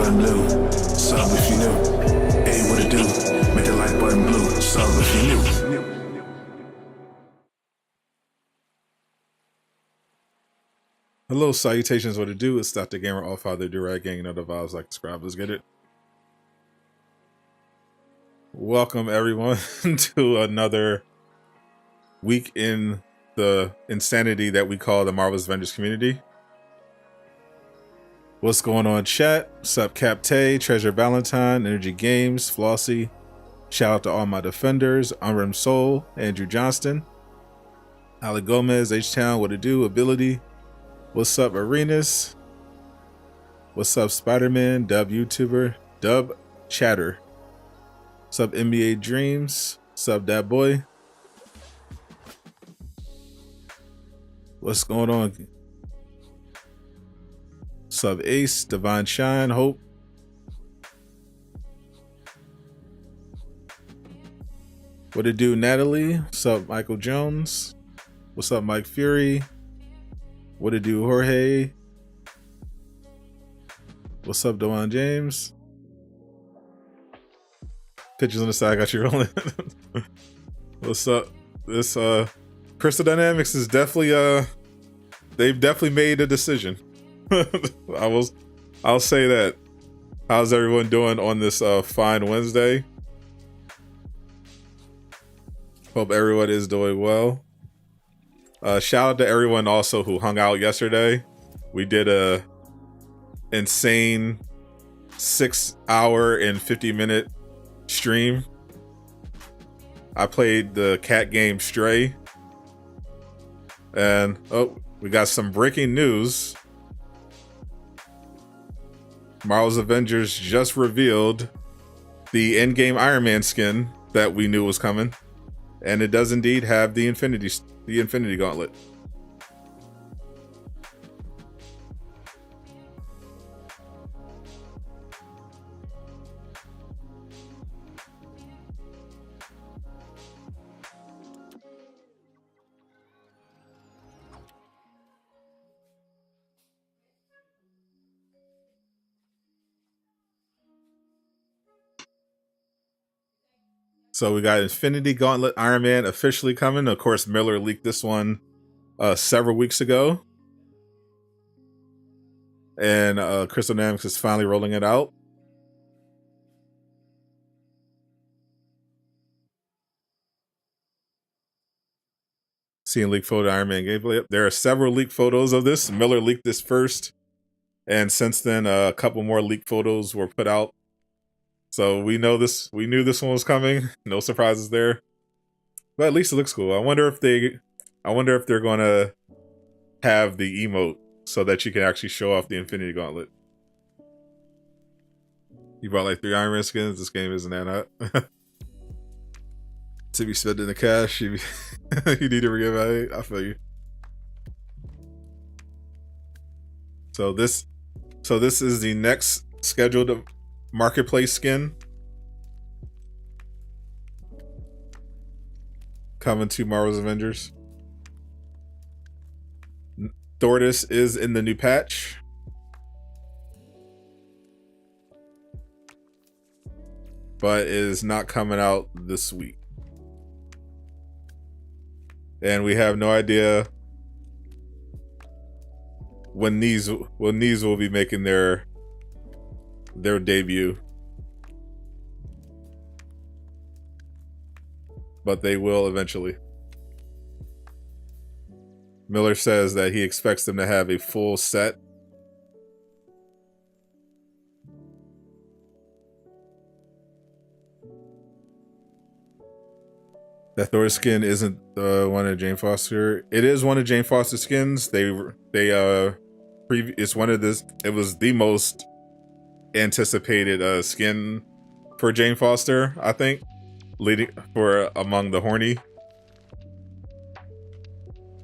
button blue. Sub if you new. Hey, what it do? Make the like button blue. Sub if you new. Hello, salutations, what it do? It's Dr. Gamer, all father, do-rag gang, and other vibes like subscribe. Let's get it. Welcome, everyone, to another week in the insanity that we call the Marvel's Avengers community. What's going on, chat? Sup, Captay, Treasure Valentine, Energy Games, Flossie. Shout out to all my defenders, Unrim Soul, Andrew Johnston, Ali Gomez, H-Town, what it do, Ability. What's up, Arenas? What's up, Spiderman, Dub YouTuber, Dub Chatter. What's up, NBA Dreams? What's up, that boy? What's going on? What's up, Ace, Divine Shine, Hope? What it do, Natalie? What's up, Michael Jones? What's up, Mike Fury? What it do, Jorge? What's up, Dewan James? Pictures on the side, got you rolling. What's up? This Crystal Dynamics is definitely they've definitely made a decision. I'll say that. How's everyone doing on this fine Wednesday? Hope everyone is doing well. Shout out to everyone also who hung out yesterday. We did a insane 6-hour and 50-minute stream. I played the cat game Stray. And we got some breaking news. Marvel's Avengers just revealed the Endgame Iron Man skin that we knew was coming. And it does indeed have the Infinity Gauntlet. So we got Infinity Gauntlet Iron Man officially coming. Of course, Miller leaked this one several weeks ago. And Crystal Dynamics is finally rolling it out. Seeing leaked photo Iron Man gameplay. There are several leaked photos of this. Miller leaked this first. And since then, a couple more leaked photos were put out. So we knew this one was coming. No surprises there. But at least it looks cool. I wonder if they're gonna have the emote so that you can actually show off the Infinity Gauntlet. You bought like 3 Iron Man skins. This game isn't that hot. To be spending the cash, you need to reevaluate. I feel you. So this is the next scheduled marketplace skin coming to Marvel's Avengers. Thordis is in the new patch. But is not coming out this week. And we have no idea when these will be making their debut. But they will eventually. Miller says that he expects them to have a full set. That Thor skin isn't one of Jane Foster. It is one of Jane Foster's skins. It's one of this. It was the most anticipated skin for Jane Foster, I think, leading for among the Horny.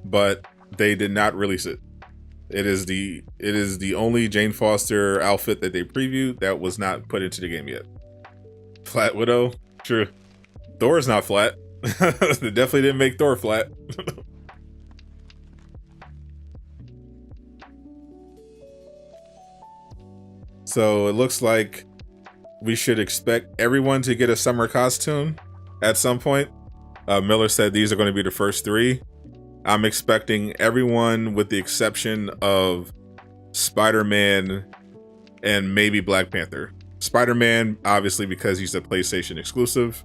But they did not release it. It is the only Jane Foster outfit that they previewed that was not put into the game yet. Flat Widow, true. Thor is not flat. They definitely didn't make Thor flat. So it looks like we should expect everyone to get a summer costume at some point. Miller said these are going to be the first 3. I'm expecting everyone with the exception of Spider-Man and maybe Black Panther. Spider-Man, obviously, because he's a PlayStation exclusive.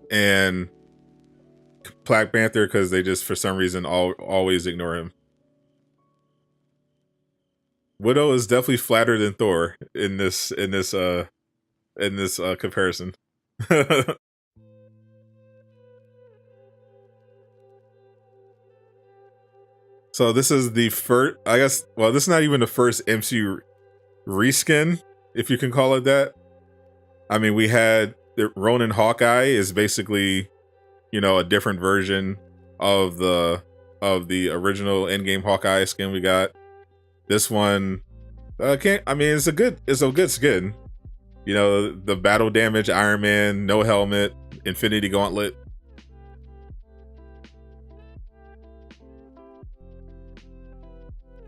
And Black Panther because they just, for some reason, always ignore him. Widow is definitely flatter than Thor in this comparison. So this is the first, I guess, well, this is not even the first MCU reskin, if you can call it that. I mean, we had the Ronin Hawkeye is basically, you know, a different version of the original Endgame Hawkeye skin we got. This one, it's a good skin. You know, the battle damage Iron Man, no helmet, Infinity Gauntlet.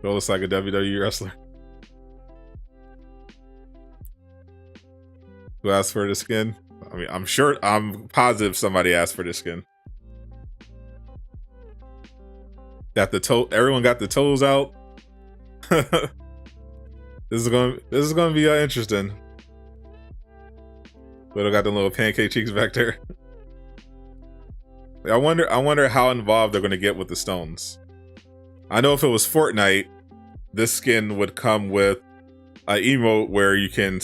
It looks like a WWE wrestler. Who asked for the skin? I mean, I'm positive somebody asked for this skin. Got the toe. Everyone got the toes out. This is gonna be interesting. But I got the little pancake cheeks back there. I wonder how involved they're gonna get with the stones. I know if it was Fortnite, this skin would come with an emote where you can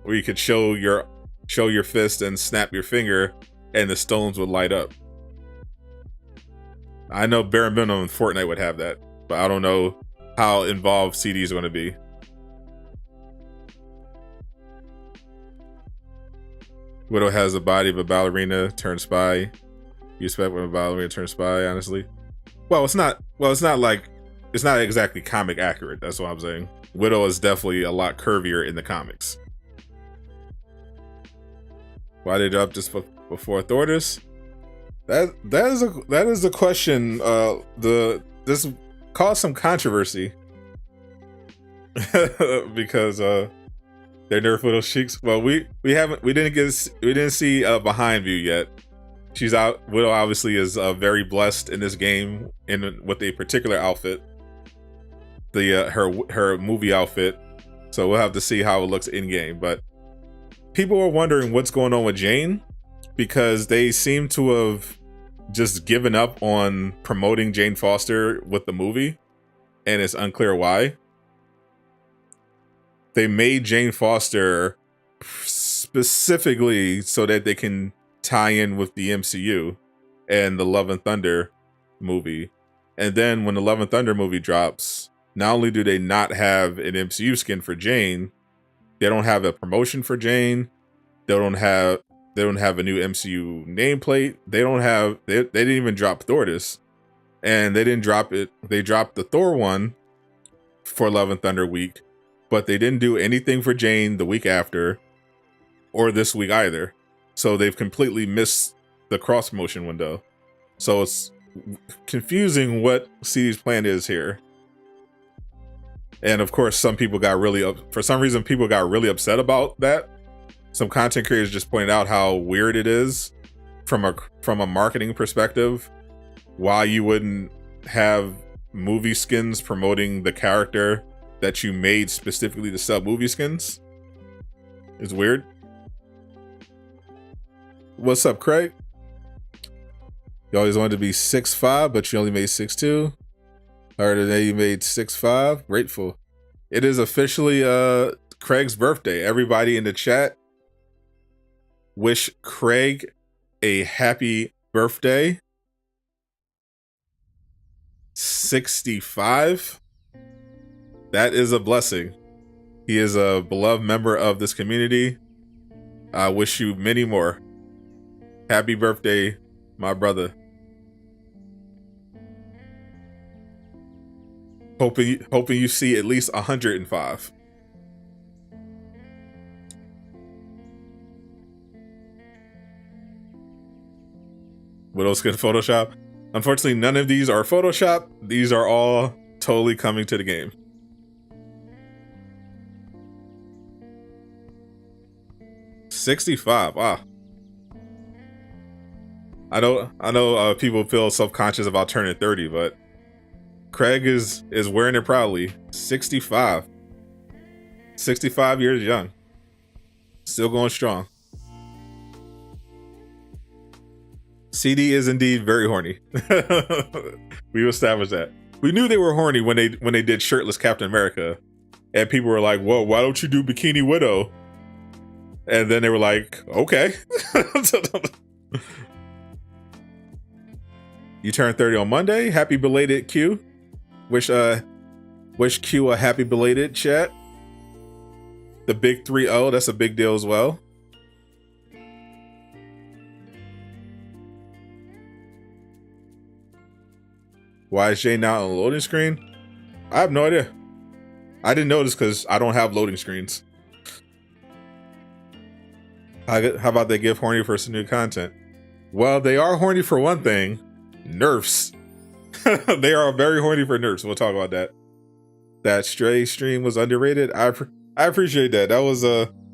where you could show your fist and snap your finger, and the stones would light up. I know bare minimum Fortnite would have that, but I don't know how involved CDs are going to be. Widow has the body of a ballerina turned spy. You expect when a ballerina turned spy, honestly. Well, it's not exactly comic accurate. That's what I'm saying. Widow is definitely a lot curvier in the comics. Why did they drop this before Thordis? That is a question. This caused some controversy because they nerfed Widow cheeks. Well, we didn't see a behind view yet. She's out. Widow obviously is very blessed in this game with a particular outfit, her movie outfit. So we'll have to see how it looks in game. But people are wondering what's going on with Jane, because they seem to have just given up on promoting Jane Foster with the movie, and it's unclear why. They made Jane Foster specifically so that they can tie in with the MCU and the Love and Thunder movie. And then when the Love and Thunder movie drops, not only do they not have an MCU skin for Jane, they don't have a promotion for Jane. They don't have a new MCU nameplate. They didn't even drop Thordis, and they didn't drop it. They dropped the Thor one for Love and Thunder week, but they didn't do anything for Jane the week after, or this week either. So they've completely missed the cross promotion window. So it's confusing what CD's plan is here. And of course, some people got for some reason, people got really upset about that. Some content creators just pointed out how weird it is from a marketing perspective, why you wouldn't have movie skins promoting the character that you made specifically to sell movie skins. It's weird. What's up, Craig? You always wanted to be 6'5", but you only made 6'2". I heard today you made 6'5". Grateful. It is officially Craig's birthday. Everybody in the chat, wish Craig a happy birthday. 65. That is a blessing. He is a beloved member of this community. I wish you many more. Happy birthday, my brother. Hoping you see at least 105. Widow's skin Photoshop. Unfortunately, none of these are Photoshop. These are all totally coming to the game. $65. Wow. I know people feel self-conscious about turning 30, but Craig is wearing it proudly. 65. 65 years young. Still going strong. CD is indeed very horny. We established that. We knew they were horny when they did shirtless Captain America, and people were like, "Whoa, why don't you do Bikini Widow?" And then they were like, "Okay." You turned 30 on Monday. Happy belated, Q. Wish Q a happy belated, chat. The big 3-0, that's a big deal as well. Why is Jay not on the loading screen? I have no idea. I didn't notice because I don't have loading screens. How about they give horny for some new content? Well, they are horny for one thing. Nerfs. They are very horny for nerfs. We'll talk about that. That Stray stream was underrated. I appreciate that. That was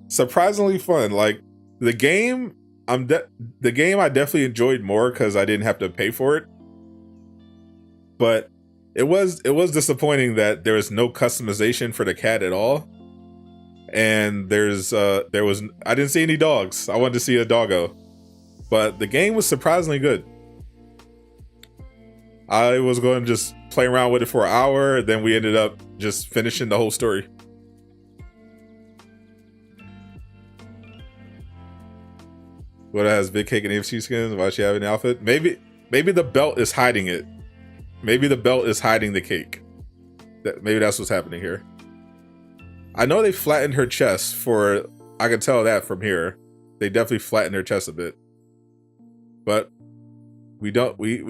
surprisingly fun. Like the game, I definitely enjoyed more because I didn't have to pay for it. But it was disappointing that there was no customization for the cat at all. And there was I didn't see any dogs. I wanted to see a doggo. But the game was surprisingly good. I was going to just play around with it for an hour, then we ended up just finishing the whole story. What has Big Cake and AFC skins? Why does she have an outfit? Maybe the belt is hiding it. Maybe the belt is hiding the cake. Maybe that's what's happening here. I know they flattened her chest for, I can tell that from here. They definitely flattened her chest a bit. But we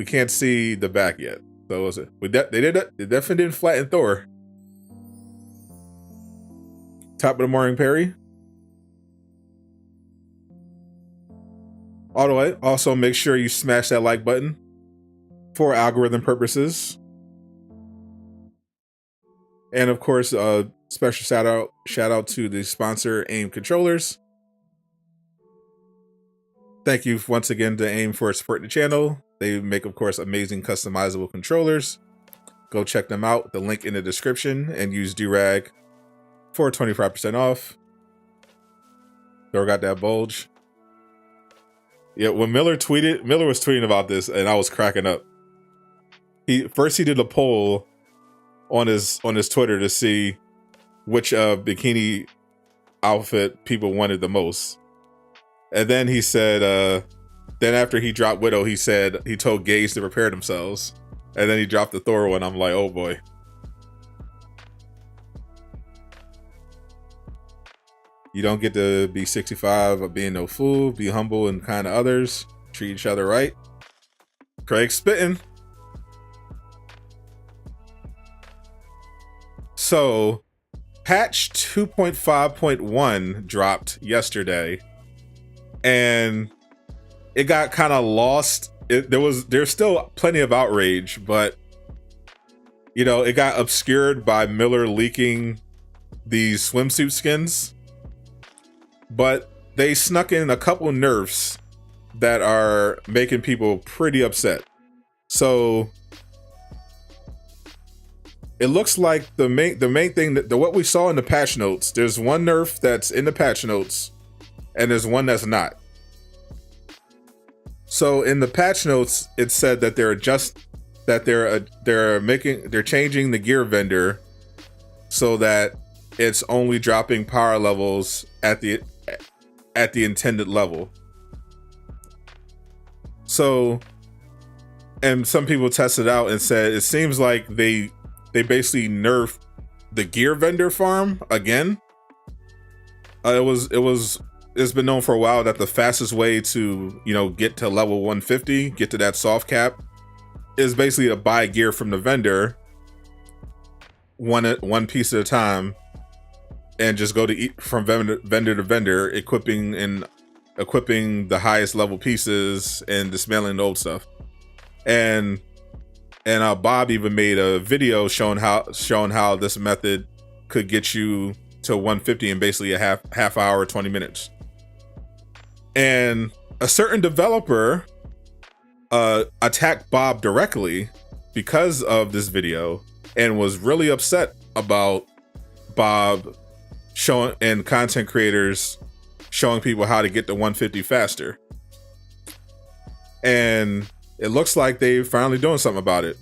can't see the back yet. So was it? They definitely didn't flatten Thor. Top of the morning, Perry. All the way. Also, make sure you smash that like button for algorithm purposes. And of course, special shout out to the sponsor, AIM Controllers. Thank you once again to AIM for supporting the channel. They make, of course, amazing customizable controllers. Go check them out. The link in the description, and use Durag for 25% off. Thor got that bulge. Yeah, when Miller was tweeting about this, and I was cracking up. He did a poll on his Twitter to see which bikini outfit people wanted the most. And then he said, then after he dropped Widow, he said he told gays to prepare themselves. And then he dropped the Thor one. I'm like, oh boy. You don't get to be 65 of being no fool. Be humble and kind to others. Treat each other right. Craig spitting. So, patch 2.5.1 dropped yesterday. And it got kind of lost. There's still plenty of outrage, but you know, it got obscured by Miller leaking these swimsuit skins. But they snuck in a couple nerfs that are making people pretty upset. So it looks like the main thing that what we saw in the patch notes, there's one nerf that's in the patch notes and there's one that's not. So in the patch notes, it said that they're changing the gear vendor so that it's only dropping power levels at the intended level. So, and some people tested out and said it seems like they basically nerfed the gear vendor farm again. It's been known for a while that the fastest way to, you know, get to level 150, get to that soft cap, is basically to buy gear from the vendor one piece at a time and just go from vendor to vendor, equipping the highest level pieces and dismantling the old stuff. And And Bob even made a video showing how this method could get you to 150 in basically a half hour, 20 minutes. And a certain developer attacked Bob directly because of this video and was really upset about Bob showing and content creators showing people how to get to 150 faster. And it looks like they're finally doing something about it,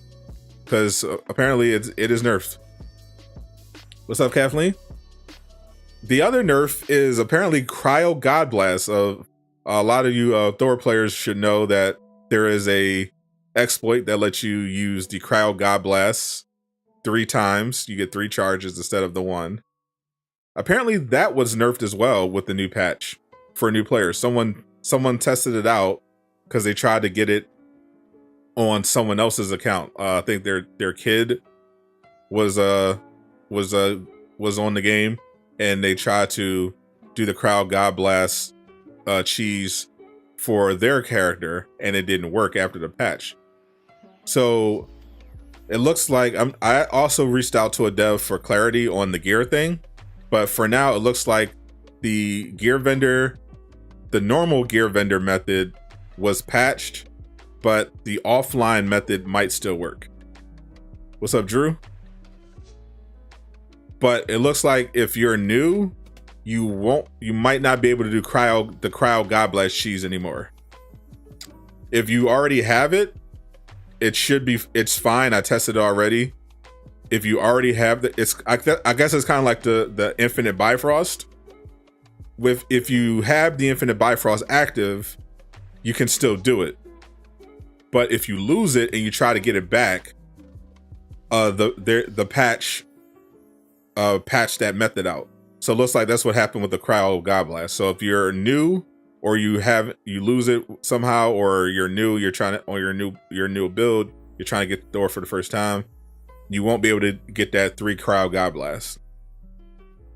because apparently it is nerfed. What's up, Kathleen? The other nerf is apparently Cryo God Blast. A lot of you Thor players should know that there is a exploit that lets you use the Cryo God Blast 3 times. You get 3 charges instead of the 1. Apparently that was nerfed as well with the new patch for new players. Someone tested it out because they tried to get it on someone else's account. I think their kid was on the game, and they tried to do the Cryo God Blast cheese for their character, and it didn't work after the patch. So it looks like I also reached out to a dev for clarity on the gear thing, but for now it looks like the gear vendor, the normal gear vendor method was patched, but the offline method might still work. What's up, Drew? But it looks like if you're new, you might not be able to do the Cryo God Blast cheese anymore. If you already have it, it's fine. I tested it already. If you already have I guess it's kind of like the Infinite Bifrost. If you have the Infinite Bifrost active, you can still do it. But if you lose it and you try to get it back, the patch patched that method out. So it looks like that's what happened with the Cryo God Blast. So if you're new, or you lose it somehow, or you're new, your new build, you're trying to get the door for the first time, you won't be able to get that 3 Cryo God Blast.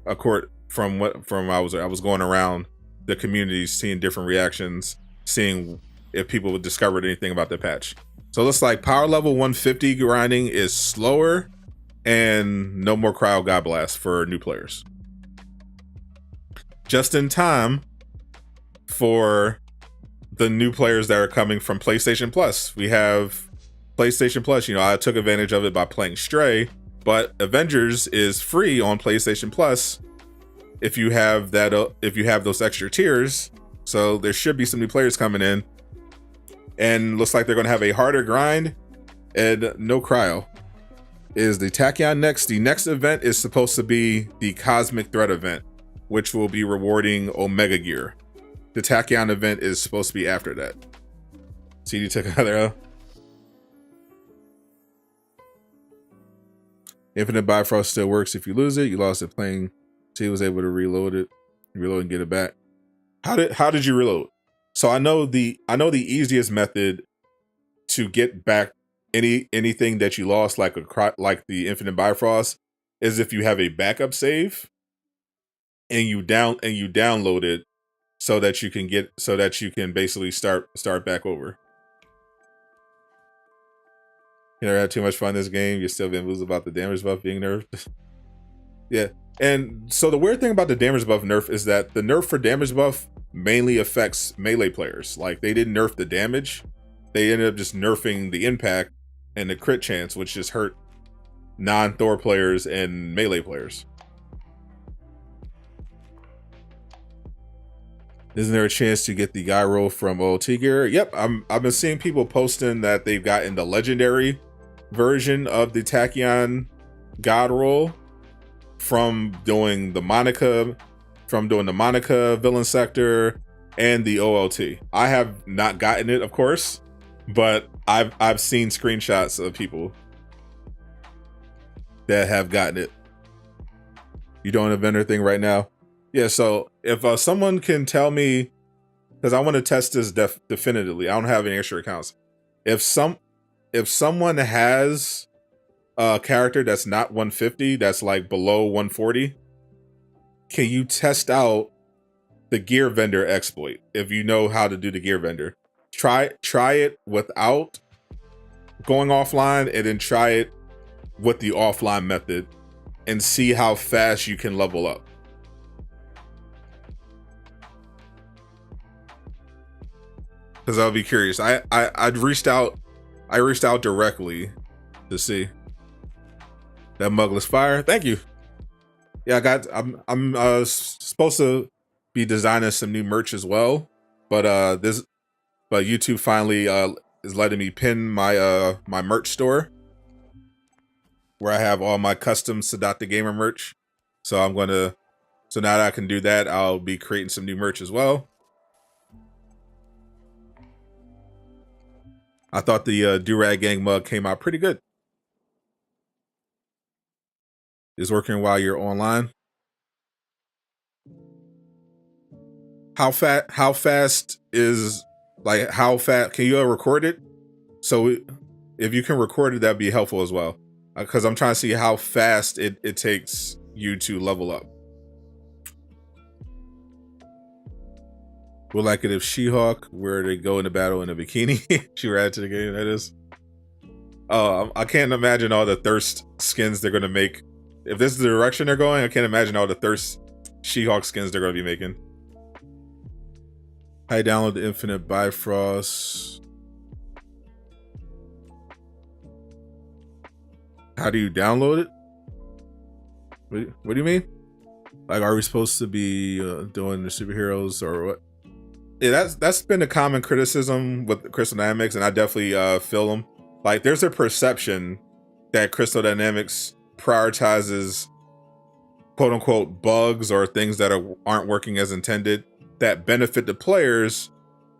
I was going around the community, seeing different reactions, seeing if people would discovered anything about the patch. So it looks like power level 150 grinding is slower, and no more Cryo God Blast for new players. Just in time for the new players that are coming from PlayStation Plus. We have PlayStation Plus. I took advantage of it by playing Stray, but Avengers is free on PlayStation Plus if you have those extra tiers. So there should be some new players coming in, and looks like they're going to have a harder grind and no cryo. Is the Tachyon next? The next event is supposed to be the Cosmic Threat event, which will be rewarding Omega Gear. The Tachyon event is supposed to be after that. CD took another L. Infinite Bifrost still works if you lose it. You lost it playing. T was able to reload and get it back. How did you reload? So I know the easiest method to get back anything that you lost, like the Infinite Bifrost, is if you have a backup save and you download it so that you can basically start back over. You never had too much fun in this game. You're still bamboozled about the damage buff being nerfed. Yeah. And so the weird thing about the damage buff nerf is that the nerf for damage buff mainly affects melee players. Like, they didn't nerf the damage. They ended up just nerfing the impact and the crit chance, which just hurt non-Thor players and melee players. Isn't there a chance to get the guy roll from OT gear? Yep, I've been seeing people posting that they've gotten the legendary version of the Tachyon god roll from doing the Monica villain sector and the OLT. I have not gotten it, of course, but I've seen screenshots of people that have gotten it. You doing a vendor thing right now? Yeah, so if someone can tell me, because I want to test this definitively, I don't have any extra accounts. If someone has a character that's not 150, that's like below 140, can you test out the gear vendor exploit? If you know how to do the gear vendor, try it without going offline and then try it with the offline method and see how fast you can level up. Because I'll be curious. I reached out directly to see that Mugless Fire. Thank you. Yeah, I'm supposed to be designing some new merch as well, but YouTube finally is letting me pin my my merch store where I have all my custom Sadot the Gamer merch. So so now that I can do that, I'll be creating some new merch as well. I thought the Durag Gang mug came out pretty good. Is working while you're online. How fast is, like, how fast can you record it? So if you can record it, that'd be helpful as well. Because I'm trying to see how fast it takes you to level up. Would like it if She-Hulk, where they go into battle in a bikini, she were added to the game, that is. Oh, I can't imagine all the Thirst skins they're going to make. If this is the direction they're going, I can't imagine all the Thirst She-Hulk skins they're going to be making. I download the Infinite Bifrost. How do you download it? What do you mean? Like, are we supposed to be doing the superheroes or what? Yeah, that's been a common criticism with Crystal Dynamics, and I definitely feel them. Like, there's a perception that Crystal Dynamics prioritizes quote unquote bugs or things that aren't working as intended that benefit the players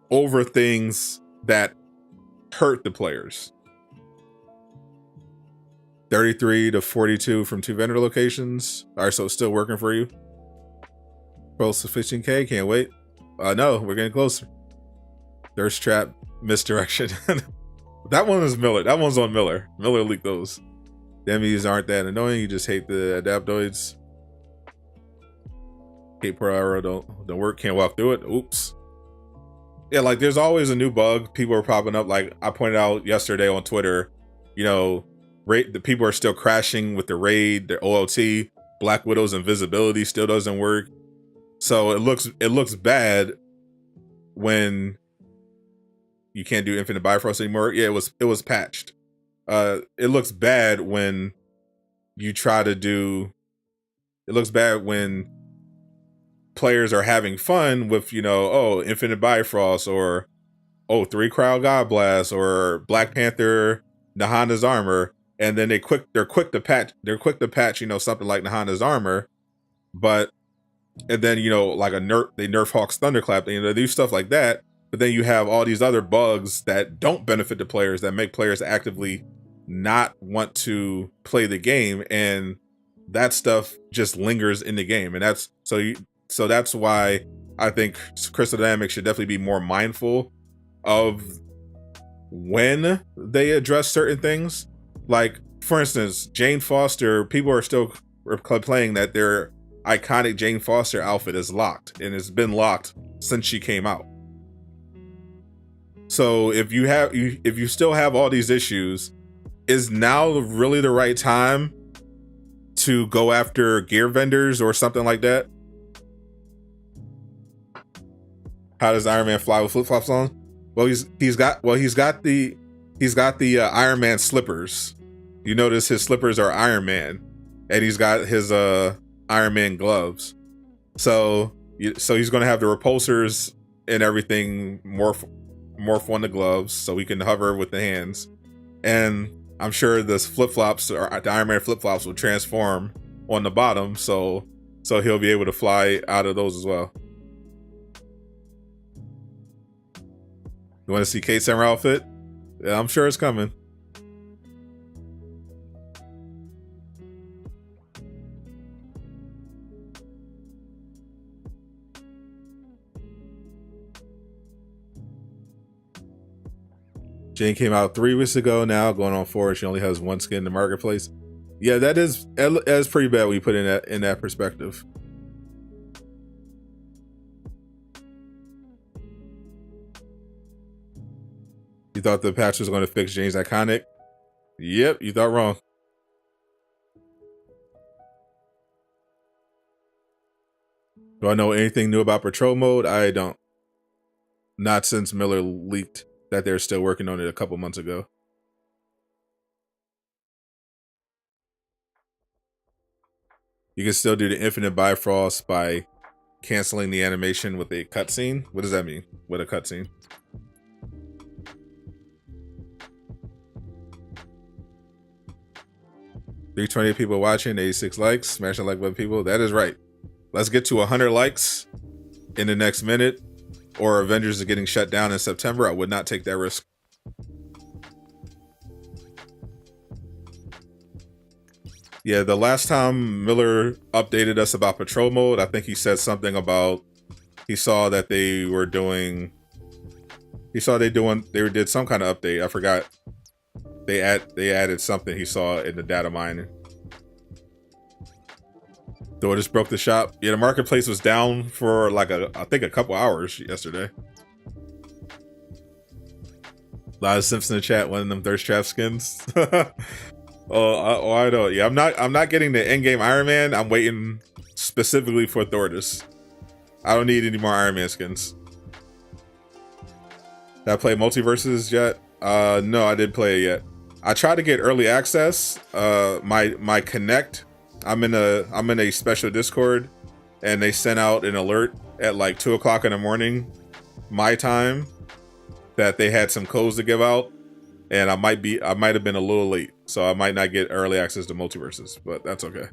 over things that hurt the players. 33 to 42 from 2 vendor locations. All right, so it's still working for you. Close to 15K, can't wait. No, we're getting closer. Thirst Trap, Misdirection. That one is Miller. That one's on Miller. Miller leaked those. The enemies aren't that annoying. You just hate the adaptoids. Hate per arrow don't work. Can't walk through it. Oops. Yeah, like there's always a new bug. People are popping up. Like I pointed out yesterday on Twitter, you know, the people are still crashing with the raid, their OLT. Black Widow's invisibility still doesn't work. So it looks bad when you can't do Infinite Bifrost anymore. Yeah, it was patched. It looks bad when you try to do. It looks bad when players are having fun with, you know, oh, Infinite Bifrost or 3 Crowd God Blast or Black Panther Nahana's armor, and then they're quick to patch, you know, something like Nahana's armor, and then, you know, like they nerf Hawk's Thunderclap, you know, they do stuff like that, but then you have all these other bugs that don't benefit the players, that make players actively not want to play the game, and that stuff just lingers in the game, and that's why I think Crystal Dynamics should definitely be more mindful of when they address certain things. Like, for instance, Jane Foster, people are still playing that their iconic Jane Foster outfit is locked, and it's been locked since she came out. So if you still have all these issues, is now really the right time to go after gear vendors or something like that? How does Iron Man fly with flip-flops on? Well, he's got the Iron Man slippers. You notice his slippers are Iron Man, and he's got his Iron Man gloves. So he's gonna have the repulsors and everything morph on the gloves, so he can hover with the hands. And I'm sure the flip-flops, or the Iron Man flip-flops, will transform on the bottom, so he'll be able to fly out of those as well. You want to see Kate Samurai outfit? Yeah, I'm sure it's coming. Jane came out 3 weeks ago now, going on 4. She only has 1 skin in the marketplace. Yeah, that is pretty bad when you put it in that perspective. You thought the patch was going to fix Jane's iconic? Yep, you thought wrong. Do I know anything new about patrol mode? I don't. Not since Miller leaked that they're still working on it a couple months ago. You can still do the infinite Bifrost by canceling the animation with a cutscene. What does that mean? With a cutscene? $328 people watching, 86 likes. Smash the like button, people. That is right. Let's get to 100 likes in the next minute, or Avengers is getting shut down in September. I would not take that risk. Yeah, the last time Miller updated us about patrol mode, I think he said something about he saw that they were doing. He saw they did some kind of update. I forgot. They added something he saw in the data mining. Thor just broke the shop. Yeah, the marketplace was down for like I think a couple hours yesterday. A lot of Simpson in the chat, one of them thirst trap skins. I know. Yeah, I'm not getting the Endgame Iron Man. I'm waiting specifically for Thordis. I don't need any more Iron Man skins. Did I play Multiverses yet? No, I didn't play it yet. I tried to get early access. My Connect. I'm in a special Discord, and they sent out an alert at like 2 o'clock in the morning, my time, that they had some codes to give out, and I might have been a little late, so I might not get early access to Multiverses, but that's okay.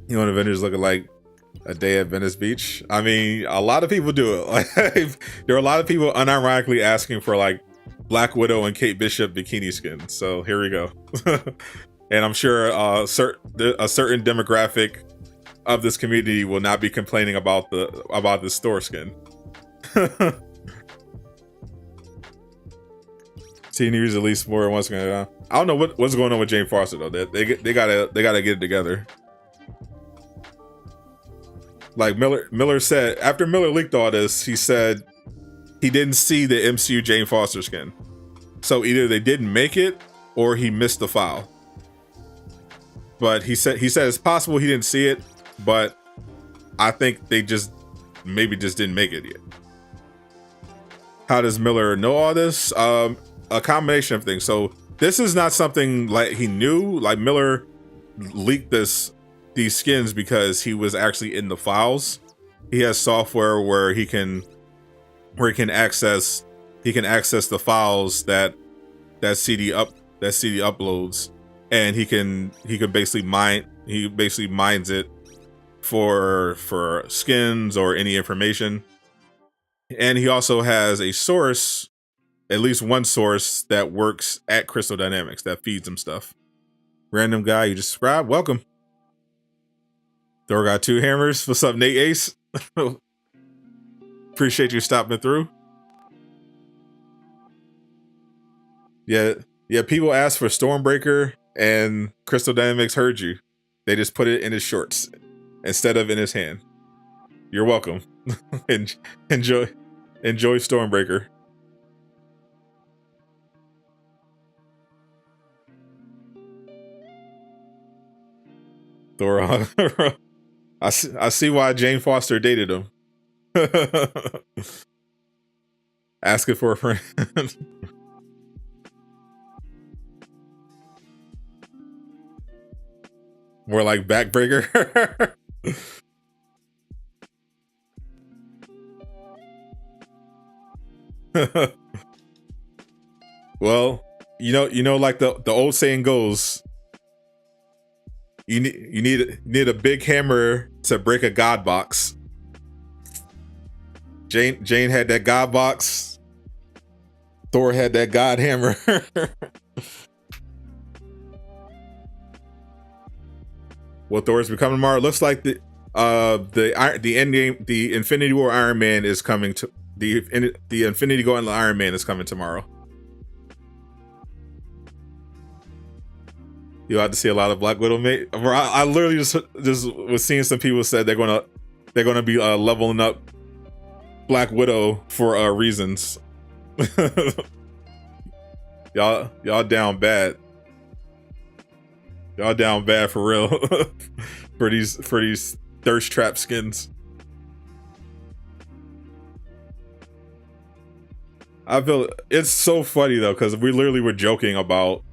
You know what Avengers looking like a day at Venice Beach? I mean, a lot of people do it. Like, there are a lot of people unironically asking for like Black Widow and Kate Bishop bikini skins. So here we go. And I'm sure a certain demographic of this community will not be complaining about the store skin. Seniors at least more than once going on. I don't know what's going on with Jane Foster though. They gotta get it together. Like Miller said, after Miller leaked all this, he said he didn't see the MCU Jane Foster skin. So either they didn't make it or he missed the file. But he said it's possible he didn't see it, but I think they maybe just didn't make it yet. How does Miller know all this? A combination of things. So this is not something like he knew. Like Miller leaked these skins because he was actually in the files. He has software where he can access the files that CD uploads, and he basically mines it for skins or any information. And he also has a source, at least one source, that works at Crystal Dynamics that feeds him stuff. Random guy, you just subscribed? Welcome. Thor got 2 hammers. What's up, Nate Ace? Appreciate you stopping through. Yeah, people asked for Stormbreaker, and Crystal Dynamics heard you. They just put it in his shorts instead of in his hand. You're welcome. Enjoy Stormbreaker. Thor. I see why Jane Foster dated him. Asking for a friend. More like backbreaker. Well, you know, like the old saying goes, you need a big hammer to break a god box. Jane had that god box. Thor had that god hammer. What Thor's becoming tomorrow? Looks like the Endgame, the Infinity War Iron Man is coming to the Infinity Gauntlet Iron Man is coming tomorrow. You'll have to see a lot of Black Widow, mate. I literally just was seeing some people said they're gonna be leveling up Black Widow for reasons. Y'all down bad. Y'all down bad for real. for these thirst trap skins. I feel it's so funny though, because we literally were joking about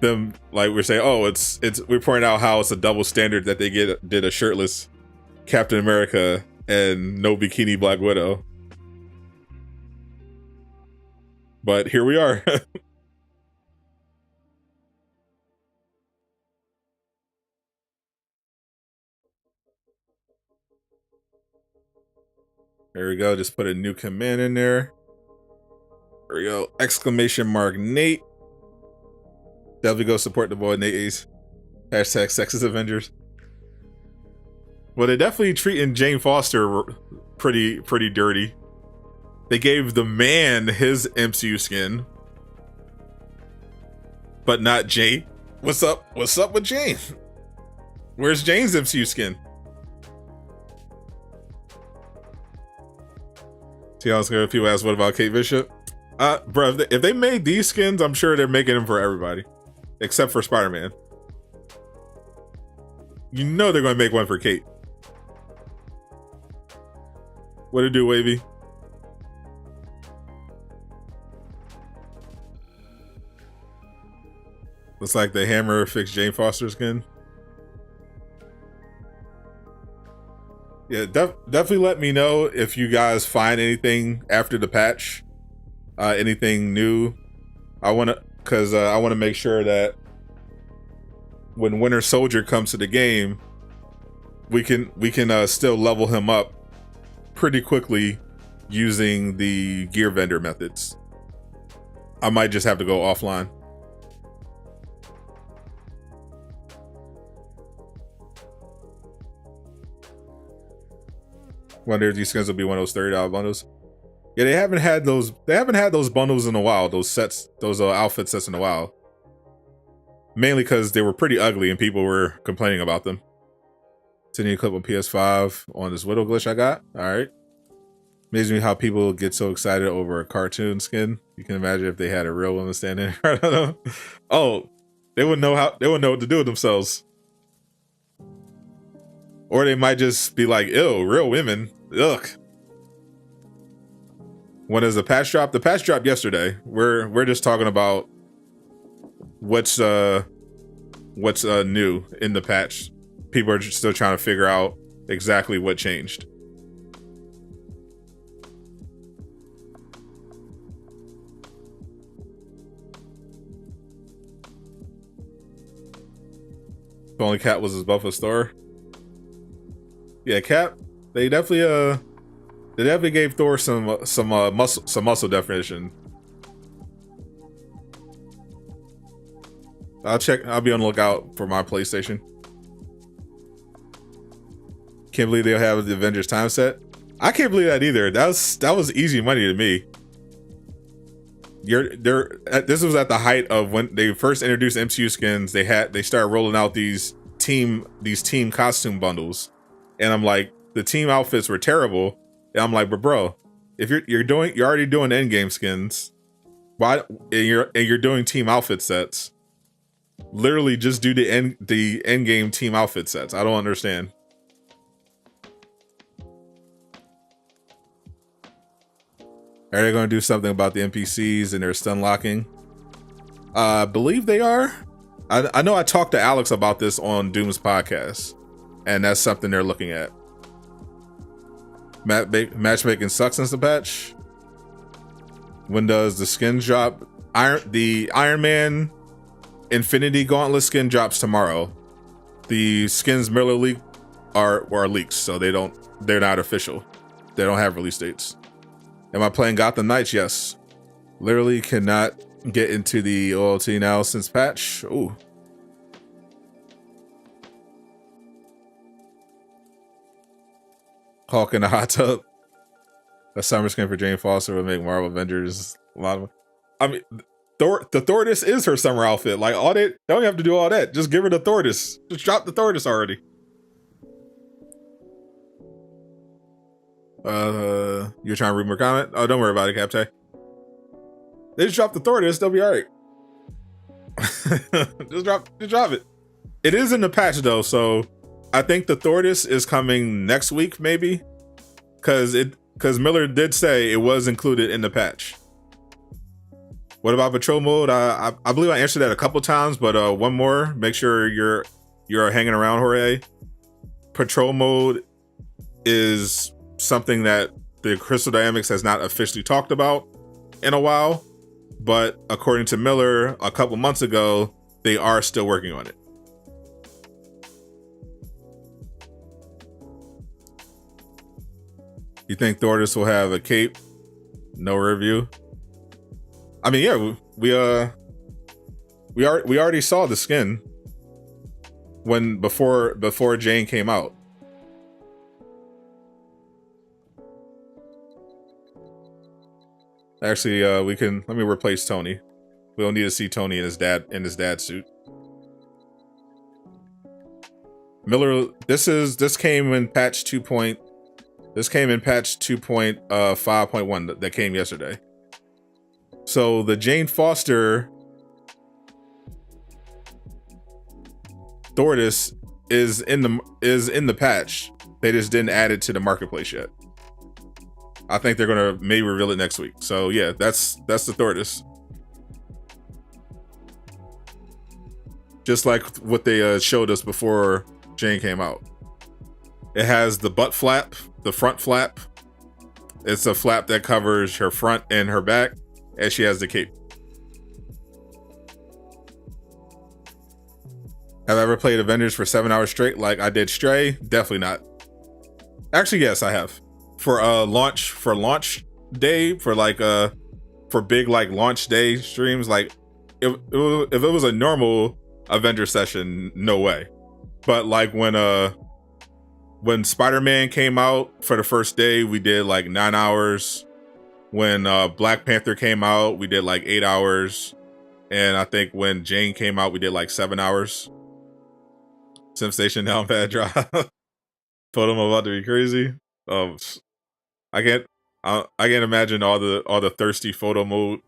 them, like we're saying, oh, it's we're pointing out how it's a double standard that they did a shirtless Captain America and no bikini Black Widow. But here we are. There we go. Just put a new command in there. There we go. Exclamation mark Nate. Definitely go support the boy Nate Ace. Hashtag sexist Avengers. Well, they're definitely treating Jane Foster pretty dirty. They gave the man his MCU skin, but not Jane. What's up? What's up with Jane? Where's Jane's MCU skin? See how it's going. People ask, what about Kate Bishop? Bro, if they made these skins, I'm sure they're making them for everybody, except for Spider-Man. You know they're going to make one for Kate. What it do, Wavy? Looks like the hammer fixed Jane Foster skin. Yeah, definitely let me know if you guys find anything after the patch, anything new. I want to make sure that when Winter Soldier comes to the game, we can still level him up pretty quickly using the gear vendor methods. I might just have to go offline. Wonder if these skins will be one of those $30 bundles. Yeah, they haven't had those bundles in a while. Those sets, those outfit sets in a while. Mainly because they were pretty ugly and people were complaining about them. Sending a clip on PS5 on this Widow glitch I got. All right. Amazing how people get so excited over a cartoon skin. You can imagine if they had a real one standing there. I don't know. Oh, they wouldn't know what to do with themselves. Or they might just be like, ew, real women. Ugh. When is the patch drop? The patch dropped yesterday. We're just talking about what's new in the patch. People are just still trying to figure out exactly what changed. If only Cap was his buff of Thor. Yeah, Cap. They definitely gave Thor some muscle definition. I'll be on the lookout for my PlayStation. Can't believe they'll have the Avengers time set. I can't believe that either. That was easy money to me. This was at the height of when they first introduced MCU skins. They started rolling out these team costume bundles, and I'm like, the team outfits were terrible. And I'm like, but bro, if you're already doing Endgame skins, why and you're doing team outfit sets? Literally, just do the Endgame team outfit sets. I don't understand. Are they going to do something about the NPCs and their stun locking? I believe they are. I know I talked to Alex about this on Doom's podcast, and that's something they're looking at. Matchmaking sucks since the patch. When does the skins drop? The Iron Man Infinity Gauntlet skin drops tomorrow. The skins Miller leak are leaks, so they're not official. They don't have release dates. Am I playing Gotham Knights? Yes. Literally cannot get into the OLT now since patch. Ooh. Hulk in the hot tub. A summer skin for Jane Foster would make Marvel Avengers a lot of. I mean, the Thordis is her summer outfit. Like, all that, they don't have to do all that. Just give her the Thordis. Just drop the Thordis already. You're trying to read more comment? Oh, don't worry about it, Captain. They just dropped the Thordis, they'll be alright. just drop it. It is in the patch though, so I think the Thordis is coming next week, maybe. Cause Miller did say it was included in the patch. What about patrol mode? I believe I answered that a couple times, but one more. Make sure you're hanging around, Jorge. Patrol mode is something that the Crystal Dynamics has not officially talked about in a while, but according to Miller a couple months ago, they are still working on it. You think Thordis will have a cape? No review. I mean, yeah, we already saw the skin before Jane came out. Actually, let me replace Tony. We don't need to see Tony in his dad suit. Miller, this came in patch 2.5.1 that came yesterday. So the Jane Foster Thordis is in the patch. They just didn't add it to the marketplace yet. I think they're gonna maybe reveal it next week. So yeah, that's the Thordis. Just like what they showed us before Jane came out. It has the butt flap, the front flap. It's a flap that covers her front and her back, and she has the cape. Have I ever played Avengers for 7 hours straight like I did Stray? Definitely not. Actually, yes, I have. For launch day, for big like launch day streams, like if it was a normal Avenger session, no way. But like when Spiderman came out for the first day, we did like 9 hours. When Black Panther came out, we did like 8 hours. And I think when Jane came out, we did like 7 hours. SimStation now bad drop. Told him about to be crazy. I can't imagine all the thirsty photo mode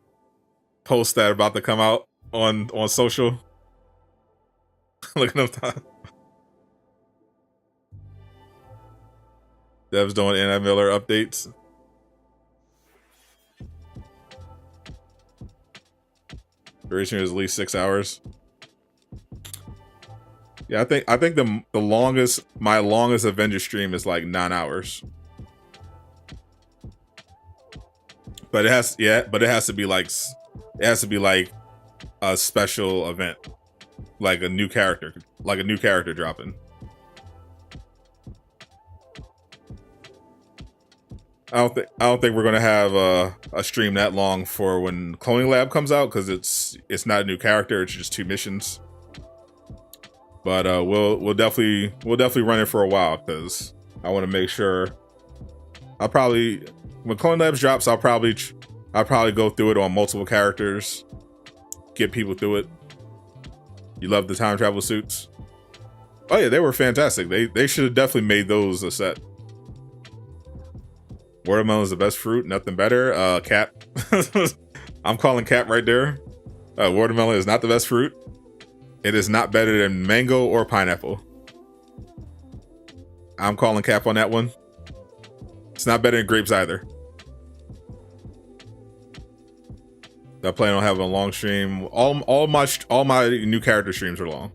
posts that are about to come out on social. Look at them. Devs doing Anna Miller updates. Duration is at least 6 hours. Yeah, I think my longest Avenger stream is like 9 hours. But it has to be like a special event, like a new character dropping. I don't think we're gonna have a stream that long for when Cloning Lab comes out, because it's not a new character, it's just 2 missions. But we'll definitely run it for a while, because I want to make sure. When Clone Labs drops, I'll probably go through it on multiple characters, get people through it. You love the time travel suits? Oh yeah, they were fantastic. They should have definitely made those a set. Watermelon is the best fruit, nothing better. Cap. I'm calling Cap right there. Watermelon is not the best fruit. It is not better than mango or pineapple. I'm calling Cap on that one. It's not better than grapes either. I plan on having a long stream. All my new character streams are long.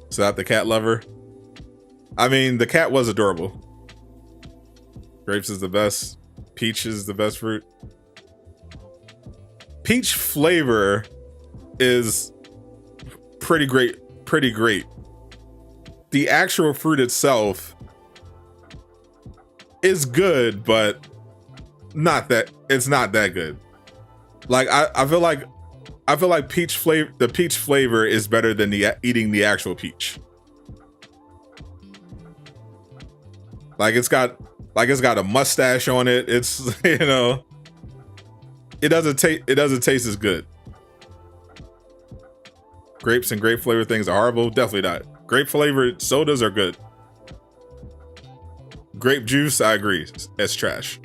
Is that the cat lover? I mean, the cat was adorable. Grapes is the best. Peach is the best fruit. Peach flavor is pretty great. The actual fruit itself is good, but it's not that good. Like I feel like the peach flavor is better than eating the actual peach. Like it's got a mustache on it. It's, you know, it doesn't taste as good. Grapes and grape flavor things are horrible. Definitely not. Grape flavored sodas are good. Grape juice, I agree. It's trash.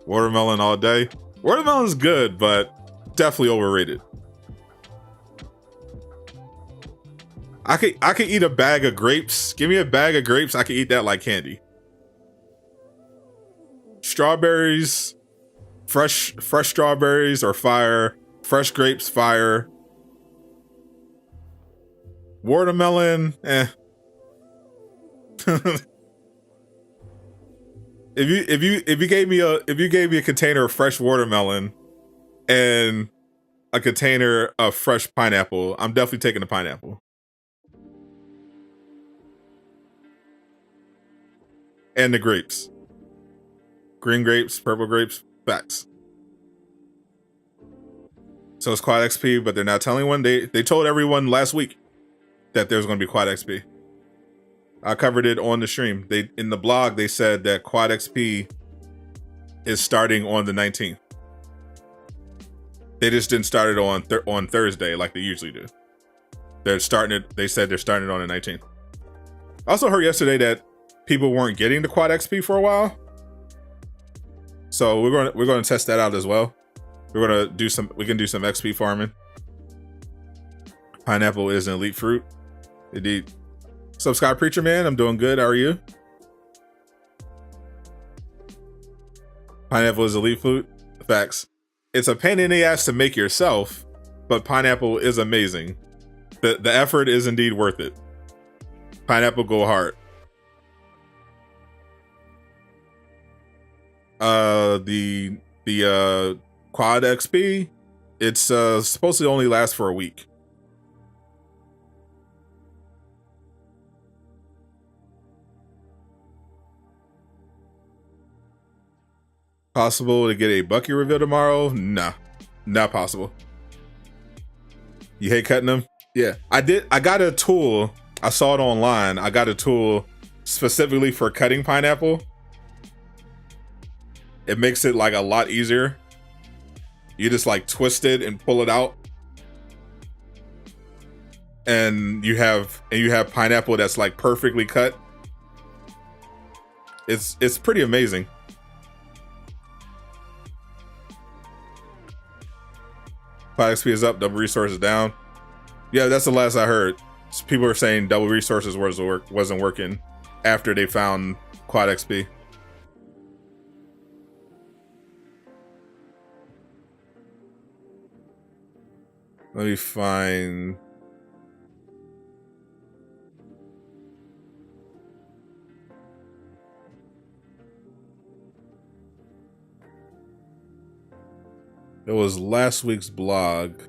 Watermelon all day. Watermelon's good, but definitely overrated. I could eat a bag of grapes. Give me a bag of grapes. I could eat that like candy. Strawberries, fresh strawberries are fire. Fresh grapes, fire. Watermelon, eh. if you gave me a container of fresh watermelon and a container of fresh pineapple, I'm definitely taking the pineapple. And the grapes. Green grapes, purple grapes, facts. So it's quad XP, but they're not telling one. They told everyone last week that there's going to be quad XP. I covered it on the stream. In the blog, they said that quad XP is starting on the 19th. They just didn't start it on Thursday like they usually do. They're starting it. They said they're starting it on the 19th. I also heard yesterday that people weren't getting the quad XP for a while. So we're going to test that out as well. We can do some XP farming. Pineapple is an elite fruit. Indeed. What's up, Scott Preacher Man? I'm doing good. How are you? Pineapple is elite fruit. Facts. It's a pain in the ass to make yourself, but pineapple is amazing. The effort is indeed worth it. Pineapple go hard. The quad XP, it's supposed to only last for a week. Possible to get a Bucky reveal tomorrow? Nah, not possible. You hate cutting them? Yeah, I did. I got a tool. I saw it online. I got a tool specifically for cutting pineapple. It makes it like a lot easier. You just like twist it and pull it out. And you have pineapple that's like perfectly cut. It's pretty amazing. Quad XP is up, double resources down. Yeah, that's the last I heard. People are saying double resources wasn't working after they found quad XP. Let me find. It was last week's blog.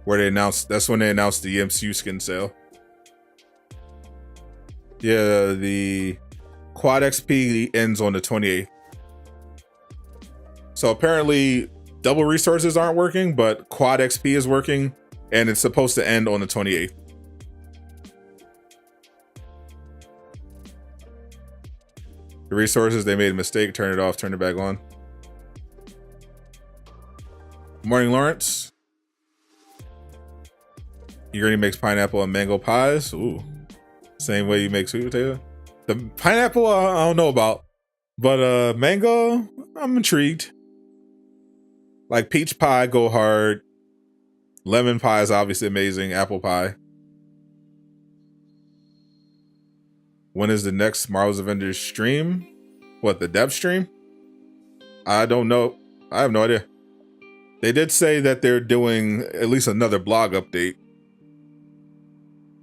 Where they announced, that's when they announced the MCU skin sale. Yeah, the quad XP ends on the 28th. So apparently double resources aren't working, but quad XP is working, and it's supposed to end on the 28th. The resources, they made a mistake, turn it off, turn it back on. Morning, Lawrence. Your granny makes pineapple and mango pies. Ooh, same way you make sweet potato. The pineapple, I don't know about, but mango, I'm intrigued. Like peach pie, go hard. Lemon pie is obviously amazing. Apple pie. When is the next Marvel's Avengers stream? What, the dev stream? I don't know. I have no idea. They did say that they're doing at least another blog update,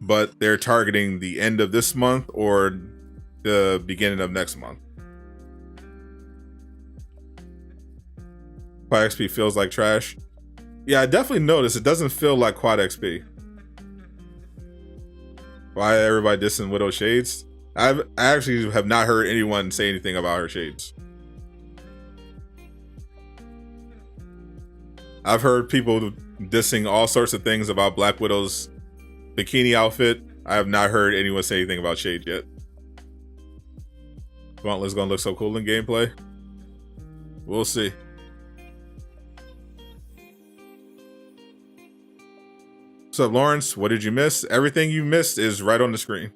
but they're targeting the end of this month or the beginning of next month. Quad XP feels like trash. Yeah, I definitely noticed it doesn't feel like Quad XP. Why everybody dissing Widow Shades? I actually have not heard anyone say anything about her shades. I've heard people dissing all sorts of things about Black Widow's bikini outfit. I have not heard anyone say anything about shades yet. Gauntlet's gonna look so cool in gameplay. We'll see. What's up, Lawrence? What did you miss? Everything you missed is right on the screen.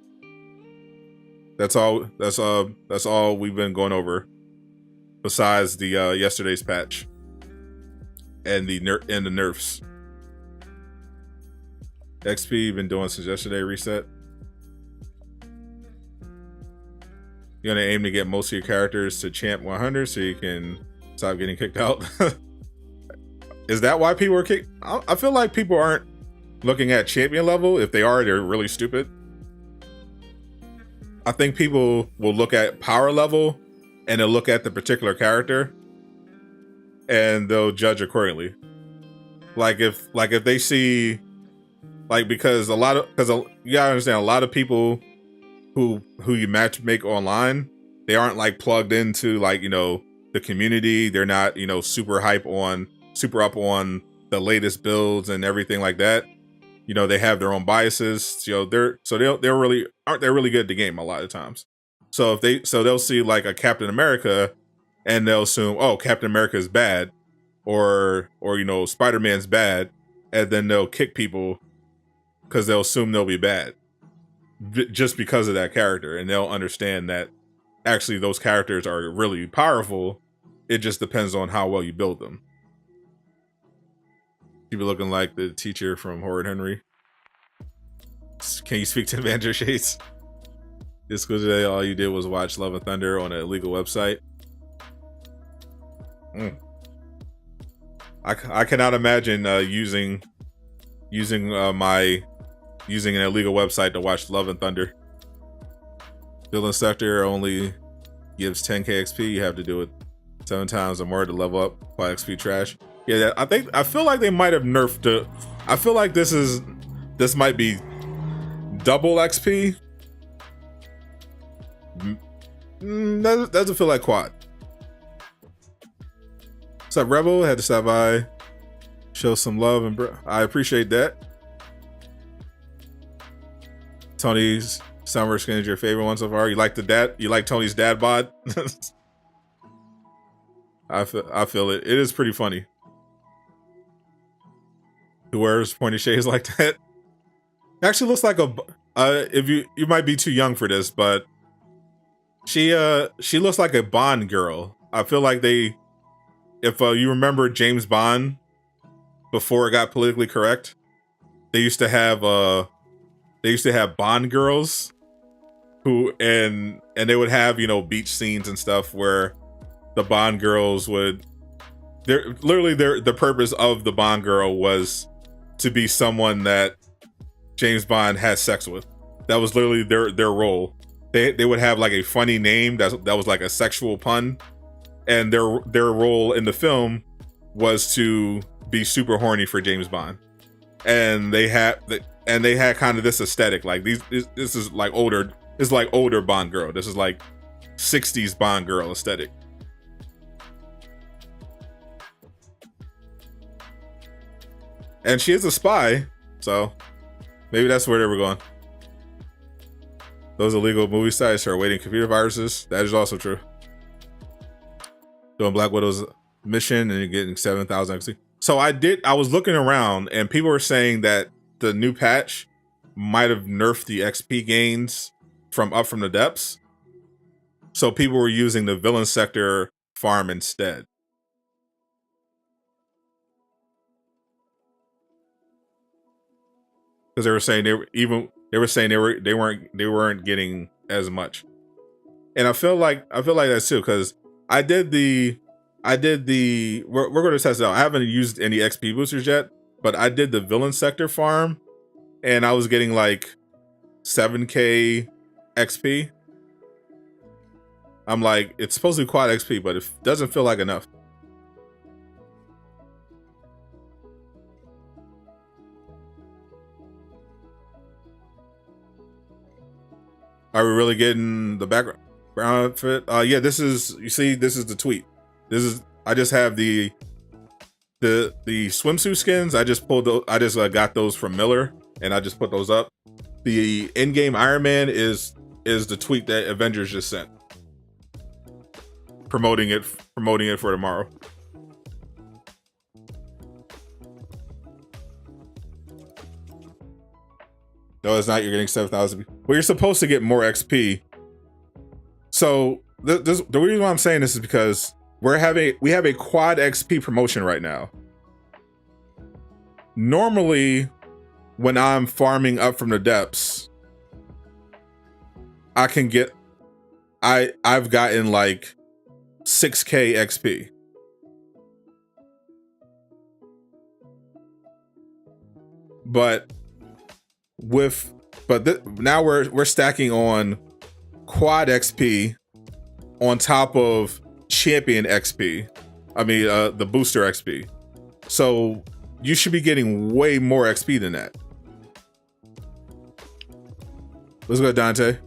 That's all. That's all we've been going over. Besides the yesterday's patch and the nerfs. XP been doing since yesterday reset. You're gonna aim to get most of your characters to champ 100 so you can stop getting kicked out. Is that why people are kicked? I feel like people aren't looking at champion level. If they are, they're really stupid. I think people will look at power level and they'll look at the particular character and they'll judge accordingly. Like if they see, like, because you gotta understand, a lot of people who you match make online, they aren't like plugged into, like, you know, the community. They're not, you know, super up on the latest builds and everything like that. You know, they have their own biases. You know, they're really good at the game a lot of times. So they'll see like a Captain America and they'll assume, oh, Captain America is bad, or you know, Spider-Man's bad, and then they'll kick people because they'll assume they'll be bad just because of that character, and they'll understand that actually those characters are really powerful. It just depends on how well you build them. People looking like the teacher from Horror and Henry. Can you speak to Avenger Shades? This school today, all you did was watch Love and Thunder on an illegal website. I cannot imagine using an illegal website to watch Love and Thunder. Villain sector only gives 10k XP. You have to do it 7 times or more to level up. By XP trash. Yeah, I feel like they might have nerfed it. I feel like this might be double XP. That doesn't feel like quad. What's up, Rebel? Had to stop by, show some love, and I appreciate that. Tony's summer skin is your favorite one so far. You like Tony's dad bod? I feel it. It is pretty funny. Who wears pointy shades like that? Actually looks like if you might be too young for this, but she looks like a Bond girl. I feel like if you remember James Bond before it got politically correct, they used to have Bond girls who and they would have, you know, beach scenes and stuff where the Bond girls the purpose of the Bond girl was to be someone that James Bond had sex with. That was literally their role. They would have like a funny name that was like a sexual pun, and their role in the film was to be super horny for James Bond. And they had kind of this aesthetic, like this is like older. It's like older Bond girl. This is like 60s Bond girl aesthetic. And she is a spy, so maybe that's where they were going. Those illegal movie sites are awaiting computer viruses. That is also true. Doing Black Widow's mission and you're getting 7,000 XP. So I was looking around and people were saying that the new patch might have nerfed the XP gains from the depths. So people were using the villain sector farm instead. Because they were saying they weren't getting as much. And I feel like that's too, because we're going to test it out. I haven't used any XP boosters yet, but I did the villain sector farm and I was getting like 7k XP. I'm like, it's supposed to be quad XP, but it doesn't feel like enough. Are we really getting the background fit? Yeah, this is the tweet. I just have the swimsuit skins. I just got those from Miller and I just put those up. The Endgame Iron Man is the tweet that Avengers just sent. Promoting it for tomorrow. No, it's not. You're getting 7,000. Well, you're supposed to get more XP. So the reason why I'm saying this is because we have a quad XP promotion right now. Normally, when I'm farming up from the depths, I can get I've gotten like 6K XP. But now we're stacking on quad XP on top of champion XP. I mean the booster XP. So you should be getting way more XP than that. Let's go, Dante.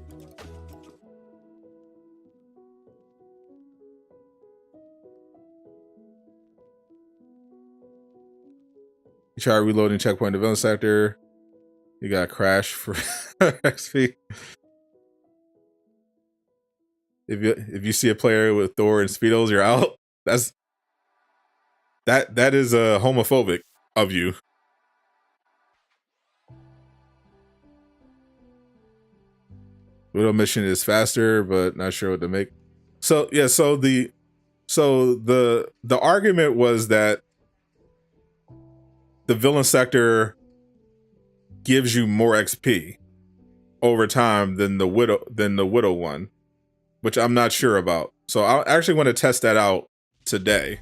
You try reloading checkpoint development sector. You got crash for XP. If you see a player with Thor and Speedos, you're out. That is homophobic of you. Widow mission is faster, but not sure what to make. So yeah, so the argument was that the villain sector gives you more XP over time than the widow one, which I'm not sure about. So I actually want to test that out today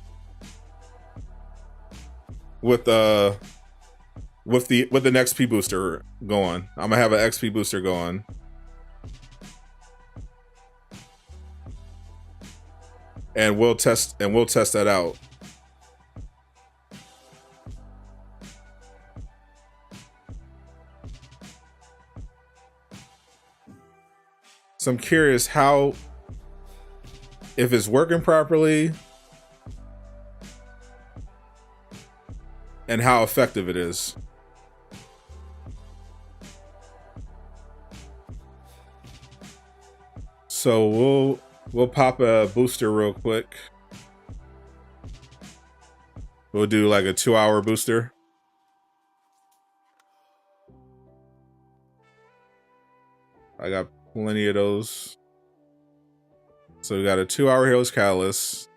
with the next XP booster going. I'm gonna have an XP booster going. And we'll test that out. So I'm curious if it's working properly and how effective it is. So we'll pop a booster real quick. We'll do like a 2-hour booster. I got plenty of those. So we got a 2-hour Heroes Catalyst.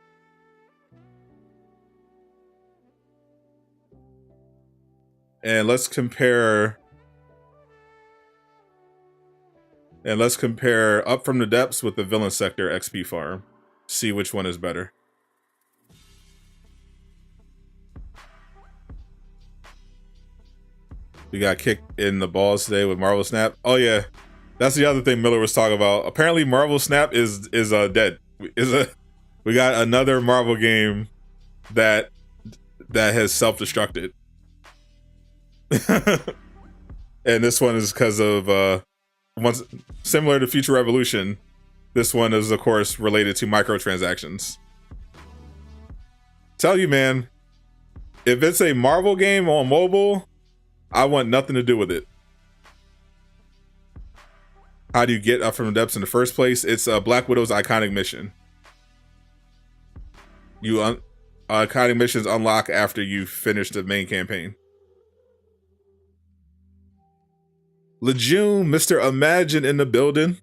And let's compare Up from the Depths with the Villain Sector XP farm. See which one is better. We got kicked in the balls today with Marvel Snap. Oh yeah, that's the other thing Miller was talking about. Apparently Marvel Snap is dead. We got another Marvel game that has self-destructed. And this one is because of similar to Future Revolution. This one is of course related to microtransactions. Tell you, man, if it's a Marvel game on mobile, I want nothing to do with it. How do you get Up from the Depths in the first place? It's Black Widow's iconic mission. Iconic missions unlock after you finish the main campaign. Laajune, Mr. Imagine in the building.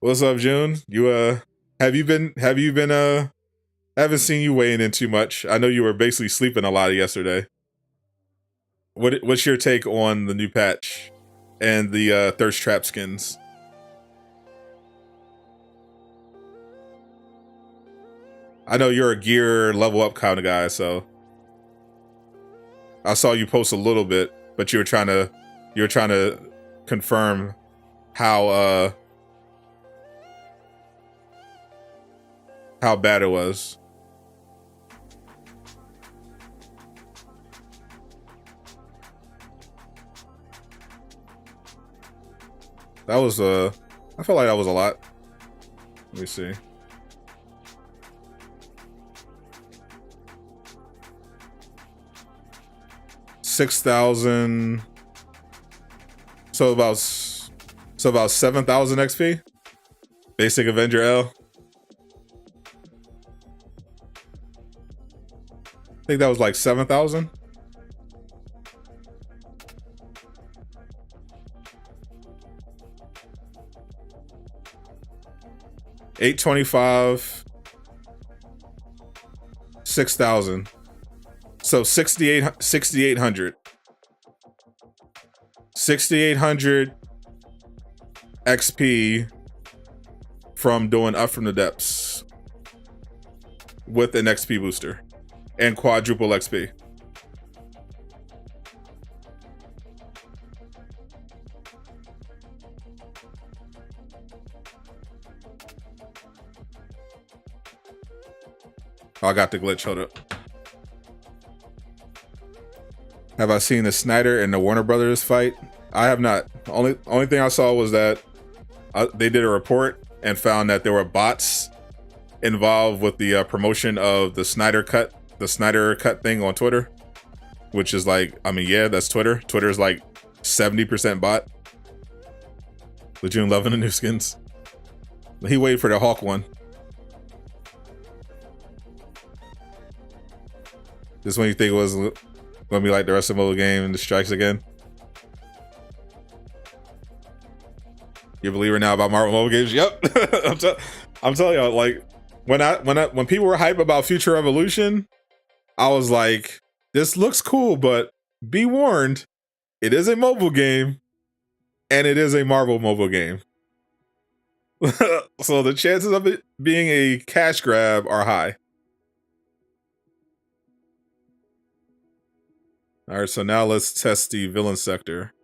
What's up, June? You have you been haven't seen you weighing in too much. I know you were basically sleeping a lot yesterday. What's your take on the new patch and the thirst trap skins? I know you're a gear level up kind of guy, so I saw you post a little bit, but you were trying to confirm how bad it was. That was I felt like that was a lot. Let me see. $6,000. So about 7,000 XP. Basic Avenger L. I think that was like 7,000. 825, 6,000. So 6,800. 6,800 XP from doing Up from the Depths with an XP booster and quadruple XP. Oh, I got the glitch. Hold up. Have I seen the Snyder and the Warner Brothers fight? I have not. Only thing I saw was that they did a report and found that there were bots involved with the promotion of the Snyder Cut thing on Twitter, which is like, I mean, yeah, that's Twitter. Twitter is like 70% bot. Laajune loving the new skins. He waited for the Hawk one. This one you think was gonna be like the rest of the mobile game and the strikes again? You a believer now about Marvel mobile games? Yep. I'm telling you, like when people were hype about Future Evolution, I was like, this looks cool, but be warned, it is a mobile game and it is a Marvel mobile game. So the chances of it being a cash grab are high. All right, so now let's test the villain sector.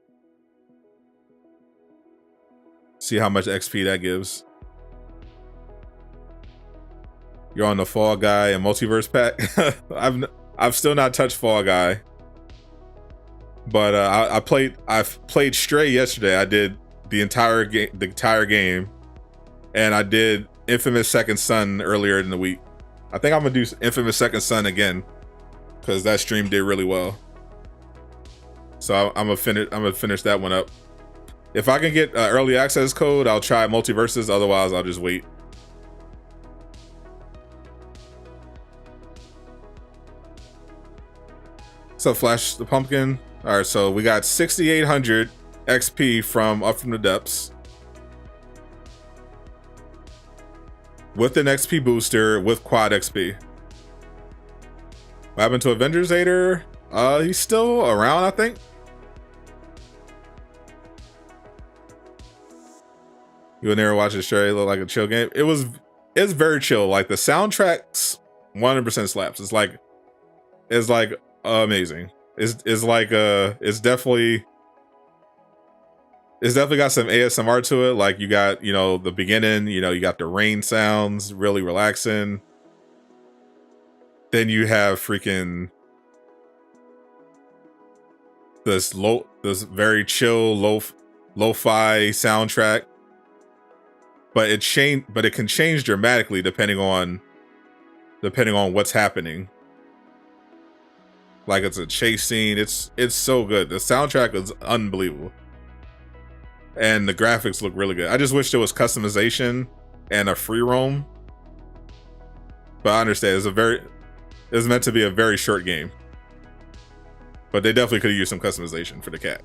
See how much XP that gives. You're on the Fall Guy and Multiverse pack. I've still not touched Fall Guy, but I've played Stray yesterday. I did the entire game, and I did Infamous Second Son earlier in the week. I think I'm gonna do Infamous Second Son again because that stream did really well. So I'm gonna finish that one up. If I can get early access code, I'll try Multiverses. Otherwise, I'll just wait. So Flash the Pumpkin. All right, so we got 6,800 XP from Up from the Depths with an XP booster with quad XP. What happened to Avengers Hater? He's still around, I think. You in there watching Stray, look like a chill game. It's very chill. Like the soundtracks 100% slaps. It's like amazing. It's definitely got some ASMR to it. Like you got, the beginning, you got the rain sounds, really relaxing. Then you have freaking this very chill lo-fi soundtrack. But it can change dramatically depending on what's happening. Like it's a chase scene. It's so good. The soundtrack is unbelievable. And the graphics look really good. I just wish there was customization and a free roam. But I understand it's meant to be a very short game. But they definitely could have used some customization for the cat.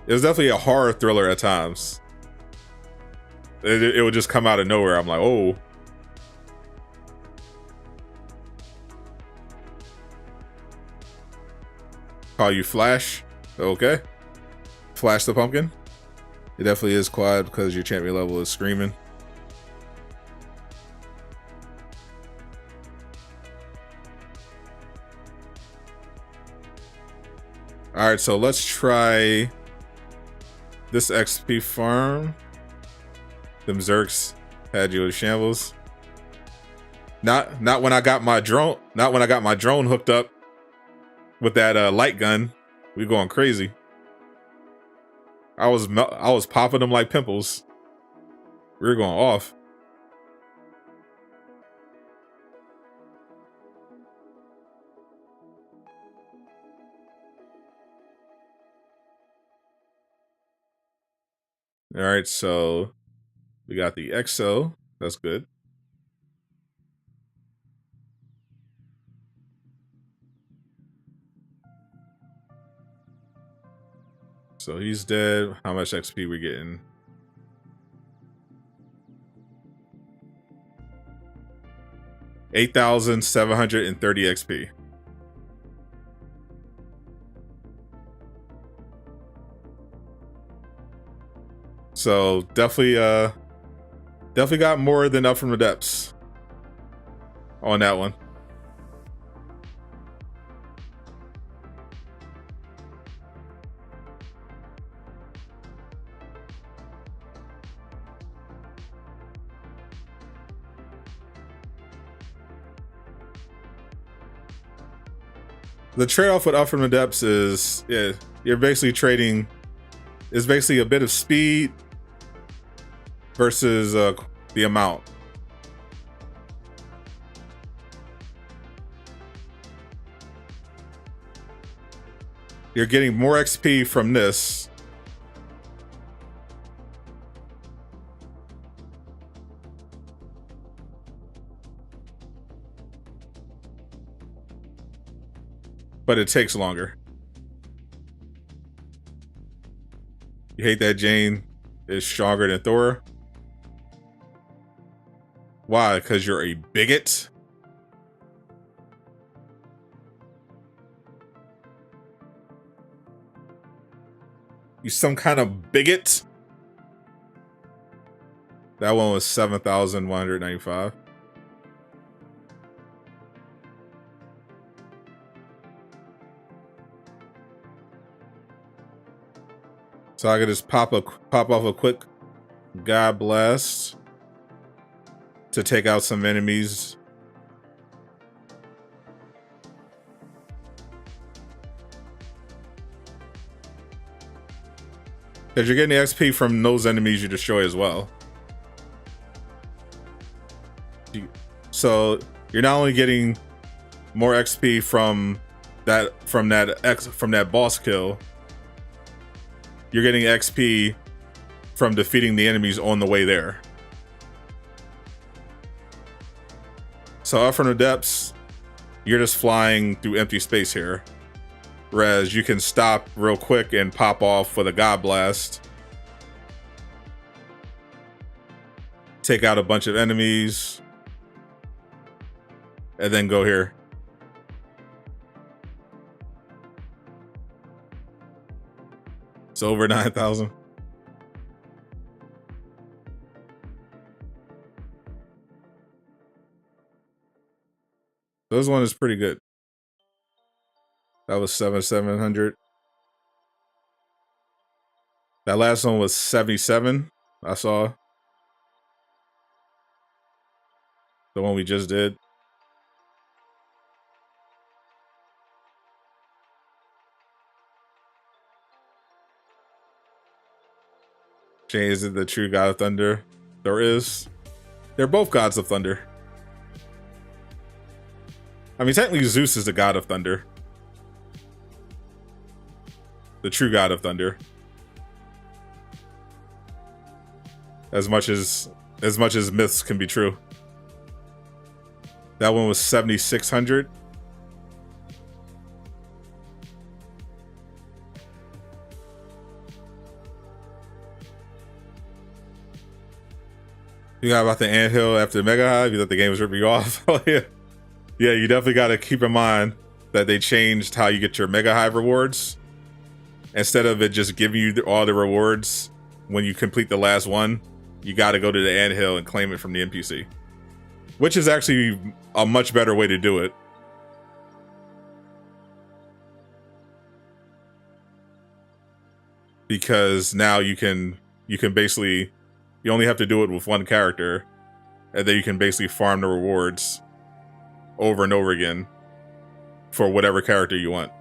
It was definitely a horror thriller at times. It would just come out of nowhere. I'm like, oh. Call you Flash? Okay. Flash the Pumpkin? It definitely is quad because your champion level is screaming. Alright, so let's try this XP farm. Them Zerks had you in shambles. Not when I got my drone. Not when I got my drone hooked up with that light gun. We going crazy. I was popping them like pimples. We were going off. All right, so we got the XO. That's good. So he's dead. How much XP we getting? 8,730 XP. So definitely got more than Up from the Depths on that one. The trade-off with Up from the Depths is, yeah, you're basically trading. It's basically a bit of speed versus the amount. You're getting more XP from this. But it takes longer. You hate that Jane is stronger than Thor? Why? Because you're a bigot? You some kind of bigot? That one was 7,195. So I could just pop off a quick God Blast to take out some enemies. Because you're getting the XP from those enemies you destroy as well. So you're not only getting more XP from that boss kill, you're getting XP from defeating the enemies on the way there. So Up from the Depths, you're just flying through empty space here. Whereas you can stop real quick and pop off with a God Blast. Take out a bunch of enemies. And then go here. It's over 9,000. This one is pretty good. That was 7,700. That last one was 77. I saw. The one we just did. Jane isn't the true god of thunder. There is. They're both gods of thunder. I mean, technically Zeus is the god of thunder. The true god of thunder. As much as myths can be true. That one was 7,600. You got about the anthill after the Mega Hive? You thought the game was ripping you off? Oh, yeah. Yeah, you definitely got to keep in mind that they changed how you get your Mega Hive rewards. Instead of it just giving you all the rewards when you complete the last one, you got to go to the anthill and claim it from the NPC. Which is actually a much better way to do it. Because now you can basically, you only have to do it with one character, and then you can basically farm the rewards over and over again for whatever character you want.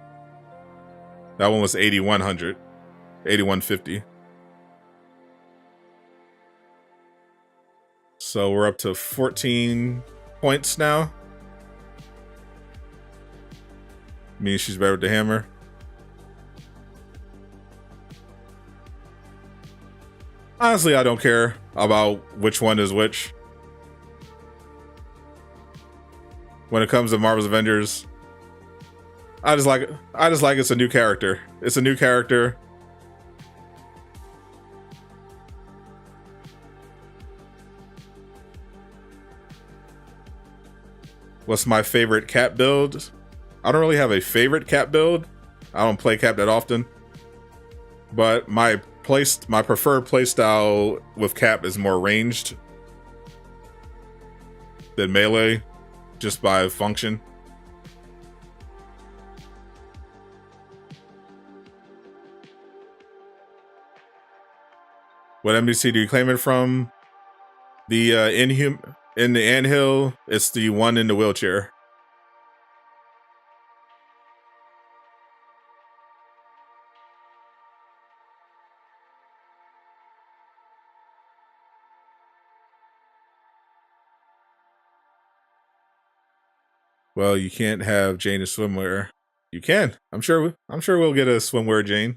That one was 8,100, 8,150. So we're up to 14 points now. Means she's better with the hammer. Honestly, I don't care about which one is which. When it comes to Marvel's Avengers, I just like it's a new character. It's a new character. What's my favorite Cap build? I don't really have a favorite Cap build. I don't play Cap that often. But my preferred playstyle with Cap is more ranged than melee, just by function. What NBC do you claim it from? The in the anthill, it's the one in the wheelchair. Well, you can't have Jane in swimwear. You can. I'm sure we'll get a swimwear Jane.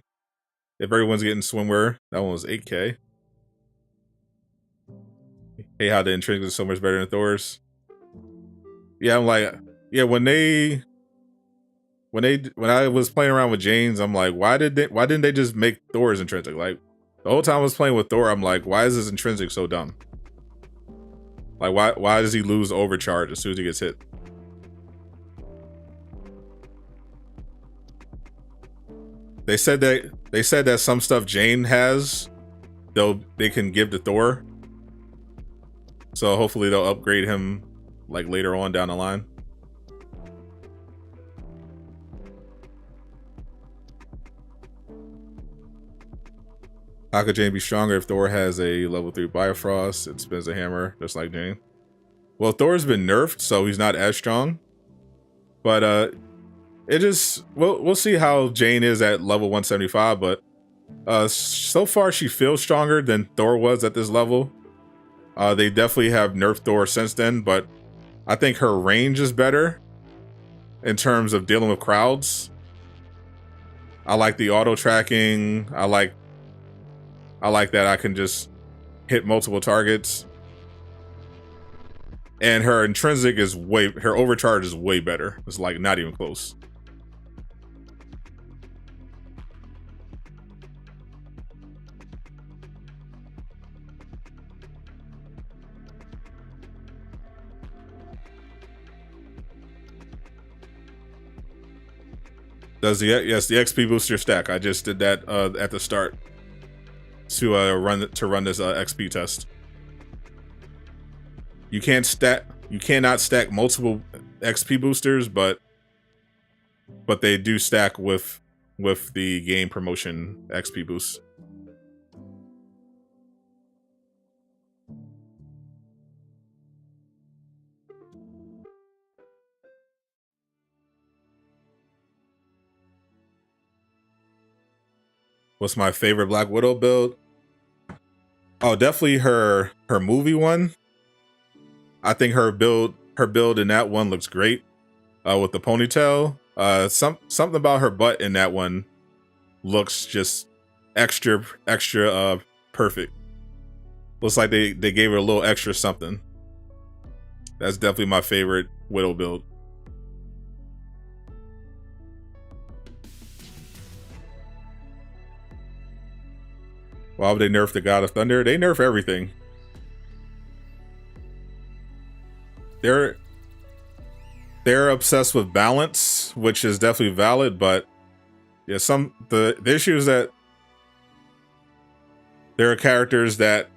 If everyone's getting swimwear, that one was 8K. Hey, how the intrinsic is so much better than Thor's. Yeah, I'm like, yeah, when I was playing around with Jane's, I'm like, why didn't they just make Thor's intrinsic? Like, the whole time I was playing with Thor, I'm like, why is this intrinsic so dumb? Like, why does he lose overcharge as soon as he gets hit? They said that some stuff Jane has, they can give to Thor. So hopefully they'll upgrade him like later on down the line. How could Jane be stronger if Thor has a level 3 Bifrost and spins a hammer just like Jane? Well, Thor's been nerfed, so he's not as strong. But we'll see how Jane is at level 175, but so far she feels stronger than Thor was at this level. They definitely have nerfed Thor since then, but I think her range is better in terms of dealing with crowds. I like the auto tracking. I like that I can just hit multiple targets. And her intrinsic is her overcharge is way better. It's like not even close. Does the XP booster stack? I just did that at the start to run this XP test. You cannot stack multiple XP boosters, but they do stack with the game promotion XP boost. What's my favorite Black Widow build? Oh, definitely her movie one. I think her build in that one looks great. With the ponytail. Something about her butt in that one looks just extra perfect. Looks like they gave her a little extra something. That's definitely my favorite Widow build. Why would they nerf the God of Thunder? They nerf everything. They're obsessed with balance, which is definitely valid, but yeah, the issue is that there are characters that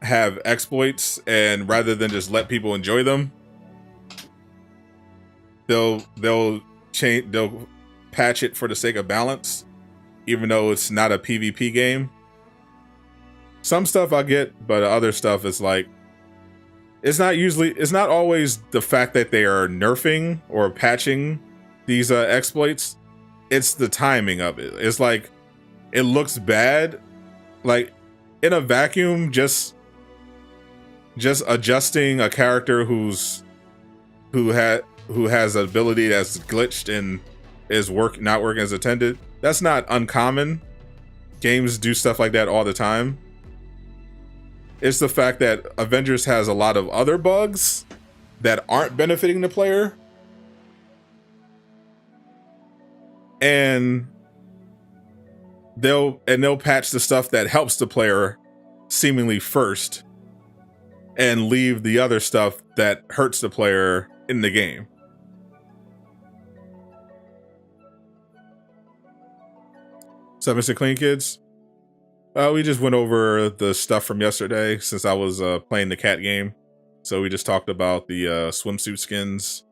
have exploits, and rather than just let people enjoy them, they'll patch it for the sake of balance, even though it's not a PvP game. Some stuff I get, but other stuff is like, it's not always the fact that they are nerfing or patching these exploits. It's the timing of it. It's like, it looks bad. Like, in a vacuum, just adjusting a character who has an ability that's glitched and is not working as intended. That's not uncommon. Games do stuff like that all the time. It's the fact that Avengers has a lot of other bugs that aren't benefiting the player. And they'll patch the stuff that helps the player seemingly first and leave the other stuff that hurts the player in the game. So, Mr. Clean Kids, we just went over the stuff from yesterday since I was playing the cat game. So we just talked about the swimsuit skins.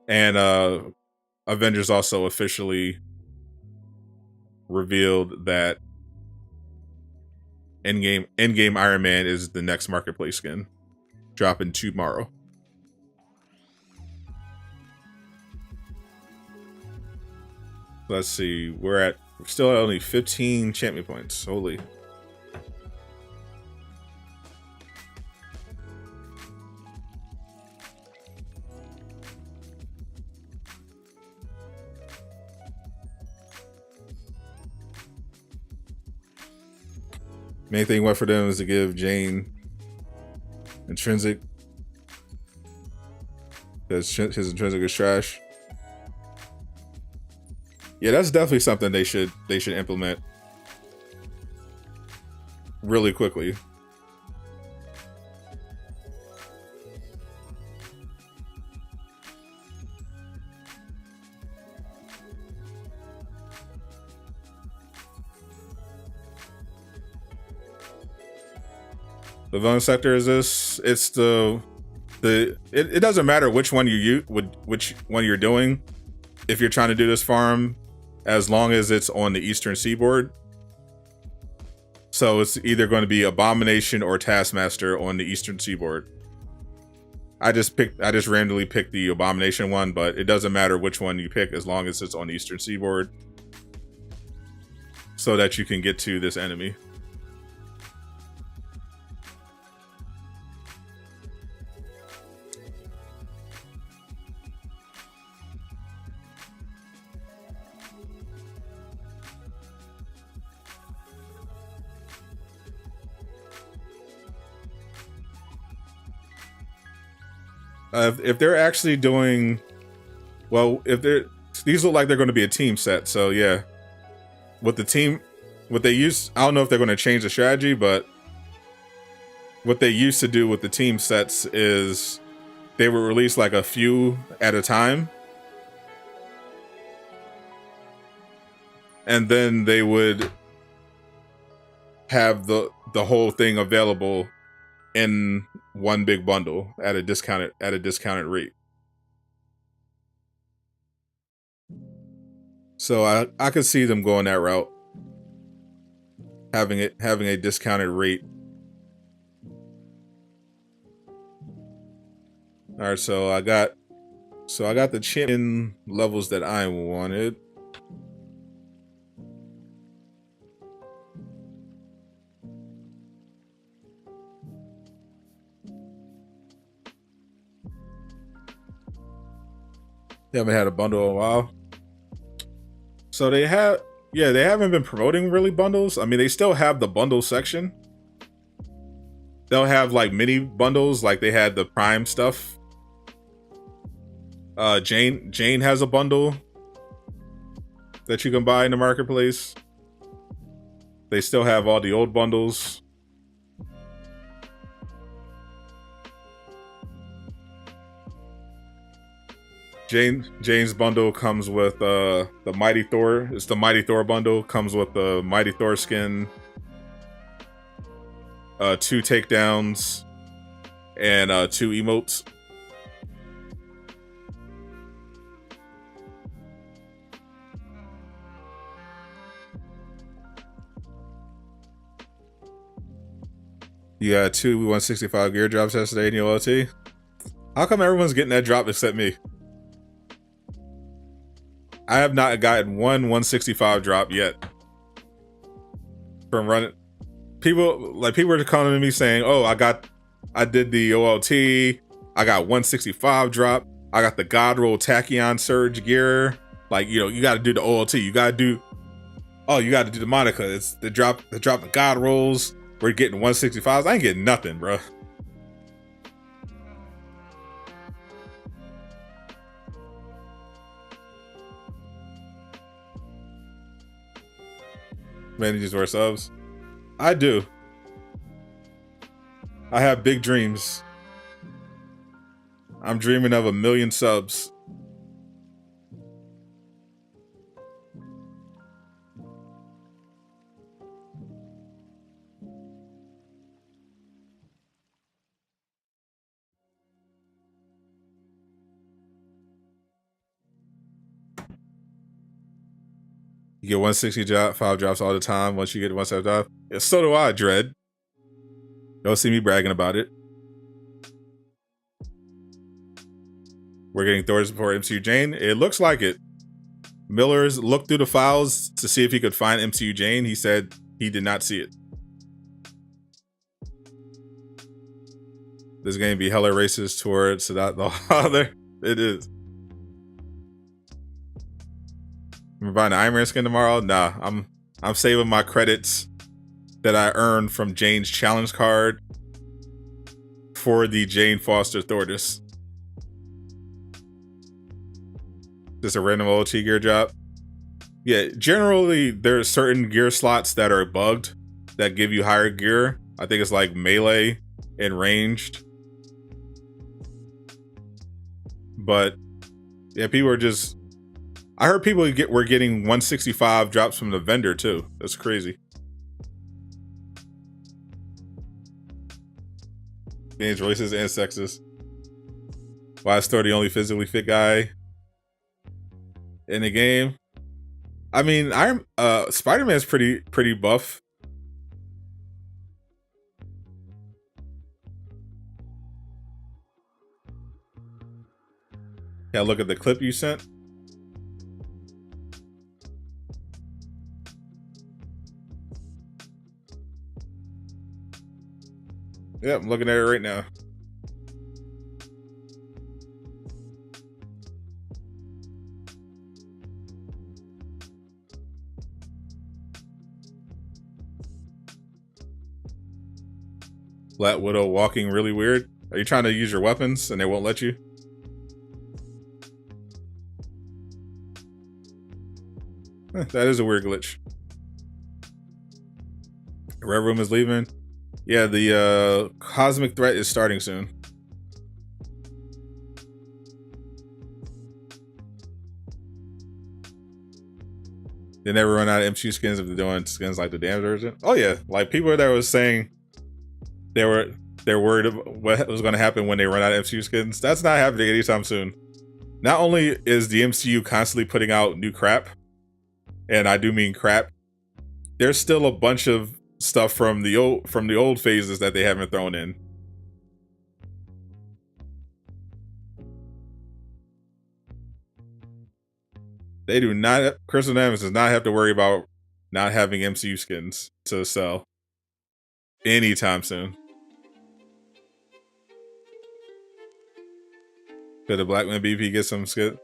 And Avengers also officially revealed that Endgame Iron Man is the next marketplace skin, dropping tomorrow. Let's see, we're still at only 15 champion points. Holy. Main thing went for them is to give Jane intrinsic, because his intrinsic is trash. Yeah, that's definitely something they should implement really quickly. The villain sector is this. It's it doesn't matter which one which one you're doing. If you're trying to do this farm, as long as it's on the eastern seaboard. So it's either going to be Abomination or Taskmaster on the eastern seaboard. I just randomly picked the Abomination one, but it doesn't matter which one you pick as long as it's on the eastern seaboard, so that you can get to this enemy. If they're actually doing well, these look like they're going to be a team set. So yeah, with the team, what they use, I don't know if they're going to change the strategy, but what they used to do with the team sets is they would release like a few at a time, and then they would have the whole thing available in one big bundle at a discounted rate. So I could see them going that route, having a discounted rate. All right, so I got the champion levels that I wanted. They haven't had a bundle in a while. So they haven't been promoting really bundles. I mean, they still have the bundle section. They'll have like mini bundles, like they had the Prime stuff. Jane has a bundle that you can buy in the marketplace. They still have all the old bundles. Jane's bundle comes with the Mighty Thor. It's the Mighty Thor bundle. Comes with the Mighty Thor skin, 2 takedowns, and 2 emotes. You got 2 165 gear drops yesterday in your LT. How come everyone's getting that drop except me? I have not gotten one 165 drop yet from running. People are coming to me saying, "Oh, I did the OLT. I got 165 drop. I got the God Roll Tachyon Surge gear. Like, you know, you got to do the OLT. You got to do the Monica. It's the drop the God Rolls. We're getting 165s. I ain't getting nothing, bro." Manages wear subs. I do. I have big dreams. I'm dreaming of 1 million subs. You get 165 drops all the time once you get 175. Yeah, so do I, Dread. Don't see me bragging about it. We're getting Thordis before MCU Jane. It looks like it. Miller's looked through the files to see if he could find MCU Jane. He said he did not see it. This game be hella racist towards Sadot the father. It is. I'm buying the Iron Man skin tomorrow. Nah, I'm saving my credits that I earned from Jane's challenge card for the Jane Foster Thordis. Just a random OT gear drop. Yeah, generally there's certain gear slots that are bugged that give you higher gear. I think it's like melee and ranged. But yeah, people are just. I heard people were getting 165 drops from the vendor too. That's crazy. Game's racist and sexist. Why is Thor the only physically fit guy in the game? I mean, Spider-Man's pretty buff. Yeah, look at the clip you sent. Yep, I'm looking at it right now. Black Widow walking really weird. Are you trying to use your weapons and they won't let you? That is a weird glitch. Red Room is leaving. Yeah, the Cosmic Threat is starting soon. They never run out of MCU skins if they're doing skins like the damn version. Oh yeah, like people that was saying they're worried about what was going to happen when they run out of MCU skins. That's not happening anytime soon. Not only is the MCU constantly putting out new crap, and I do mean crap, there's still a bunch of stuff from the old phases that they haven't thrown in. They do not. Crystal Dynamics does not have to worry about not having MCU skins to sell anytime soon. Could the Blackman BP get some skin?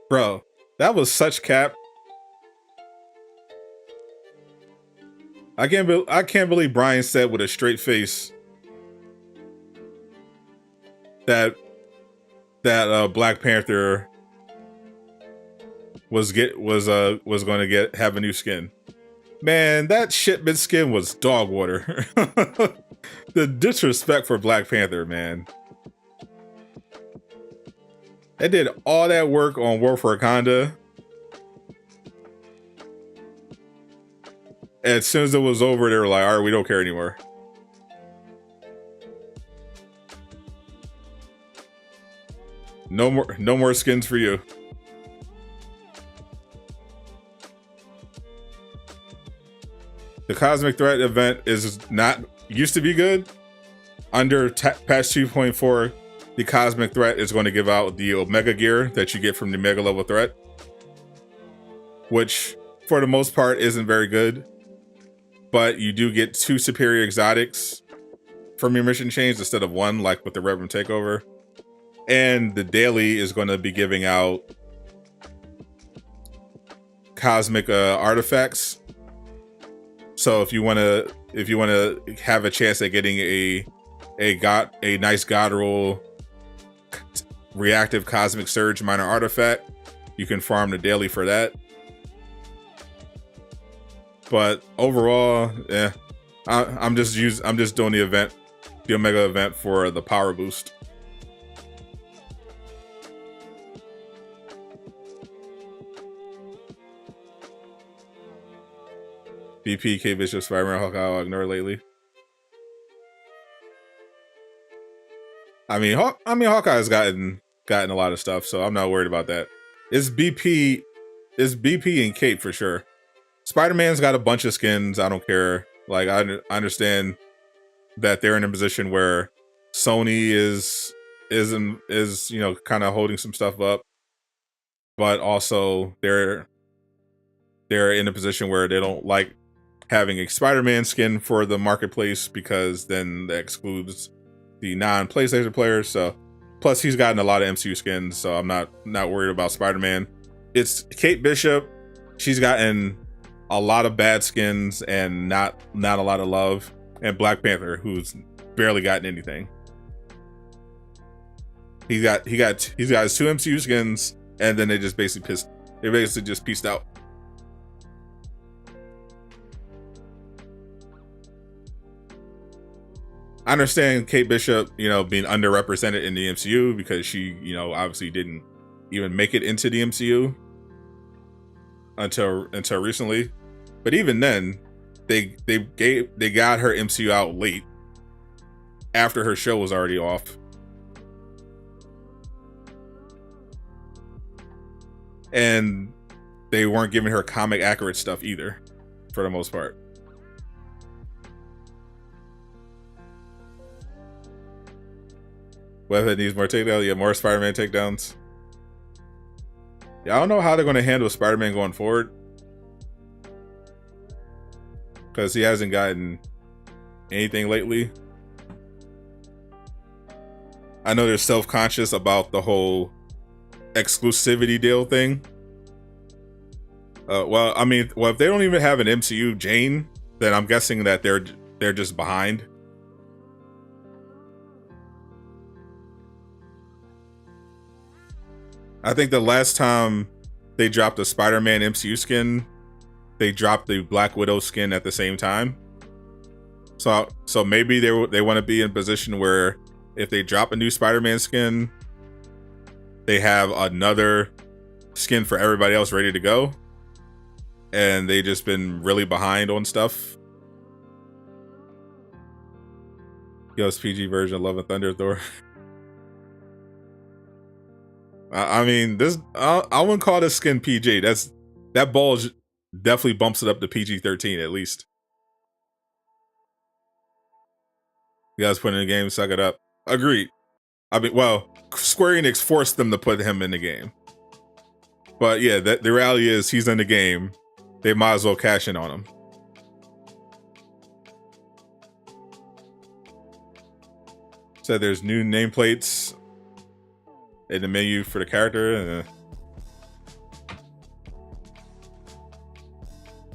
Bro, that was such cap. I can't believe Brian said with a straight face that Black Panther was going to have a new skin. Man, that shipment skin was dog water. The disrespect for Black Panther, man. They did all that work on War for Wakanda. As soon as it was over, they were like, all right, we don't care anymore. No more skins for you. The Cosmic Threat event used to be good. Under patch 2.4, the Cosmic Threat is going to give out the Omega gear that you get from the Mega level threat, which for the most part isn't very good. But you do get 2 superior exotics from your mission chains instead of 1, like with the Red Room Takeover. And the daily is going to be giving out cosmic artifacts. So if you want to have a chance at getting a nice God roll reactive cosmic surge minor artifact, you can farm the daily for that. But overall, yeah, I'm just doing the event, the Omega event for the power boost. BP, K Bishop, Spiderman, Hawkeye, I'll ignore lately. I mean, Hawkeye's gotten a lot of stuff, so I'm not worried about that. It's BP and Kate for sure. Spider-Man's got a bunch of skins. I don't care. Like I understand that they're in a position where Sony is you know, kind of holding some stuff up, but also they're in a position where they don't like having a Spider-Man skin for the marketplace because then that excludes the non-PlayStation players. So plus he's gotten a lot of MCU skins, so I'm not worried about Spider-Man. It's Kate Bishop. She's gotten a lot of bad skins and not a lot of love. And Black Panther, who's barely gotten anything. He's got his 2 MCU skins, and then they basically just pieced out. I understand Kate Bishop, you know, being underrepresented in the MCU because she, you know, obviously didn't even make it into the MCU until recently. But even then, they got her MCU out late after her show was already off. And they weren't giving her comic accurate stuff either, for the most part. Whether it needs more takedowns, yeah, more Spider-Man takedowns. Yeah, I don't know how they're going to handle Spider-Man going forward, because he hasn't gotten anything lately. I know they're self-conscious about the whole exclusivity deal thing. Well, if they don't even have an MCU Jane, then I'm guessing that they're just behind. I think the last time they dropped a Spider-Man MCU skin, they dropped the Black Widow skin at the same time. So maybe they want to be in a position where if they drop a new Spider-Man skin, they have another skin for everybody else ready to go. And they just been really behind on stuff. Yo, PG version of Love and Thunder Thor. I mean, I wouldn't call this skin PG. That bulge definitely bumps it up to PG-13 at least. You guys put in the game, suck it up. Agreed. I mean, well, Square Enix forced them to put him in the game. But yeah, the reality is he's in the game. They might as well cash in on him. So there's new nameplates in the menu for the character.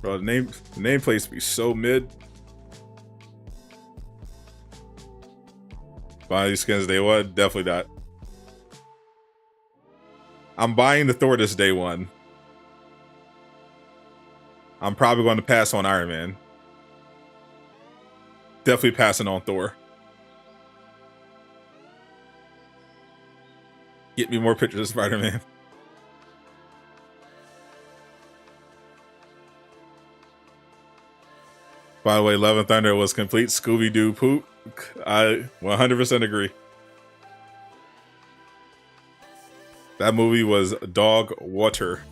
Bro, the nameplates be so mid. Buying these skins day one? Definitely not. I'm buying the Thordis day one. I'm probably going to pass on Iron Man. Definitely passing on Thor. Get me more pictures of Spider-Man. By the way, Love and Thunder was complete Scooby-Doo poop. I 100% agree. That movie was dog water.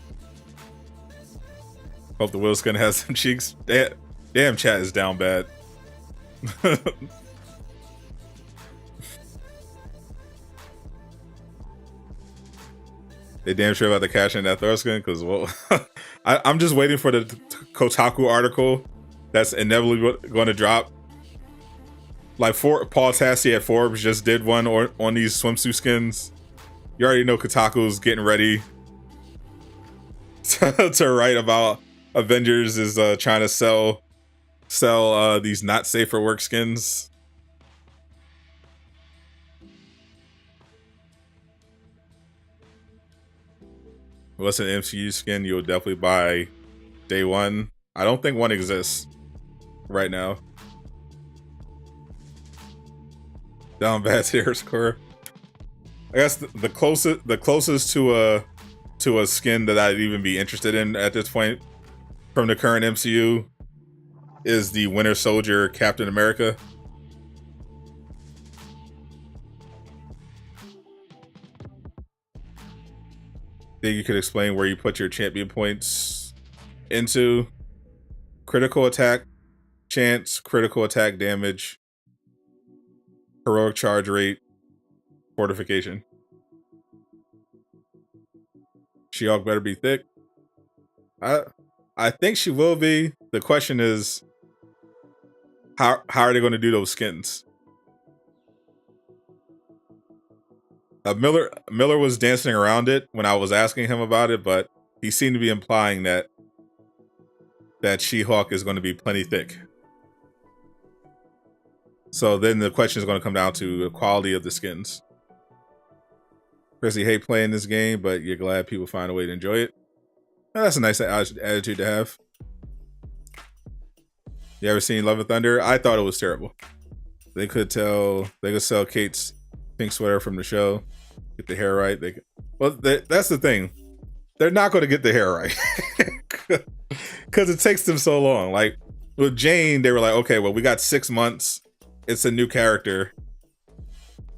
Hope the Will skin has some cheeks. Damn, chat is down bad. They damn sure about to cash in that Thor skin because, well, I'm just waiting for the Kotaku article that's inevitably going to drop. Like Paul Tassi at Forbes just did one on these swimsuit skins. You already know Kotaku's getting ready to write about Avengers is trying to sell these not safe for work skins. What's an MCU skin you'll definitely buy day one? I don't think one exists right now. Down bad tier score. I guess the closest to a skin that I'd even be interested in at this point from the current MCU is the Winter Soldier Captain America. Think you could explain where you put your champion points into? critical attack chance, critical attack damage, heroic charge rate, fortification. She-Hulk better be thick. I think she will be. The question is, how are they going to do those skins? Miller was dancing around it when I was asking him about it, but he seemed to be implying that She-Hulk is going to be plenty thick. So then the question is going to come down to the quality of the skins. Chrissy hate playing this game, but you're glad people find a way to enjoy it. Well, that's a nice attitude to have. You ever seen Love and Thunder? I thought it was terrible. They could sell Kate's pink sweater from the show, get the hair right. That's the thing. They're not going to get the hair right because it takes them so long. Like with Jane, they were like, okay, well, we got 6 months. It's a new character.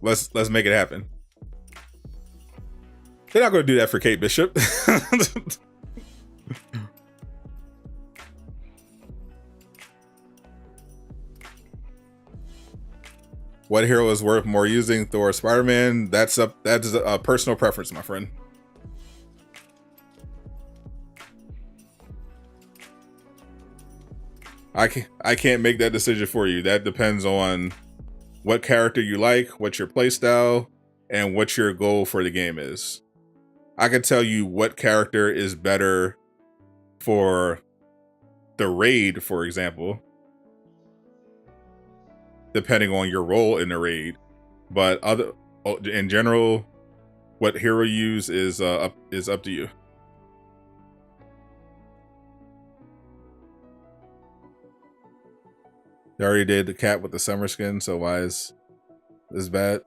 Let's make it happen. They're not going to do that for Kate Bishop. What hero is worth more using? Thor or Spider-Man? That is a personal preference, my friend. I can't make that decision for you. That depends on what character you like, what your playstyle, and what your goal for the game is. I can tell you what character is better for the raid, for example, depending on your role in the raid. But in general, what hero you use is up to you. They already did the cat with the summer skin, so why is this bad?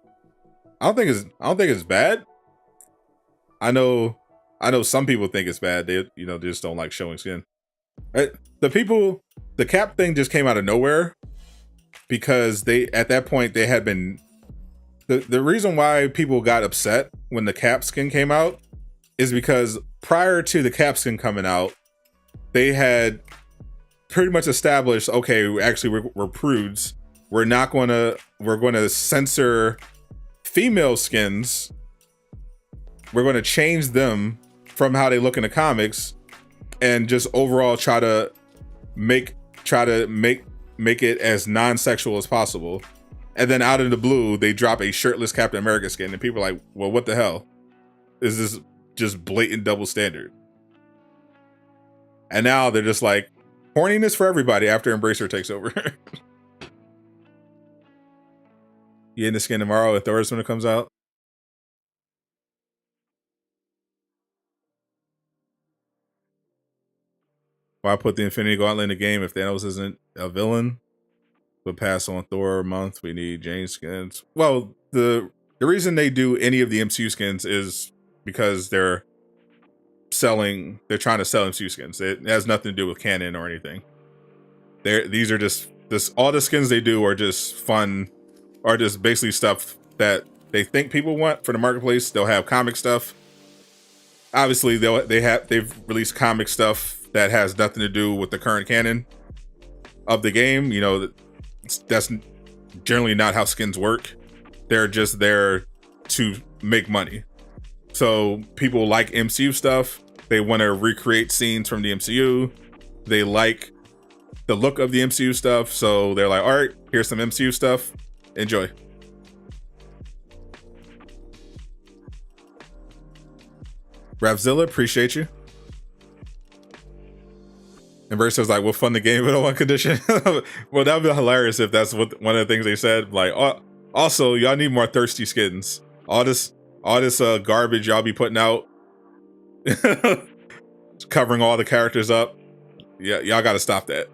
I don't think it's bad. I know some people think it's bad. They just don't like showing skin. The cap thing just came out of nowhere because at that point they had been the reason why people got upset when the cap skin came out is because prior to the cap skin coming out, they had pretty much established, okay, actually we're prudes. We're going to censor female skins. We're going to change them from how they look in the comics and just overall try to make it as non-sexual as possible. And then out of the blue, they drop a shirtless Captain America skin and people are like, well, what the hell? Is this just blatant double standard? And now they're just like, horniness for everybody after Embracer takes over. You in the skin tomorrow if Thordis when it comes out? Why put the Infinity Gauntlet in the game if Thanos isn't a villain? But pass on Thor a month. We need Jane skins. Well, the reason they do any of the MCU skins is because they're trying to sell MCU skins. It has nothing to do with canon or anything. These are just all the skins they do are just fun, are just basically stuff that they think people want for the marketplace. They'll have comic stuff. Obviously, they've released comic stuff that has nothing to do with the current canon of the game. You know, that's generally not how skins work. They're just there to make money. So people like MCU stuff. They want to recreate scenes from the MCU. They like the look of the MCU stuff. So they're like, all right, here's some MCU stuff. Enjoy. Ravzilla, appreciate you. And Versa's like, we'll fund the game, but on one condition. Well, that would be hilarious if that's one of the things they said. Like, also, y'all need more thirsty skins. All this garbage y'all be putting out, covering all the characters up. Yeah, y'all got to stop that.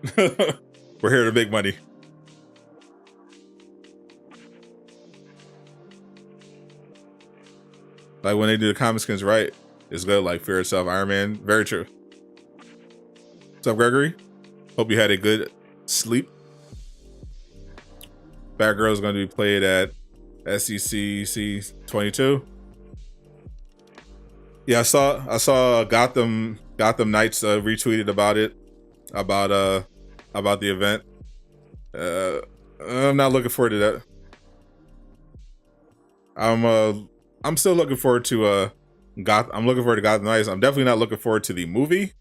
We're here to make money. Like when they do the comic skins right, it's good. Like Fear Itself, Iron Man. Very true. What's up, Gregory? Hope you had a good sleep. Batgirl is going to be played at SECC 22. Yeah, I saw Gotham Knights retweeted about it, about about the event. I'm not looking forward to that. I'm still looking forward to I'm looking forward to Gotham Knights. I'm definitely not looking forward to the movie,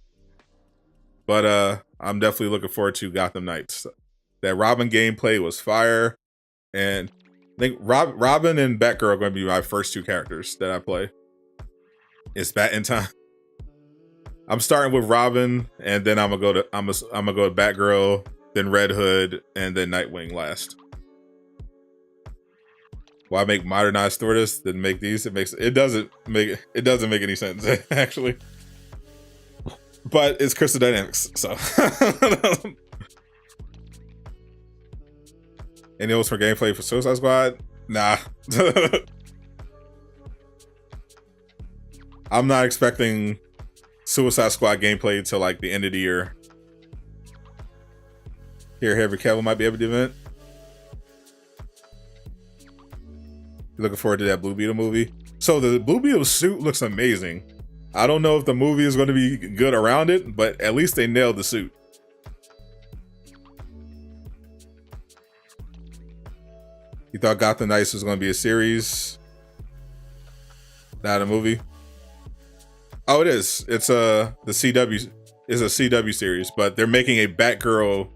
but I'm definitely looking forward to Gotham Knights. That Robin gameplay was fire, and I think Robin and Batgirl are going to be my first two characters that I play. It's Bat in time. I'm starting with Robin, and then I'm gonna go to Batgirl, then Red Hood, and then Nightwing last. Why make modernized Thordis then make these? It doesn't make any sense actually. But it's Crystal Dynamics, so. Any else for gameplay for Suicide Squad? Nah. I'm not expecting Suicide Squad gameplay till like the end of the year. Here, Henry Cavill might be able to event. Looking forward to that Blue Beetle movie. So the Blue Beetle suit looks amazing. I don't know if the movie is going to be good around it, but at least they nailed the suit. You thought Gotham Knights was going to be a series, not a movie? Oh, it is. It's the CW is a CW series, but they're making a Batgirl.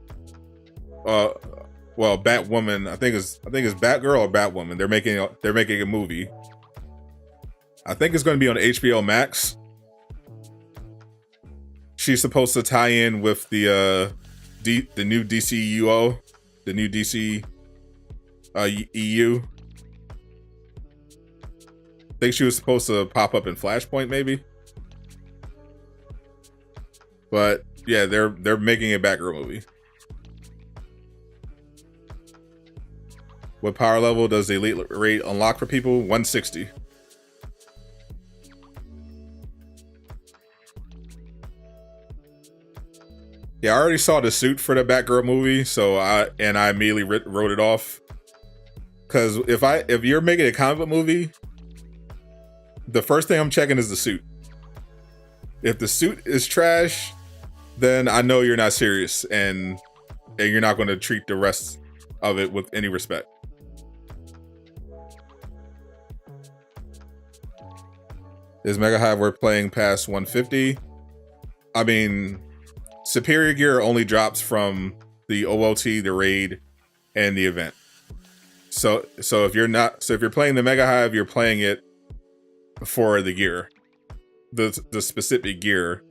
Well, Batwoman. I think it's Batgirl or Batwoman. They're making a movie. I think it's going to be on HBO Max. She's supposed to tie in with the new DCUO, the new DC EU. I think she was supposed to pop up in Flashpoint, maybe. But yeah, they're making a Batgirl movie. What power level does the elite rate unlock for people? 160. Yeah, I already saw the suit for the Batgirl movie, so I immediately wrote it off. Because if you're making a comic book movie, the first thing I'm checking is the suit. If the suit is trash, then I know you're not serious, and you're not going to treat the rest of it with any respect. Is Mega Hive worth playing past 150? I mean, superior gear only drops from the OLT, the raid, and the event. So if you're playing the Mega Hive, you're playing it for the gear, the specific gear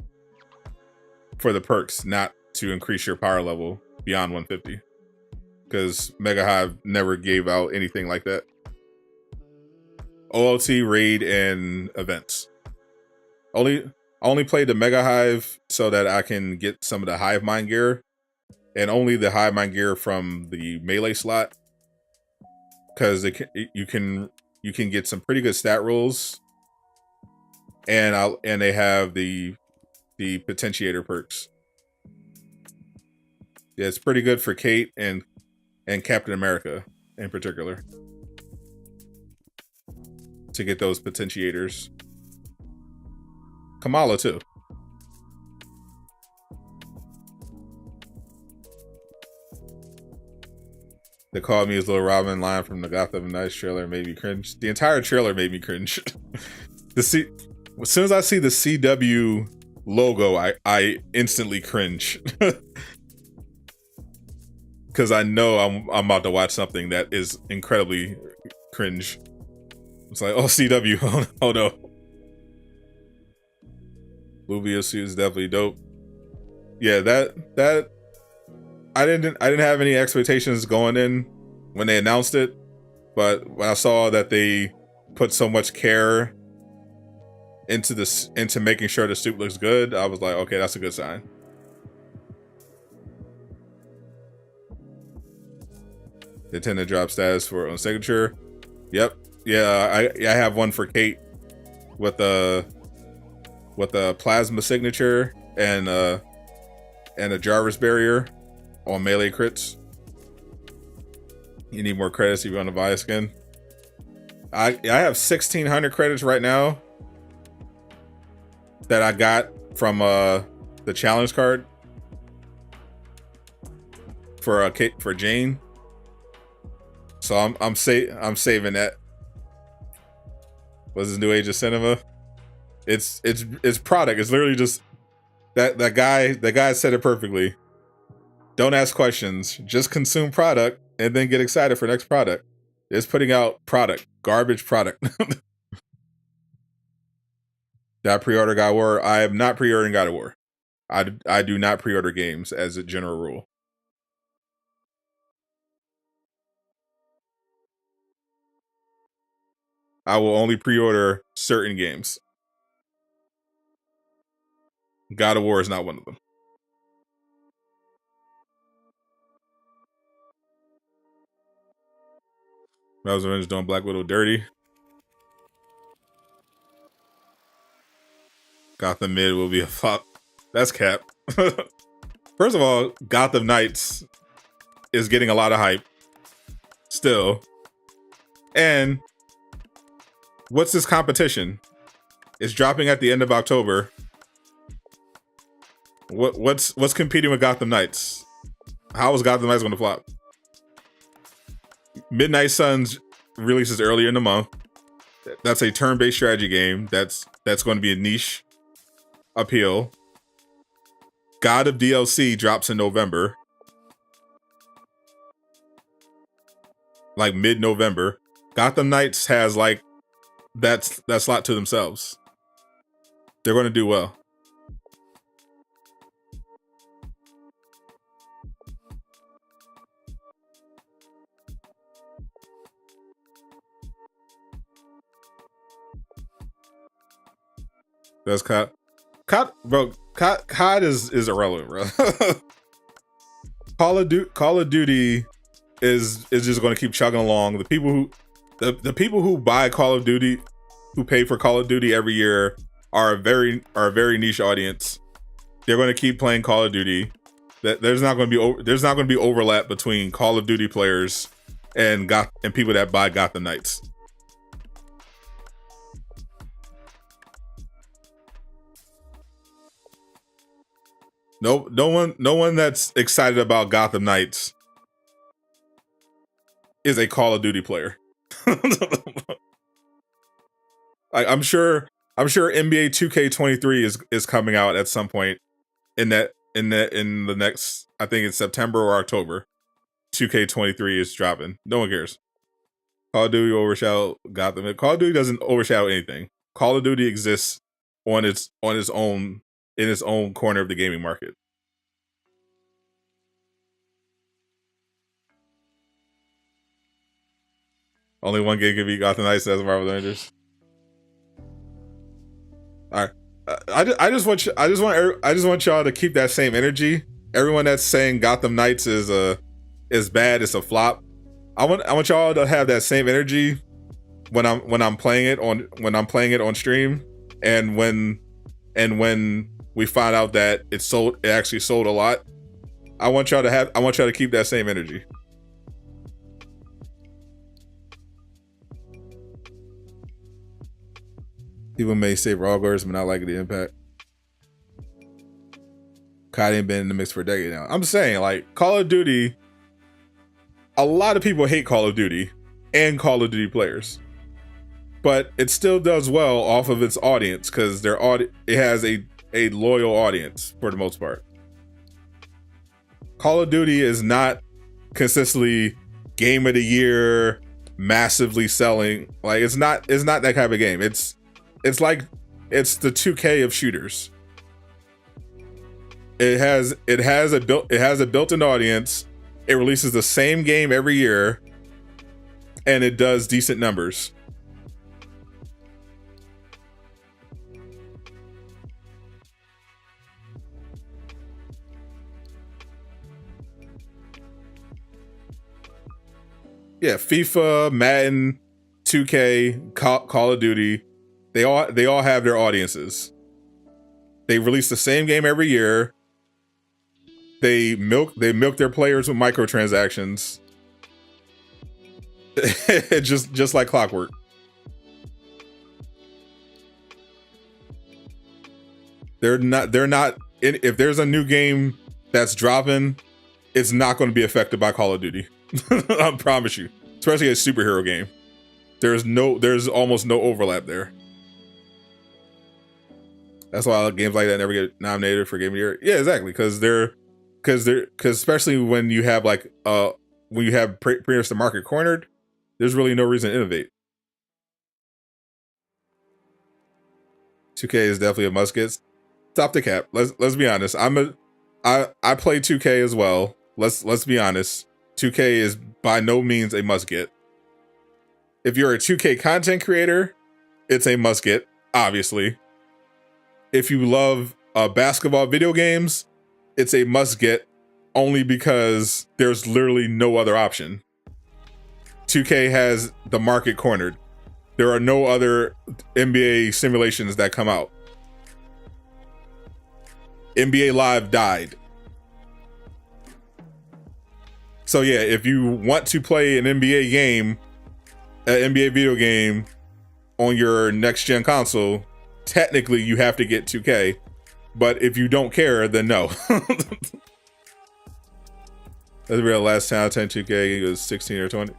for the perks, not to increase your power level beyond 150. Because Mega Hive never gave out anything like that. OLT, raid, and events. Only played the Mega Hive so that I can get some of the Hive Mind gear, and only the Hive Mind gear from the melee slot, because you can get some pretty good stat rolls, and they have the potentiator perks. Yeah, it's pretty good for Kate and Captain America in particular to get those potentiators. Kamala too. They called me as Little Robin line from the Gotham Knights trailer made me cringe. The entire trailer made me cringe. As soon as I see the CW logo, I instantly cringe. Because I know I'm about to watch something that is incredibly cringe. It's like, oh, CW, oh no. Blue Beetle suit is definitely dope. Yeah, that I didn't have any expectations going in when they announced it, but when I saw that they put so much care into making sure the suit looks good, I was like, okay, that's a good sign. They tend to drop status for on signature. Yep. Yeah, I have one for Kate with a plasma signature and a Jarvis barrier on melee crits. You need more credits if you want to buy a skin. I have 1,600 credits right now that I got from the challenge card. for Jane. So I'm saving that. What's his new age of cinema? It's product. It's literally just that guy said it perfectly. Don't ask questions. Just consume product and then get excited for next product. It's putting out product, garbage product. Did I pre-order God of War? I am not pre-ordering God of War. I do not pre-order games as a general rule. I will only pre-order certain games. God of War is not one of them. Avengers doing Black Widow dirty. Gotham mid will be a flop. That's cap. First of all, Gotham Knights is getting a lot of hype still. And what's this competition? It's dropping at the end of October. What's competing with Gotham Knights? How is Gotham Knights going to flop? Midnight Suns releases earlier in the month. That's a turn-based strategy game. That's going to be a niche appeal. God of DLC drops in November. Like mid-November. Gotham Knights has like that slot to themselves. They're going to do well. That's COD. COD is irrelevant, bro. Call of Duty is just going to keep chugging along. The people who buy Call of Duty, who pay for Call of Duty every year, are a very niche audience. They're going to keep playing Call of Duty. There's not going to be overlap between Call of Duty players and people that buy Gotham Knights. No one that's excited about Gotham Knights is a Call of Duty player. I'm sure NBA 2K23 is coming out at some point in the next, I think it's September or October. 2K23 is dropping. No one cares. Call of Duty overshadow Gotham. Call of Duty doesn't overshadow anything. Call of Duty exists on its own, in its own corner of the gaming market. Only one game can beat Gotham Knights as Marvel Avengers. All right, I just want y'all to keep that same energy. Everyone that's saying Gotham Knights is bad, it's a flop. I want y'all to have that same energy when I'm playing it on stream, and when we find out that it actually sold a lot. I want y'all to keep that same energy. People may say raw girls, but not liking the impact. COD ain't been in the mix for a decade now. I'm saying, like, Call of Duty, a lot of people hate Call of Duty and Call of Duty players, but it still does well off of its audience because it has a loyal audience for the most part. Call of Duty is not consistently game of the year, massively selling. Like, it's not that kind of game. It's like it's the 2K of shooters. It has a built-in audience. It releases the same game every year, and it does decent numbers. Yeah, FIFA, Madden, 2K, Call of Duty. They all have their audiences. They release the same game every year. They milk their players with microtransactions. just like clockwork. They're not if there's a new game that's dropping it's not going to be affected by Call of Duty. I promise you. Especially a superhero game. There's almost no overlap there. That's why games like that never get nominated for Game of the Year. Yeah, exactly. Because especially when you have like when you have pretty much the market cornered, there's really no reason to innovate. 2K is definitely a must get. Stop the cap. Let's be honest. I play 2K as well. Let's be honest. 2K is by no means a must get. If you're a 2K content creator, it's a must get, obviously. If you love basketball video games, it's a must get only because there's literally no other option. 2K has the market cornered. There are no other NBA simulations that come out. NBA Live died. So yeah, if you want to play an NBA game, an NBA video game on your next gen console, technically you have to get 2K. But if you don't care, then no. That's real. Last time I played 2K, it was 16 or 20.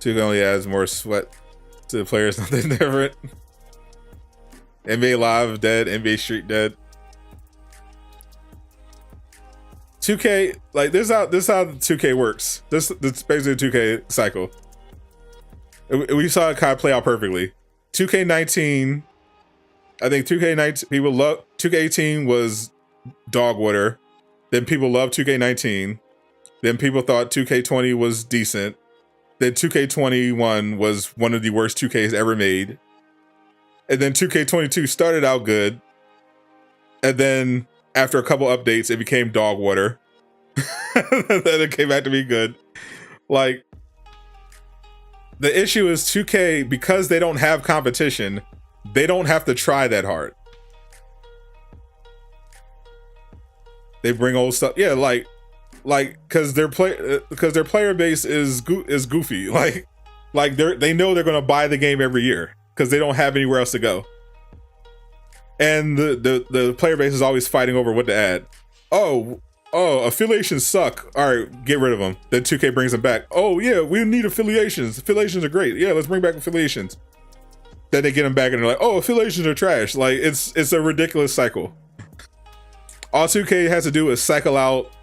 2K only adds more sweat to the players, nothing different. NBA Live dead, NBA Street dead. 2K, like this is how 2K works. This basically a 2K cycle. We saw it kind of play out perfectly. 2K19, I think 2K19 people love 2K18 was dog water. Then people loved 2K19. Then people thought 2K20 was decent. Then 2K21 was one of the worst 2Ks ever made. And then 2K22 started out good. And then after a couple updates, it became dog water. Then it came back to be good. Like, the issue is 2K, because they don't have competition, they don't have to try that hard. They bring old stuff. Yeah, like because their player base is goofy. Like they know they're gonna buy the game every year because they don't have anywhere else to go. And the player base is always fighting over what to add. Oh, affiliations suck. All right, get rid of them. Then 2K brings them back. Oh yeah, we need affiliations. Affiliations are great. Yeah, let's bring back affiliations. Then they get them back and they're like, oh, affiliations are trash. Like it's a ridiculous cycle. All 2K has to do is cycle out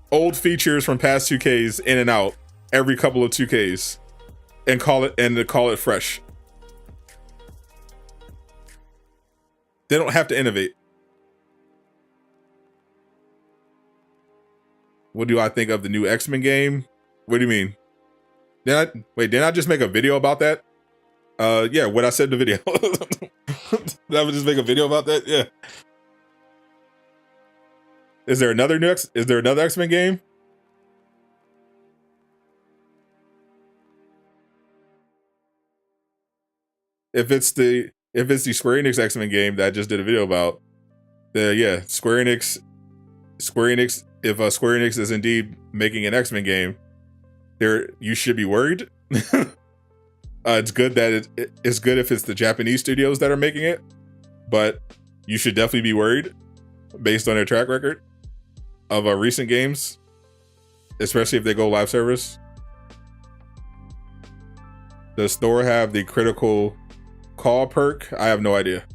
old features from past 2Ks in and out every couple of 2Ks and call it fresh. They don't have to innovate. What do I think of the new X-Men game? What do you mean? Didn't I just make a video about that? Yeah, what I said in the video. Did I just make a video about that? Yeah. Is there another X-Men game? If it's the Square Enix X-Men game that I just did a video about, then yeah, Square Enix. If Square Enix is indeed making an X-Men game, you should be worried. It's good that it's good if it's the Japanese studios that are making it, but you should definitely be worried based on their track record of recent games, especially if they go live service. Does Thor have the critical call perk? I have no idea.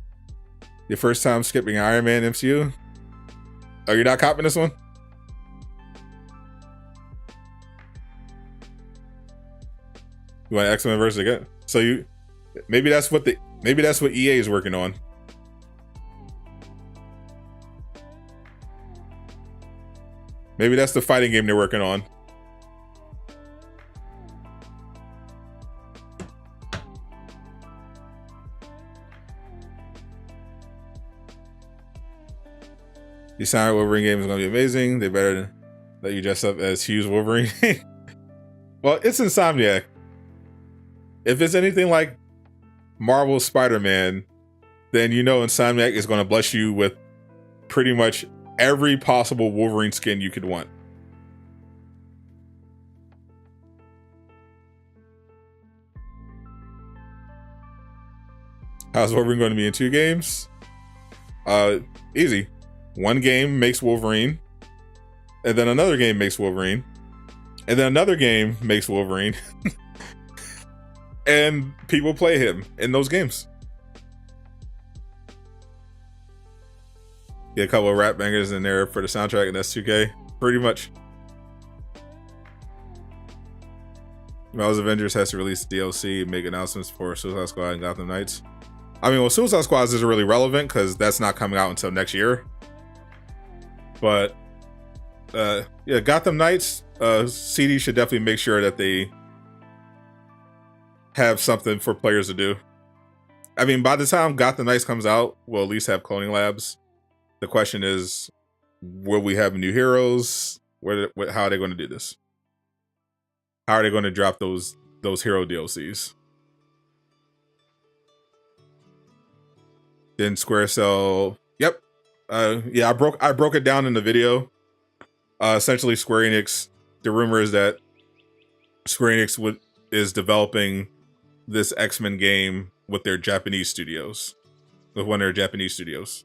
Your first time skipping Iron Man MCU? Are you not copping this one? You want X-Men versus again? So maybe that's what EA is working on. Maybe that's the fighting game they're working on. The Sonic Wolverine game is going to be amazing. They better let you dress up as Hughes Wolverine. Well, it's Insomniac. If it's anything like Marvel's Spider-Man, then you know Insomniac is going to bless you with pretty much every possible Wolverine skin you could want. How's Wolverine going to be in 2 games? Easy. 1 game makes Wolverine. And then another game makes Wolverine. And then another game makes Wolverine. And people play him in those games. Get a couple of rap bangers in there for the soundtrack, and that's 2K. Pretty much. Marvel's Avengers has to release DLC and make announcements for Suicide Squad and Gotham Knights. I mean, well, Suicide Squad isn't really relevant because that's not coming out until next year. But yeah, Gotham Knights, CD should definitely make sure that they have something for players to do. I mean, by the time Gotham Knights comes out, we'll at least have cloning labs. The question is, will we have new heroes? How are they going to do this? How are they going to drop those hero DLCs? Then Square Cell. Yep. Yeah, I broke it down in the video. Essentially, Square Enix. The rumor is that Square Enix is developing this X-Men game with their Japanese studios, with one of their Japanese studios.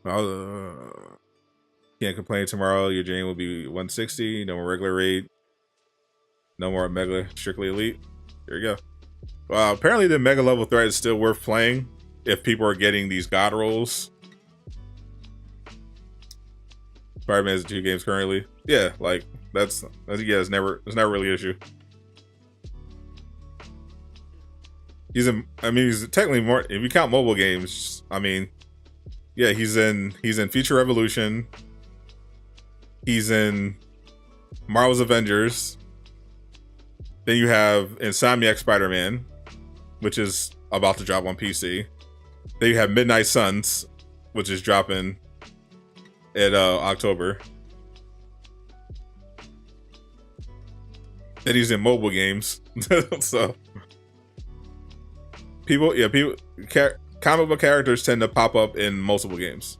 Can't complain tomorrow. Your Jane will be 160. No more regular raid. No more mega, strictly elite. There you go. Well, apparently the mega level threat is still worth playing if people are getting these god rolls. Spiderman has 2 games currently. Yeah, like that's yeah, it's not really an issue. He's technically more, if you count mobile games, I mean, yeah, he's in Future Revolution. He's in Marvel's Avengers. Then you have Insomniac Spider-Man, which is about to drop on PC. Then you have Midnight Suns, which is dropping in October. Then he's in mobile games. So comic book characters tend to pop up in multiple games.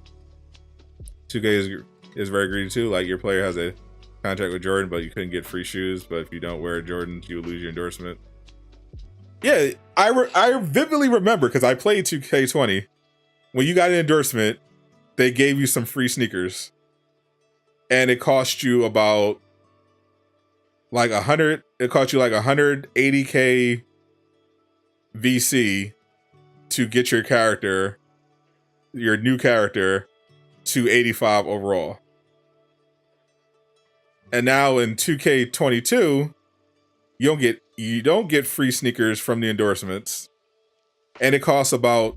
2K is very greedy too. Like, your player has a contract with Jordan, but you couldn't get free shoes. But if you don't wear Jordans, you lose your endorsement. Yeah, I vividly remember, because I played 2K20. When you got an endorsement, they gave you some free sneakers, and it cost you about like 100. It cost you like 180K VC to get your new character, to 85 overall. And now in 2K22, you don't get free sneakers from the endorsements, and it costs over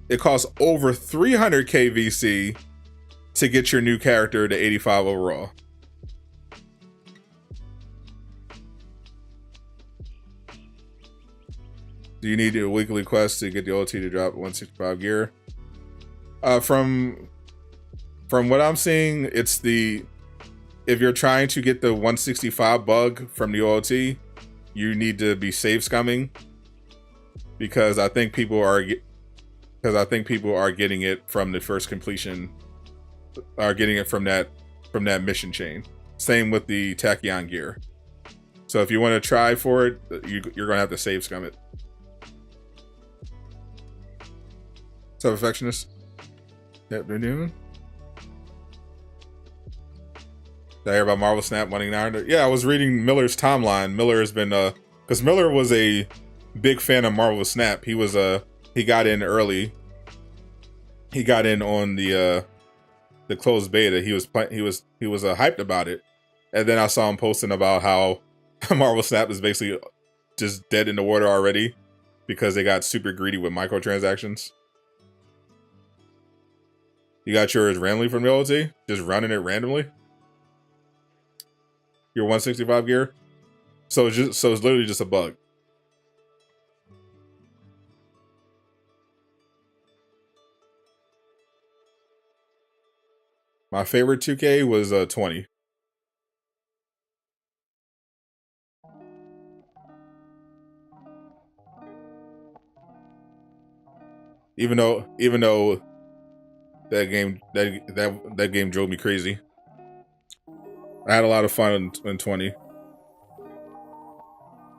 300K VC to get your new character to 85 overall. Do you need a weekly quest to get the OT to drop 165 gear? From what I'm seeing, it's if you're trying to get the 165 bug from the OT, you need to be save scumming, because I think people are getting it from the first completion, are getting it from that mission chain. Same with the Tachyon gear. So if you want to try for it, you're gonna have to save scum it. What's up, Affectionist? Yep, they're doing. Did I hear about Marvel Snap wanting 900? Yeah, I was reading Miller's timeline. Miller has been because Miller was a big fan of Marvel Snap. He got in early. He got in on the closed beta. He was hyped about it, and then I saw him posting about how Marvel Snap is basically just dead in the water already because they got super greedy with microtransactions. You got yours randomly from the OT? Just running it randomly? Your 165 gear? So it's literally just a bug. My favorite 2K was 20. Even though that game drove me crazy. I had a lot of fun in 20.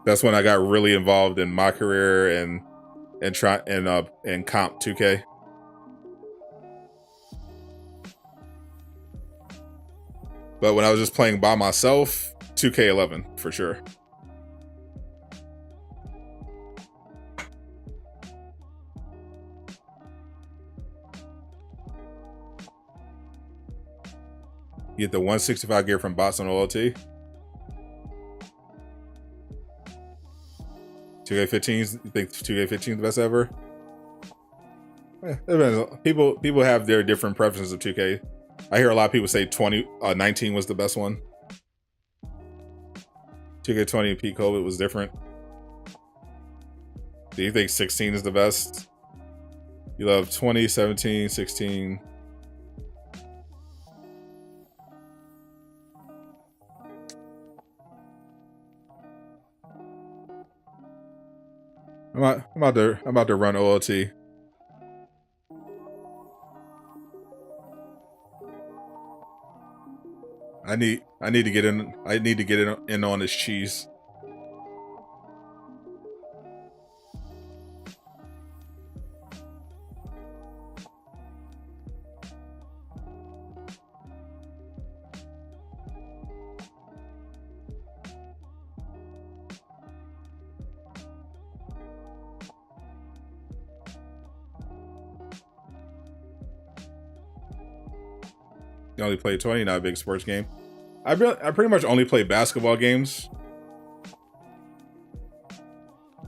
That's when I got really involved in my career and comp 2K. But when I was just playing by myself, 2K11 for sure. You get the 165 gear from bots on OLT. 2K15, you think 2K15 the best ever? People have their different preferences of 2K. I hear a lot of people say 19 was the best one. 2K20 and peak COVID was different. Do you think 16 is the best? You love 20, 17, 16. I'm about to run OLT. I need to get in. I need to get in on this cheese. You only play 20, not a big sports game. I pretty much only play basketball games.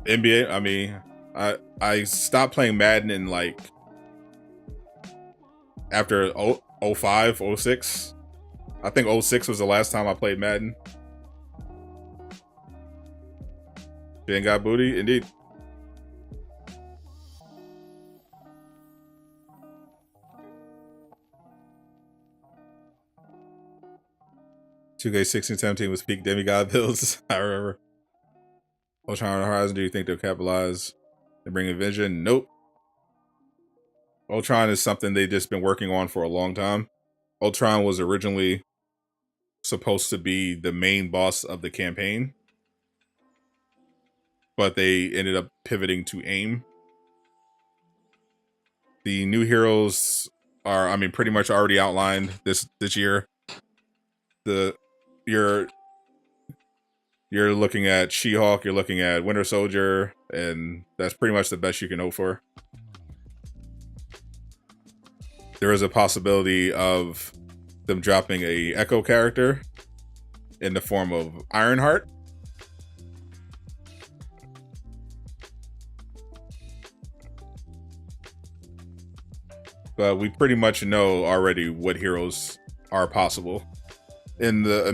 NBA, I mean, I stopped playing Madden in like after 05, 06. I think 06 was the last time I played Madden. Jen got booty, indeed. $2K16, 17 was peak demigod builds. I remember. Ultron Horizon, do you think they'll capitalize and bring Avenger? Nope. Ultron is something they've just been working on for a long time. Ultron was originally supposed to be the main boss of the campaign, but they ended up pivoting to AIM. The new heroes are, I mean, pretty much already outlined this year. You're looking at She-Hulk, you're looking at Winter Soldier, and that's pretty much the best you can hope for. There is a possibility of them dropping a Echo character in the form of Ironheart. But we pretty much know already what heroes are possible in the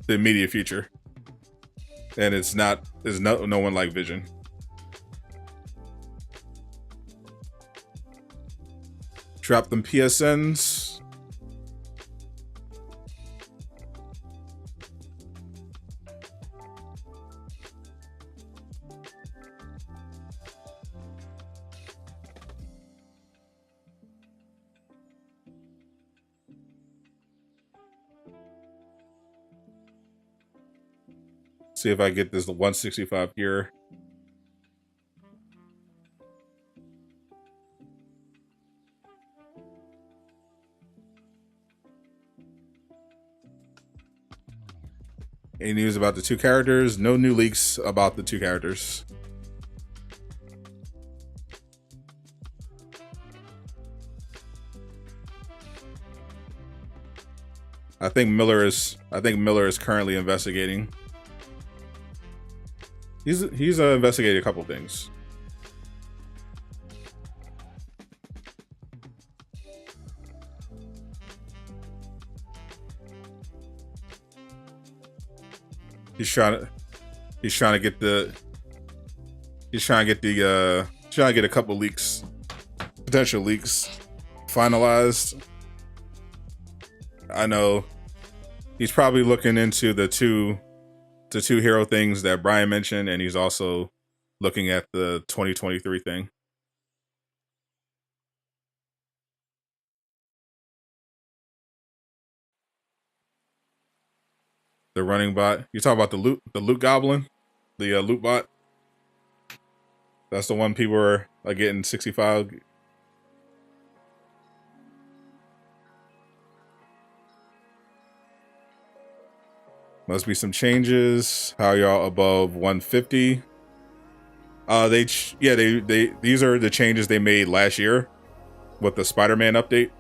immediate future, and there's no one like Vision. Drop them PSNs. See if I get this 165 gear. Any news about the two characters? No new leaks about the two characters. I think Miller is currently investigating. He's investigated a couple things. He's trying to get a couple leaks, potential leaks finalized. I know he's probably looking into the two hero things that Brian mentioned, and he's also looking at the 2023 thing. The running bot. You talk about the loot goblin, the loot bot. That's the one people are getting 65. Must be some changes. How y'all above 150? These are the changes they made last year with the Spider-Man update.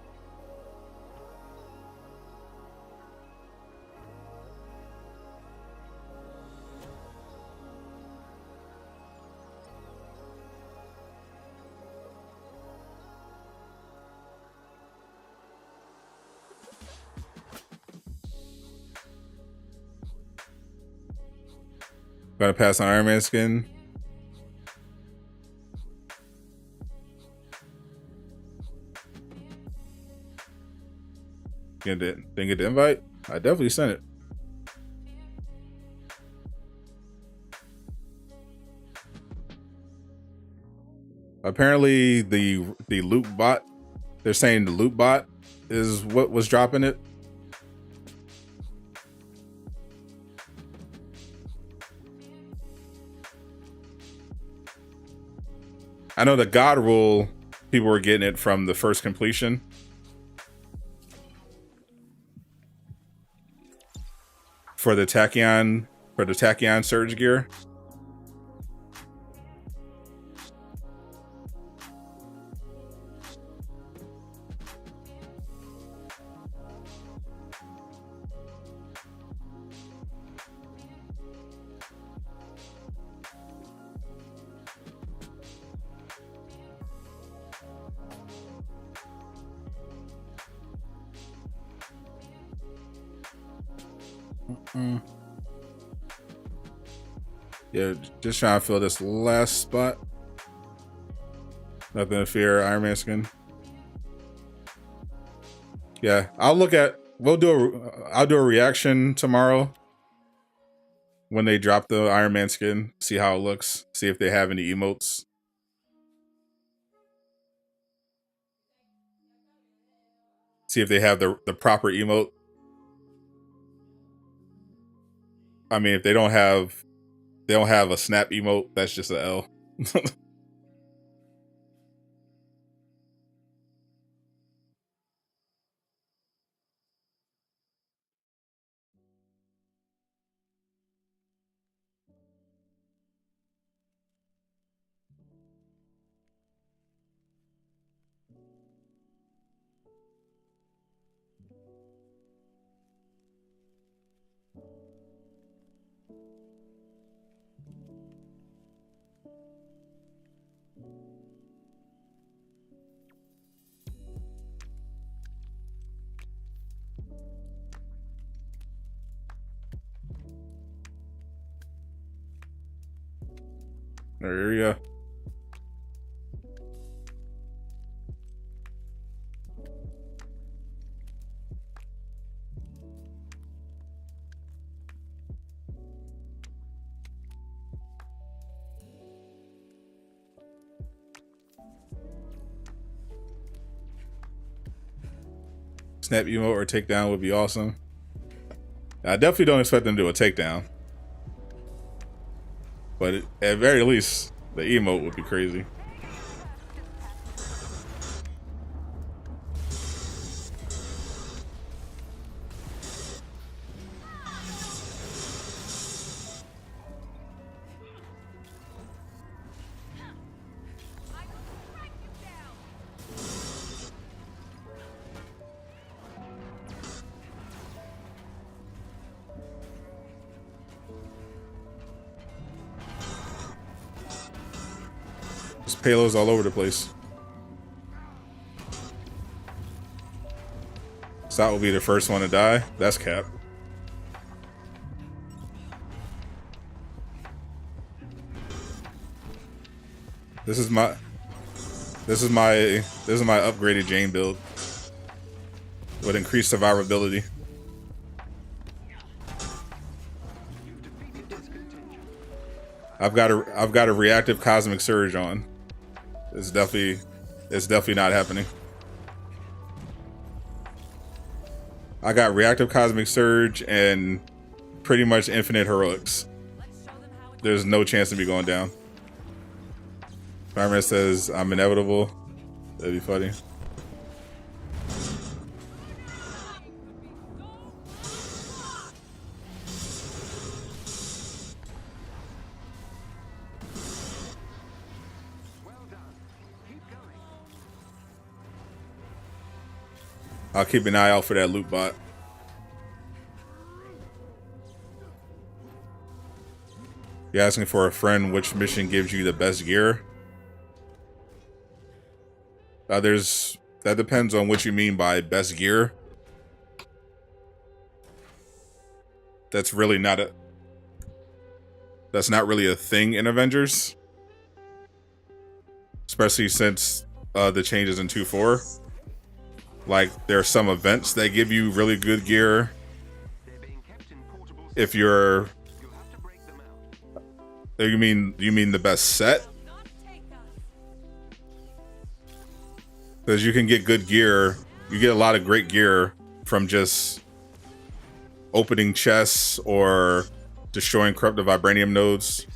Gonna pass on Iron Man skin. Didn't get the invite? I definitely sent it. Apparently the loot bot, they're saying the loot bot is what was dropping it. I know the God rule, people were getting it from the first completion. For the Tachyon surge gear. Yeah, just trying to fill this last spot. Nothing to fear, Iron Man skin. Yeah, I'll do a reaction tomorrow when they drop the Iron Man skin. See how it looks. See if they have any emotes. See if they have the proper emote. I mean, if they don't have a snap emote, that's just an L. There you go. Snap emote or takedown would be awesome. I definitely don't expect them to do a takedown. But at very least, the emote would be crazy. Payloads all over the place. Sadot will be the first one to die. That's cap. This is my upgraded Jane build with increased survivability. I've got a reactive cosmic surge on. It's definitely not happening. I got reactive cosmic surge and pretty much infinite heroics. There's no chance of me going down. Spiderman says I'm inevitable. That'd be funny. I'll keep an eye out for that loot bot. You're asking for a friend which mission gives you the best gear? That depends on what you mean by best gear. That's really not a... That's not really a thing in Avengers. Especially since the changes in 2.4. Like, there are some events that give you really good gear. If you're... You mean the best set? Because you can get good gear. You get a lot of great gear from just opening chests or destroying corrupted vibranium nodes.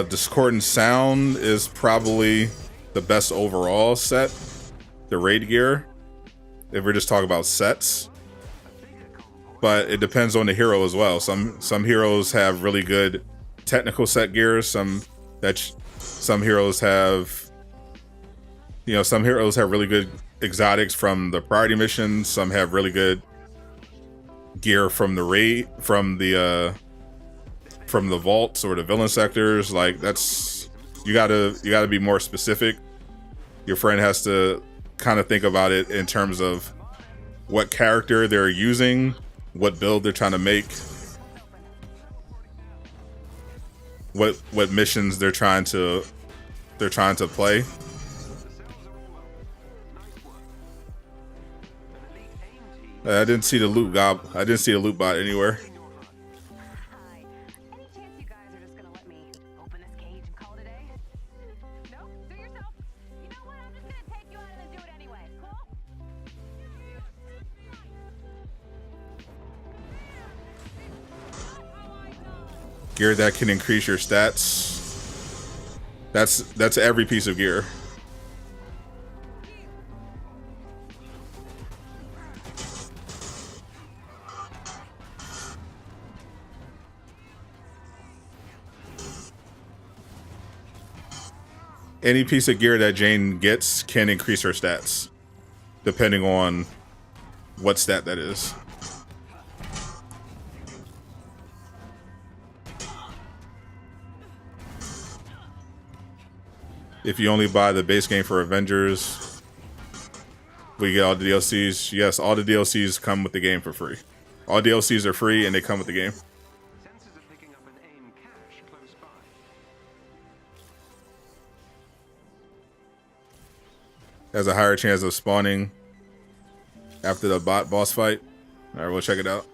Discordant Sound is probably the best overall set. The raid gear, if we're just talking about sets. But it depends on the hero as well. Some heroes have really good technical set gear. Some heroes have, some heroes have really good exotics from the priority missions. Some have really good gear from the raid, from the vaults or the villain sectors. Like, that's, you gotta be more specific. Your friend has to kind of think about it in terms of what character they're using, what build they're trying to make, what missions they're trying to play. I didn't see the loot bot anywhere. Gear that can increase your stats. That's every piece of gear. Any piece of gear that Jane gets can increase her stats, depending on what stat that is. If you only buy the base game for Avengers, we get all the DLCs. Yes, all the DLCs come with the game for free. All DLCs are free and they come with the game. Has a higher chance of spawning after the bot boss fight. All right, we'll check it out.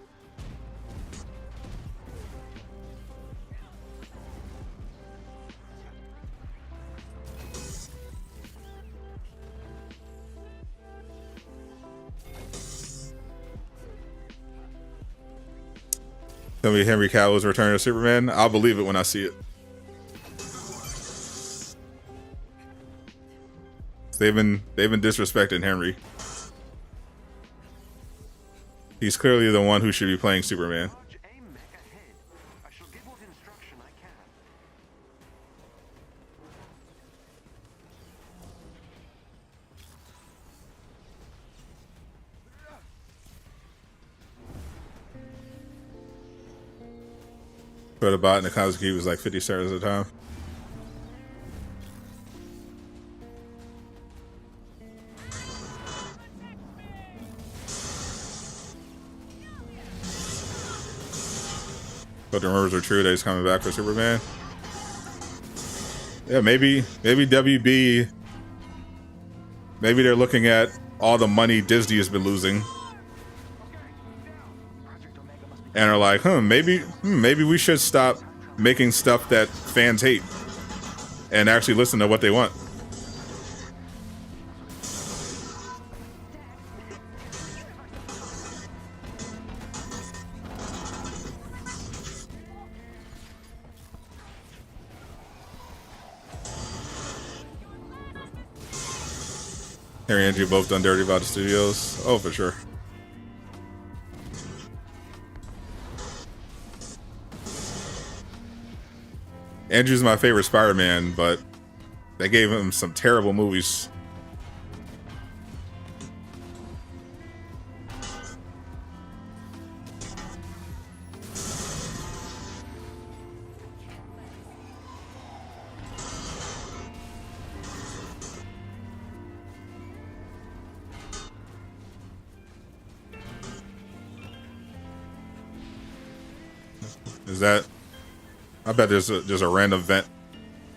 Tell me Henry Cavill's Return to Superman. I'll believe it when I see it. They've been disrespecting Henry. He's clearly the one who should be playing Superman. For the bot in the Kazuki was like 50 stars at a time. But the rumors are true that he's coming back for Superman. Yeah, maybe WB, maybe they're looking at all the money Disney has been losing and are like, maybe we should stop making stuff that fans hate and actually listen to what they want. Harry and Andrew both done dirty about the studios. Oh, for sure. Andrew's my favorite Spider-Man, but they gave him some terrible movies. Is that? I bet there's just a random vent.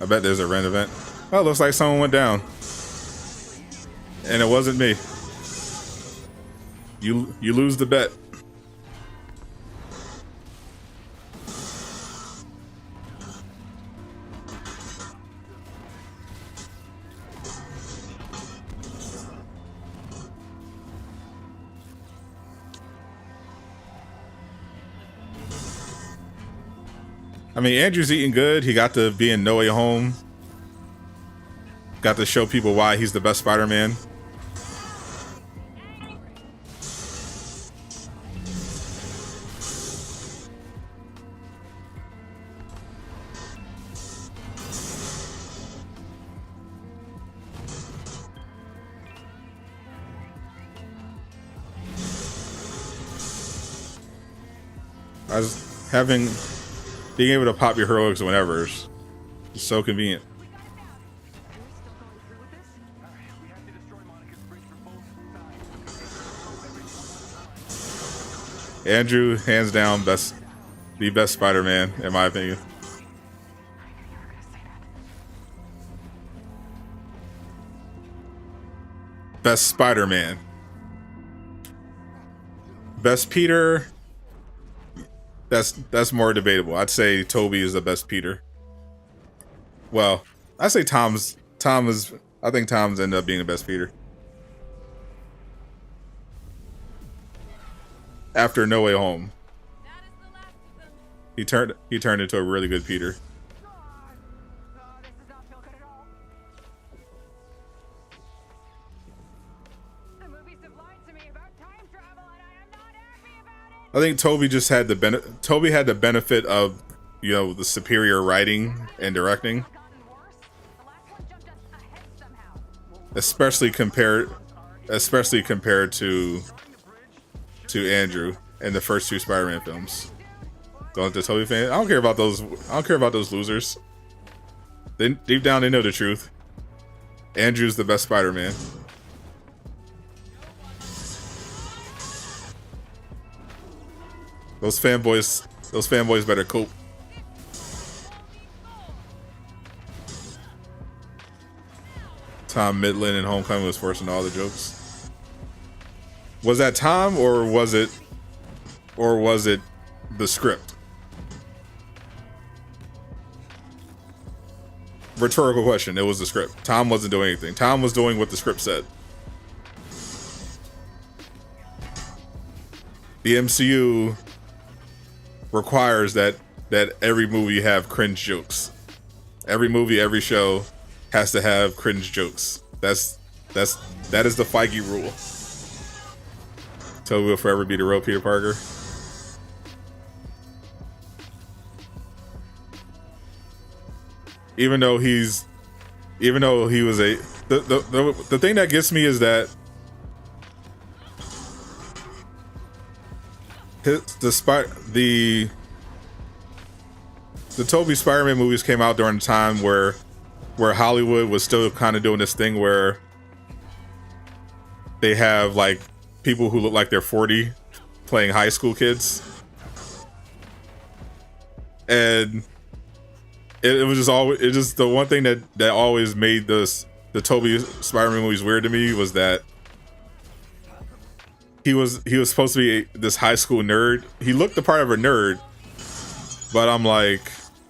I bet there's a random vent. Oh, it looks like someone went down, and it wasn't me. You lose the bet. I mean, Andrew's eating good. He got to be in No Way Home. Got to show people why he's the best Spider-Man. I was being able to pop your heroics whenever is so convenient. Andrew, hands down, the best Spider-Man, in my opinion. Best Spider-Man. Best Peter. That's more debatable. I'd say Toby is the best Peter. Well, I say I think Tom's ended up being the best Peter. After No Way Home, he turned into a really good Peter. I think Toby just had the benefit of, you know, the superior writing and directing, especially compared to Andrew in the first two Spider-Man films. Don't the Toby fan? I don't care about those losers. Deep down, they know the truth. Andrew's the best Spider-Man. Those fanboys better cope. Tom Midland in Homecoming was forcing all the jokes. Was that Tom, or was it the script? Rhetorical question. It was the script. Tom wasn't doing anything. Tom was doing what the script said. The MCU requires that every movie have cringe jokes. Every movie, every show has to have cringe jokes. That is the Feige rule. Toby will forever be the real Peter Parker. Even though he was the thing that gets me is that the Tobey Spider-Man movies came out during a time where Hollywood was still kind of doing this thing where they have like people who look like they're 40 playing high school kids, and it was just the one thing that always made the Tobey Spider-Man movies weird to me was that he was supposed to be this high school nerd. He looked the part of a nerd, but I'm like,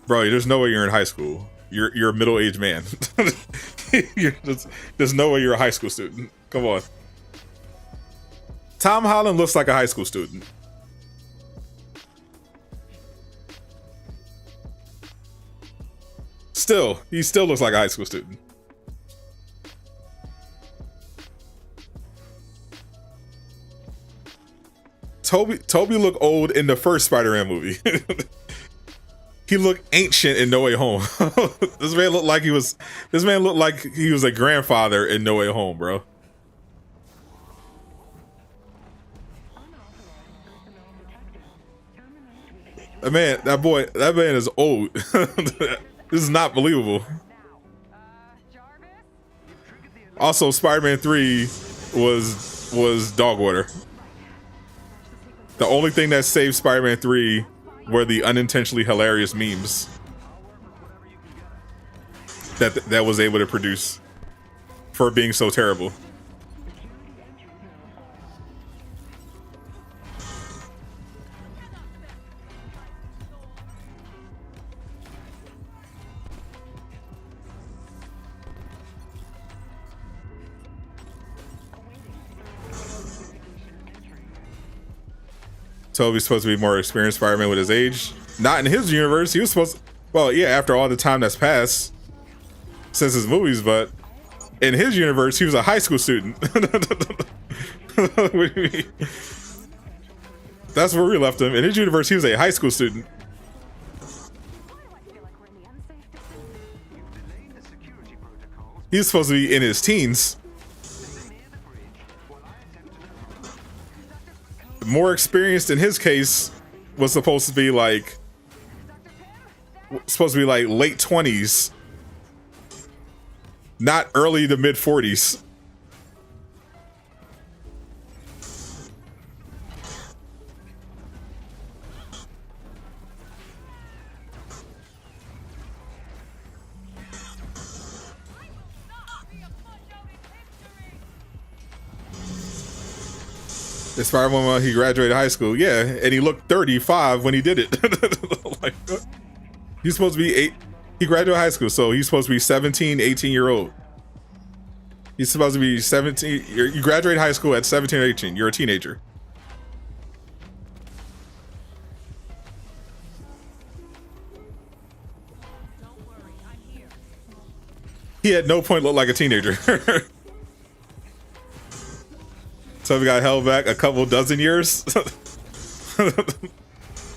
bro, there's no way you're in high school. You're a middle-aged man. There's no way you're a high school student. Come on. Tom Holland looks like a high school student. He still looks like a high school student. Toby looked old in the first Spider-Man movie. He looked ancient in No Way Home. This man looked like he was. This man looked like he was a grandfather in No Way Home, bro. That man is old. This is not believable. Also, Spider-Man 3 was dog water. The only thing that saved Spider-Man 3 were the unintentionally hilarious memes that was able to produce for being so terrible. Toby's supposed to be more experienced Spider-Man with his age. Not in his universe. He was supposed to, well, yeah, after all the time that's passed since his movies, but in his universe, he was a high school student. What do you mean? That's where we left him. In his universe, he was a high school student. He's supposed to be in his teens. More experienced in his case was supposed to be like late 20s, not early to mid 40s. It's Spider-Man when he graduated high school, yeah, and he looked 35 when he did it. Like, he's supposed to be he graduated high school, so he's supposed to be 17, 18-year-old. He's supposed to be 17. You graduate high school at 17 or 18. You're a teenager. He at no point looked like a teenager. So we got held back a couple dozen years.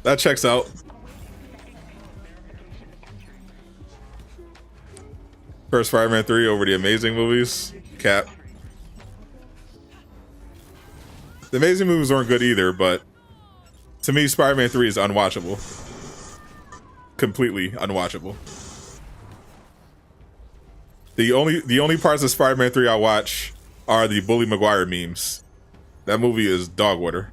That checks out. First Spider-Man 3 over the Amazing movies. Cap. The Amazing movies weren't good either, but to me, Spider-Man 3 is unwatchable. Completely unwatchable. The only parts of Spider-Man 3 I watch are the Bully Maguire memes. That movie is dog water.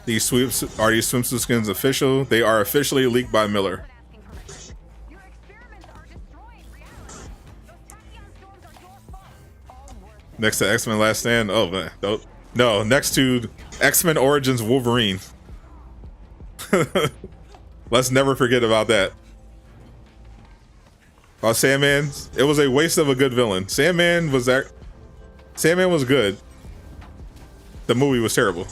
These swimsuit skins official? They are officially leaked by Miller. Next to X-Men Last Stand? Oh, man. No, next to X-Men Origins Wolverine. Let's never forget about that. Oh, Sandman. It was a waste of a good villain. Sandman was good. The movie was terrible.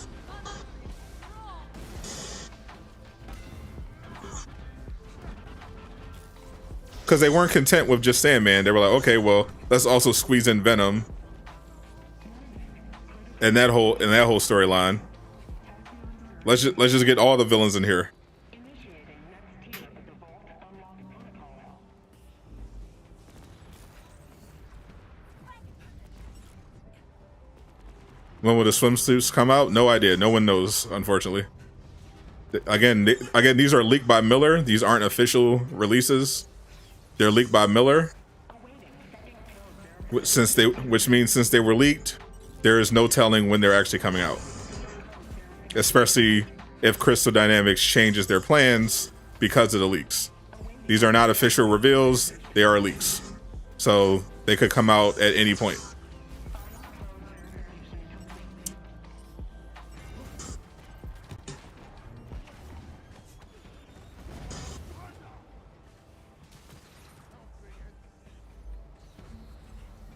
Because they weren't content with just Sandman. They were like, okay, well, let's also squeeze in Venom. And that whole storyline. Let's just get all the villains in here. When will the swimsuits come out? No idea. No one knows, unfortunately. Again, these are leaked by Miller. These aren't official releases. They're leaked by Miller. Which means since they were leaked, there is no telling when they're actually coming out. Especially if Crystal Dynamics changes their plans because of the leaks. These are not official reveals, they are leaks. So they could come out at any point.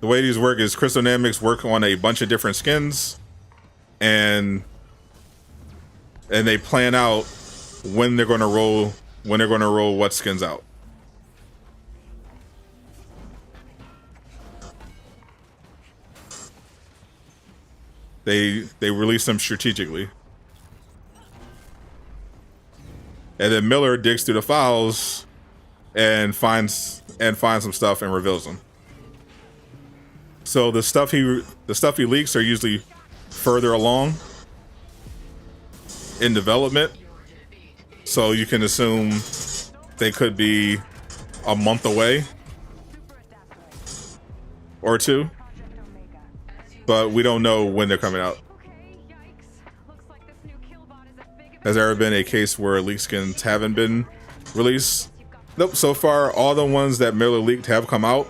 The way these work is Crystal Dynamics work on a bunch of different skins, and and they plan out when they're going to roll what skins out. They release them strategically. And then Miller digs through the files and finds some stuff and reveals them. So the stuff he leaks are usually further along in development. So you can assume they could be a month away or two. But we don't know when they're coming out. Has there ever been a case where leaked skins haven't been released? Nope. So far, all the ones that Miller leaked have come out.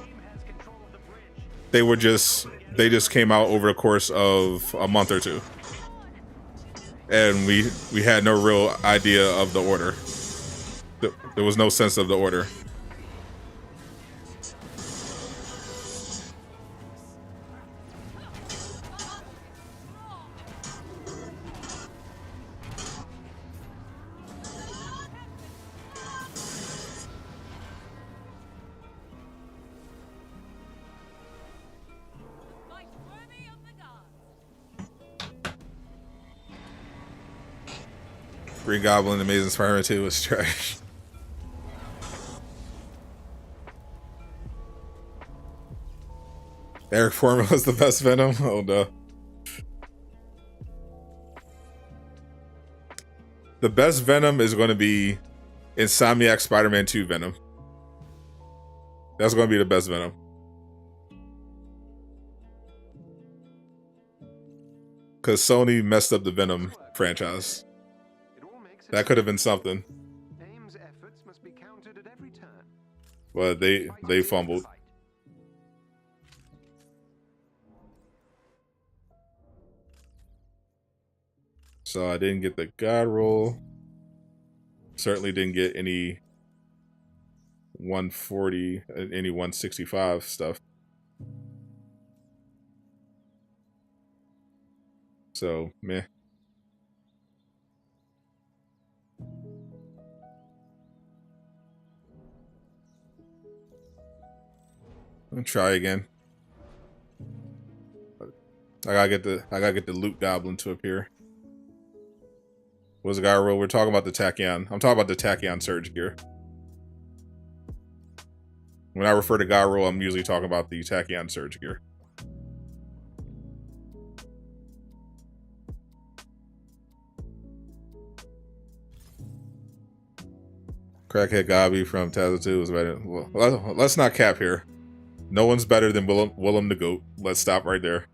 They just came out over the course of a month or two, and we had no real idea of the order. There was no sense of the order. Green Goblin, Amazing Spider-Man 2 was trash. Eric Foreman was the best Venom. Oh no. The best Venom is going to be Insomniac Spider-Man 2 Venom. That's going to be the best Venom. Because Sony messed up the Venom franchise. That could have been something. But they fumbled. So I didn't get the God roll. Certainly didn't get any 140, any 165 stuff. So, meh. I'll try again. I gotta get the loot goblin to appear. What's the guy roll? We're talking about the Tachyon. I'm talking about the Tachyon Surge gear. When I refer to guy roll, I'm usually talking about the Tachyon Surge gear. Crackhead Gobby from Tazza 2 was better. Well, let's not cap here. No one's better than Willem the Goat. Let's stop right there.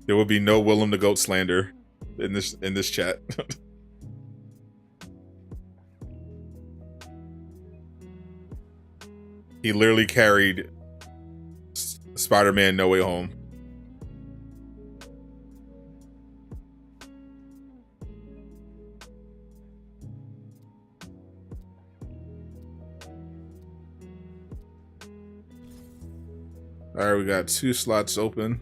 There will be no Willem the Goat slander in this chat. He literally carried Spider-Man No Way Home. All right, we got 2 slots open.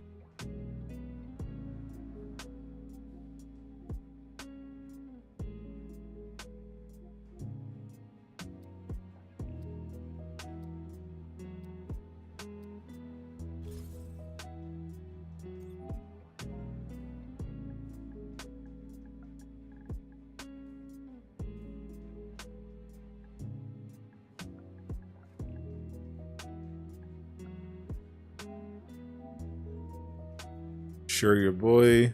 Sure, your boy.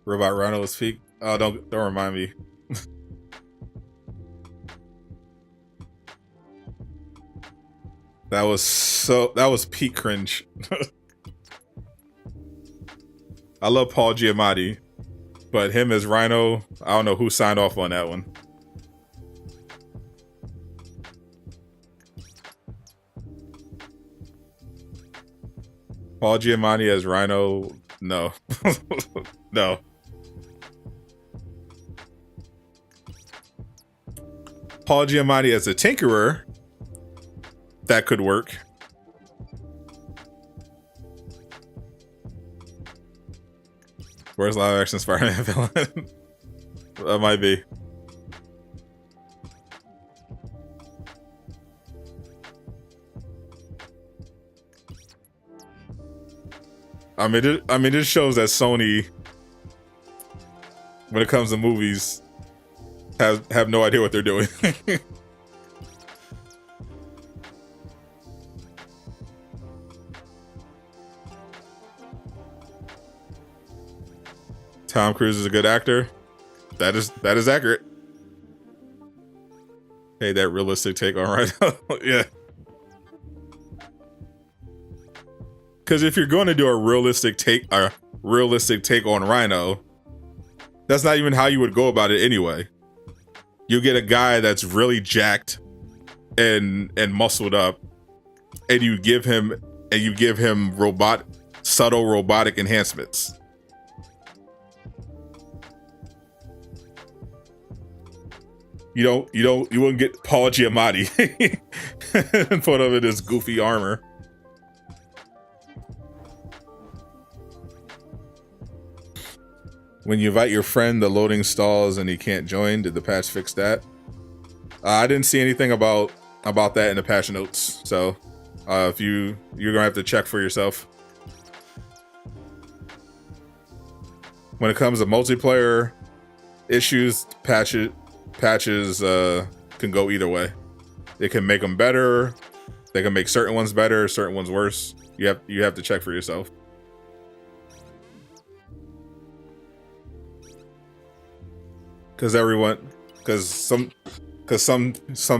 Robot Rhino is feet. Oh, don't remind me. That was peak cringe. I love Paul Giamatti, but him as Rhino, I don't know who signed off on that one. Paul Giamatti as Rhino, no. No. Paul Giamatti as a Tinkerer, that could work. Where's live action Spider-Man villain? That might be. I mean, this shows that Sony, when it comes to movies, have no idea what they're doing. Tom Cruise is a good actor. That is accurate. Hey, that realistic take on Rhino. Yeah. Because if you're going to do a realistic take on Rhino, that's not even how you would go about it anyway. You get a guy that's really jacked and muscled up, and you give him subtle robotic enhancements. You wouldn't get Paul Giamatti and put him in this goofy armor. When you invite your friend, the loading stalls and he can't join. Did the patch fix that? I didn't see anything about that in the patch notes. So if you're gonna have to check for yourself. When it comes to multiplayer issues, patches can go either way. They can make them better. They can make certain ones better, certain ones worse. You have to check for yourself. Because some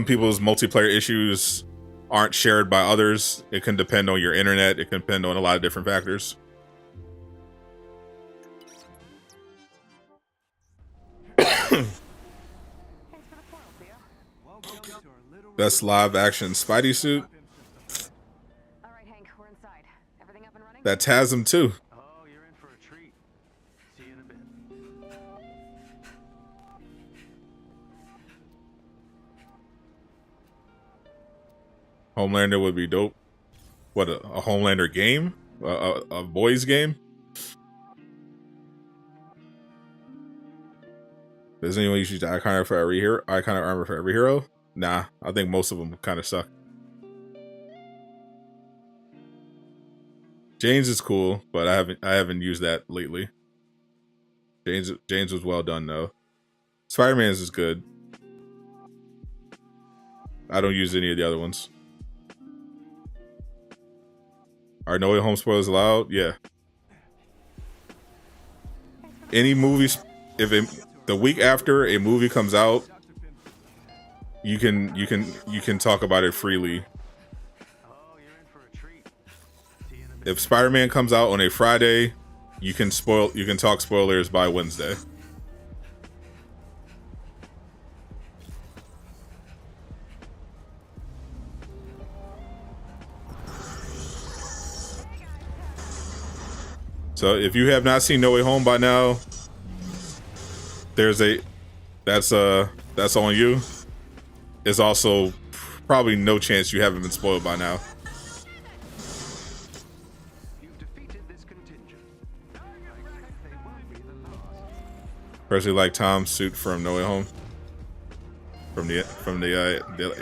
people's multiplayer issues aren't shared by others. It can depend on your internet. It can depend on a lot of different factors. Best live action Spidey suit. All right, Hank, we're inside. Everything up and running? That TASM too. Oh, you're in for a treat. See you in a bit. Homelander would be dope. What, a Homelander game? A boys game? Does anyone use the icon armor for every hero? Nah, I think most of them kind of suck. James is cool, but I haven't used that lately. James was well done though. Spider-Man's is good. I don't use any of the other ones. Are No Way Home spoilers allowed? Yeah. Any movies, the week after a movie comes out, you can talk about it freely. Oh, you're in for a treat. See you in a bit. If Spider-Man comes out on a Friday, you can talk spoilers by Wednesday. So if you have not seen No Way Home by now, that's on you. There's also probably no chance you haven't been spoiled by now. You've defeated this contingent. I expect they won't be the last. Especially like Tom's suit from No Way Home. From the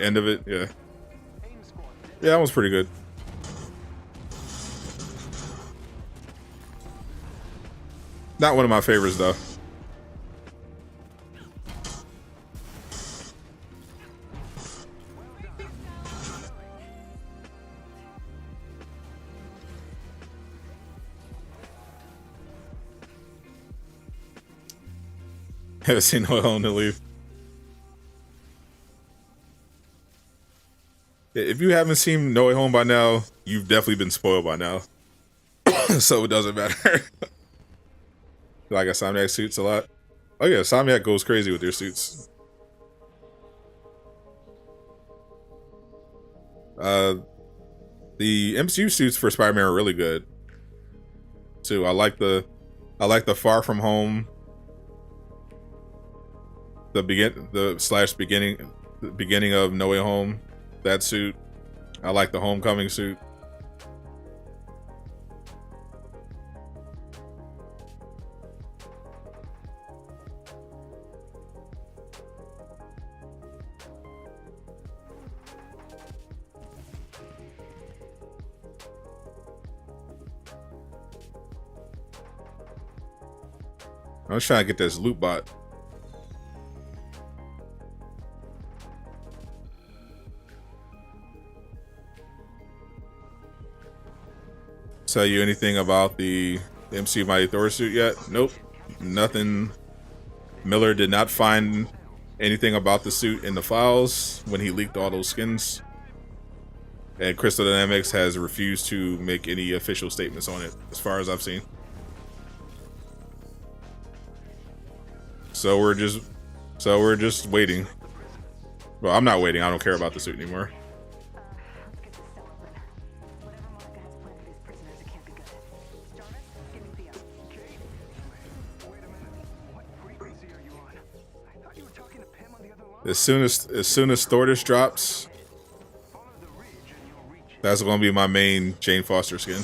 end of it, yeah. Yeah, that was pretty good. Not one of my favorites though. Haven't seen No Way Home to leave. If you haven't seen No Way Home by now, you've definitely been spoiled by now. So it doesn't matter. Like Insomniac suits a lot. Oh yeah, Insomniac goes crazy with their suits. The MCU suits for Spider-Man are really good too. I like the Far From Home, the beginning of No Way Home, that suit. I like the Homecoming suit. I was trying to get this loot bot. Tell you anything about the MCU Mighty Thor suit yet? Nope. Nothing. Miller did not find anything about the suit in the files when he leaked all those skins. And Crystal Dynamics has refused to make any official statements on it, as far as I've seen. So we're just waiting. Well, I'm not waiting. I don't care about the suit anymore. Let's get this cell open. Whatever Monica has planned for these prisoners, it can't be good. Jarvis, give me Theo. Kate? Wait a minute. What frequency are you on? I thought you were talking to Pim on the other line. As soon as Thordis drops, Follow the ridge and you'll reach it. that's gonna be my main Jane Foster skin.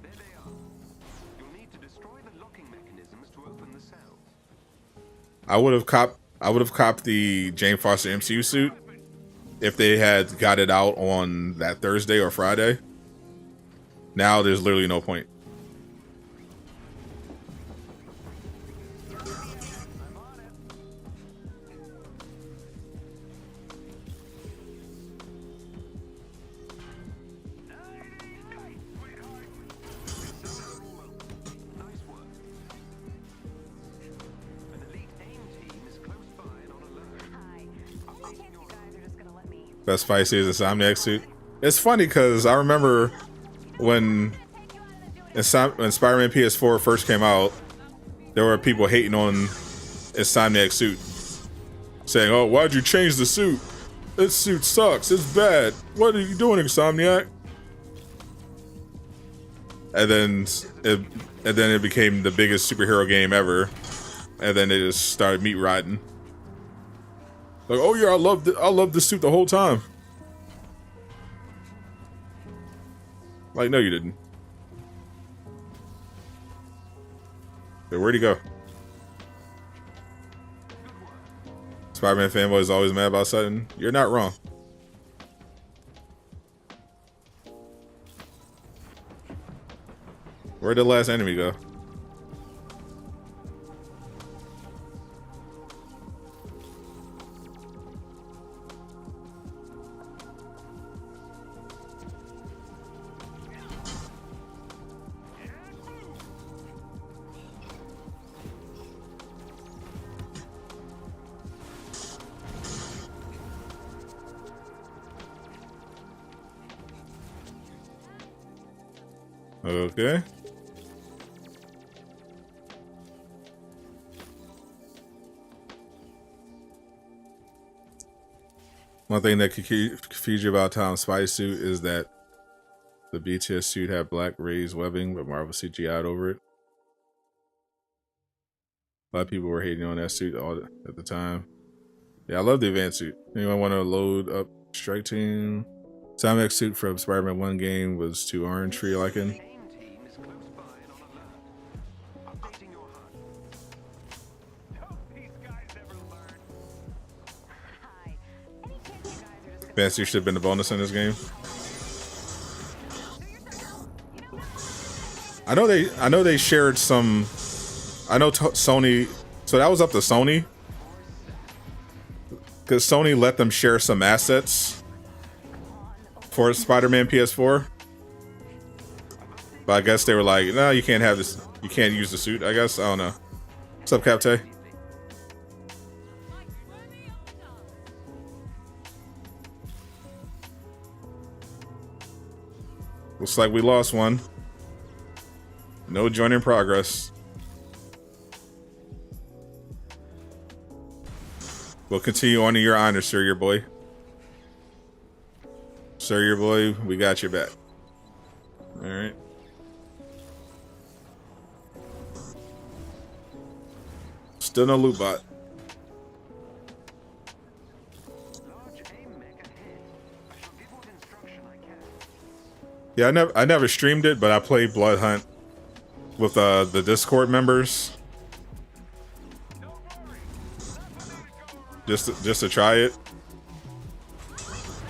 There they are. You'll need to destroy the locking mechanisms to open the cells. I would have copped the Jane Foster MCU suit if they had got it out on that Thursday or Friday. Now there's literally no point. Nice work. An elite AIM team is close by and on alert. Hi. Any chance you guys are just gonna let me... Best fight series Insomniac suit. It's funny because I remember when Spider-Man PS4 first came out, there were people hating on Insomniac suit, saying, "Oh, why'd you change the suit? This suit sucks. It's bad. What are you doing, Insomniac?" And then it became the biggest superhero game ever, and then they just started meat riding. Like, "Oh yeah, I loved the suit the whole time." Like, no, you didn't. Hey, where'd he go? Spider-Man fanboy is always mad about something. You're not wrong. Where'd the last enemy go? Okay. One thing that could confuse you about Tom's spy suit is that the BTS suit had black raised webbing, but Marvel CGI'd over it. A lot of people were hating on that suit at the time. Yeah, I love the advanced suit. Anyone want to load up Strike Team? Insomniac suit from Spider-Man 1 game was too orange for your liking. AIM team is close by and on alert. Updating your HUD. Don't these guys ever learn? Hi. Any chance you guys are just gonna... Advanced suit should have been a bonus in this game. I know they shared some. I know Sony. So that was up to Sony, because Sony let them share some assets for Spider-Man PS4. But I guess they were like, no, you can't have this. You can't use the suit. I guess I don't know. What's up, Captain? Looks like we lost one. No join in progress. We'll continue on to your honor, sir, your boy. Sir, your boy, we got your back. All right. Still no loot bot. Large aim mech ahead. I shall give what instruction I can. Yeah, I never streamed it, but I played Blood Hunt with the Discord members. Just to try it.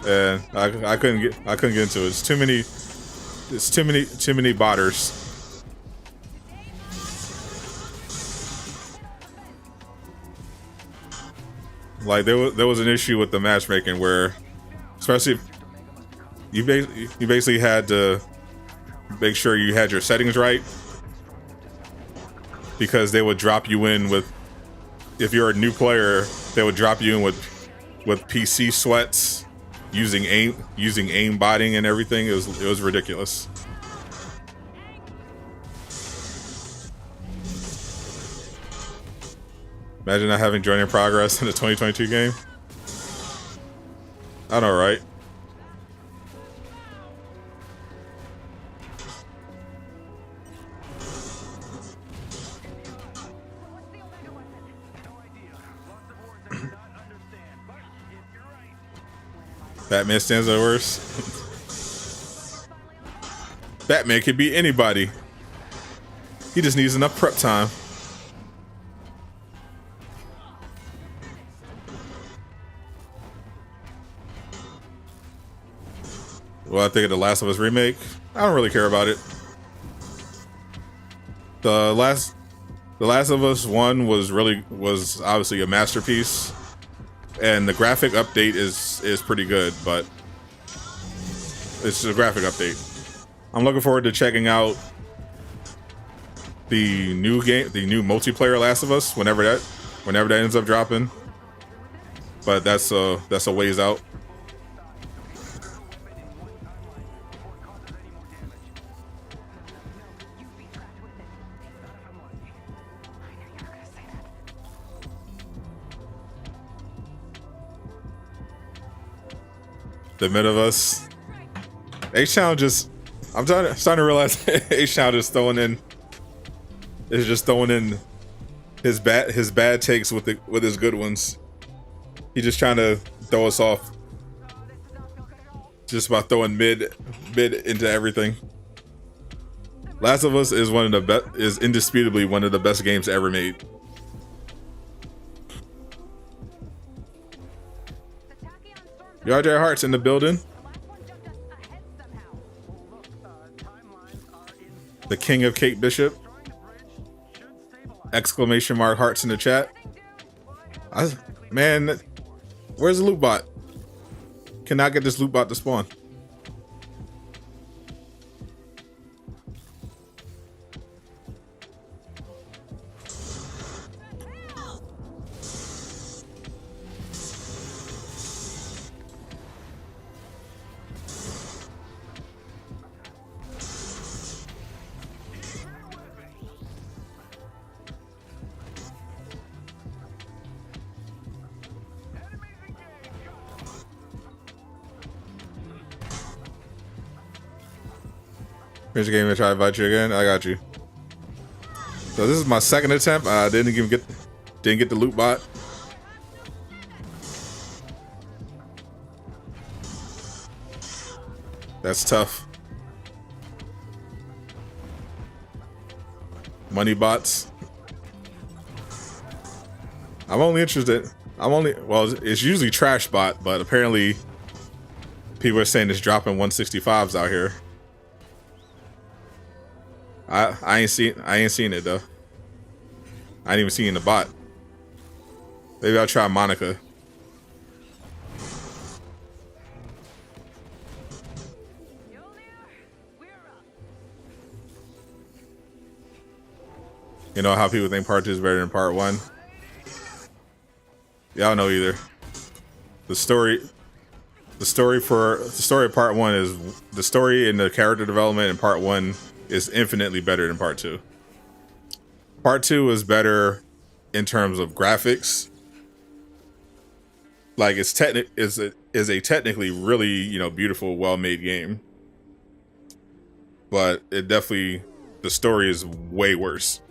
And I couldn't get into it. It's too many botters. Like there was an issue with the matchmaking where, especially if you basically had to make sure you had your settings right, because they would drop you in with, if you're a new player, they would drop you in with PC sweats, using aim botting and everything. It was ridiculous. Imagine not having join in progress in a 2022 game. I know, right? Batman stands at worst. Batman could be anybody. He just needs enough prep time. Well, I think of the Last of Us remake. I don't really care about it. The Last of Us 1 was obviously a masterpiece, and the graphic update is pretty good, but it's a graphic update. I'm looking forward to checking out the new game, the new multiplayer Last of Us, whenever that ends up dropping. But that's a ways out. The mid of us. H-Town just, I'm starting to realize H-Town is throwing in his bad takes with his good ones. He's just trying to throw us off. Just about throwing mid into everything. Last of Us is is indisputably one of the best games ever made. RJ Hart's in the building. The King of Kate Bishop. Exclamation mark hearts in the chat. Man, where's the loot bot? Cannot get this loot bot to spawn. Here's a game to try to invite you again. I got you. So this is my second attempt. I didn't get the loot bot. That's tough. Money bots. Well, it's usually trash bot, but apparently people are saying it's dropping 165s out here. I ain't seen it though. I ain't even seen the bot. Maybe I'll try Monica. You know how people think part 2 is better than part 1? Yeah, I don't know either. The story of part 1 is the story and the character development in part 1 is infinitely better than part 2. Part 2 is better in terms of graphics. Like it's a technically really, you know, beautiful, well-made game. But it definitely, the story is way worse.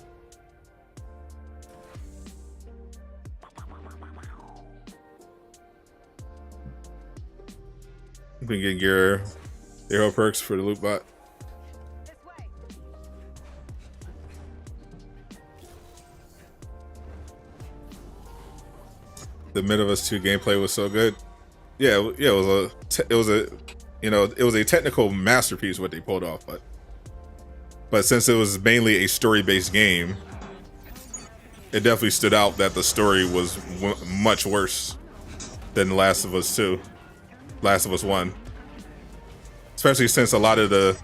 You can get your hero perks for the loot bot. This way. The Mid of Us 2 gameplay was so good. Yeah, it was a technical masterpiece what they pulled off, but since it was mainly a story-based game, it definitely stood out that the story was much worse than The Last of Us 2, Last of Us 1. Especially since a lot of the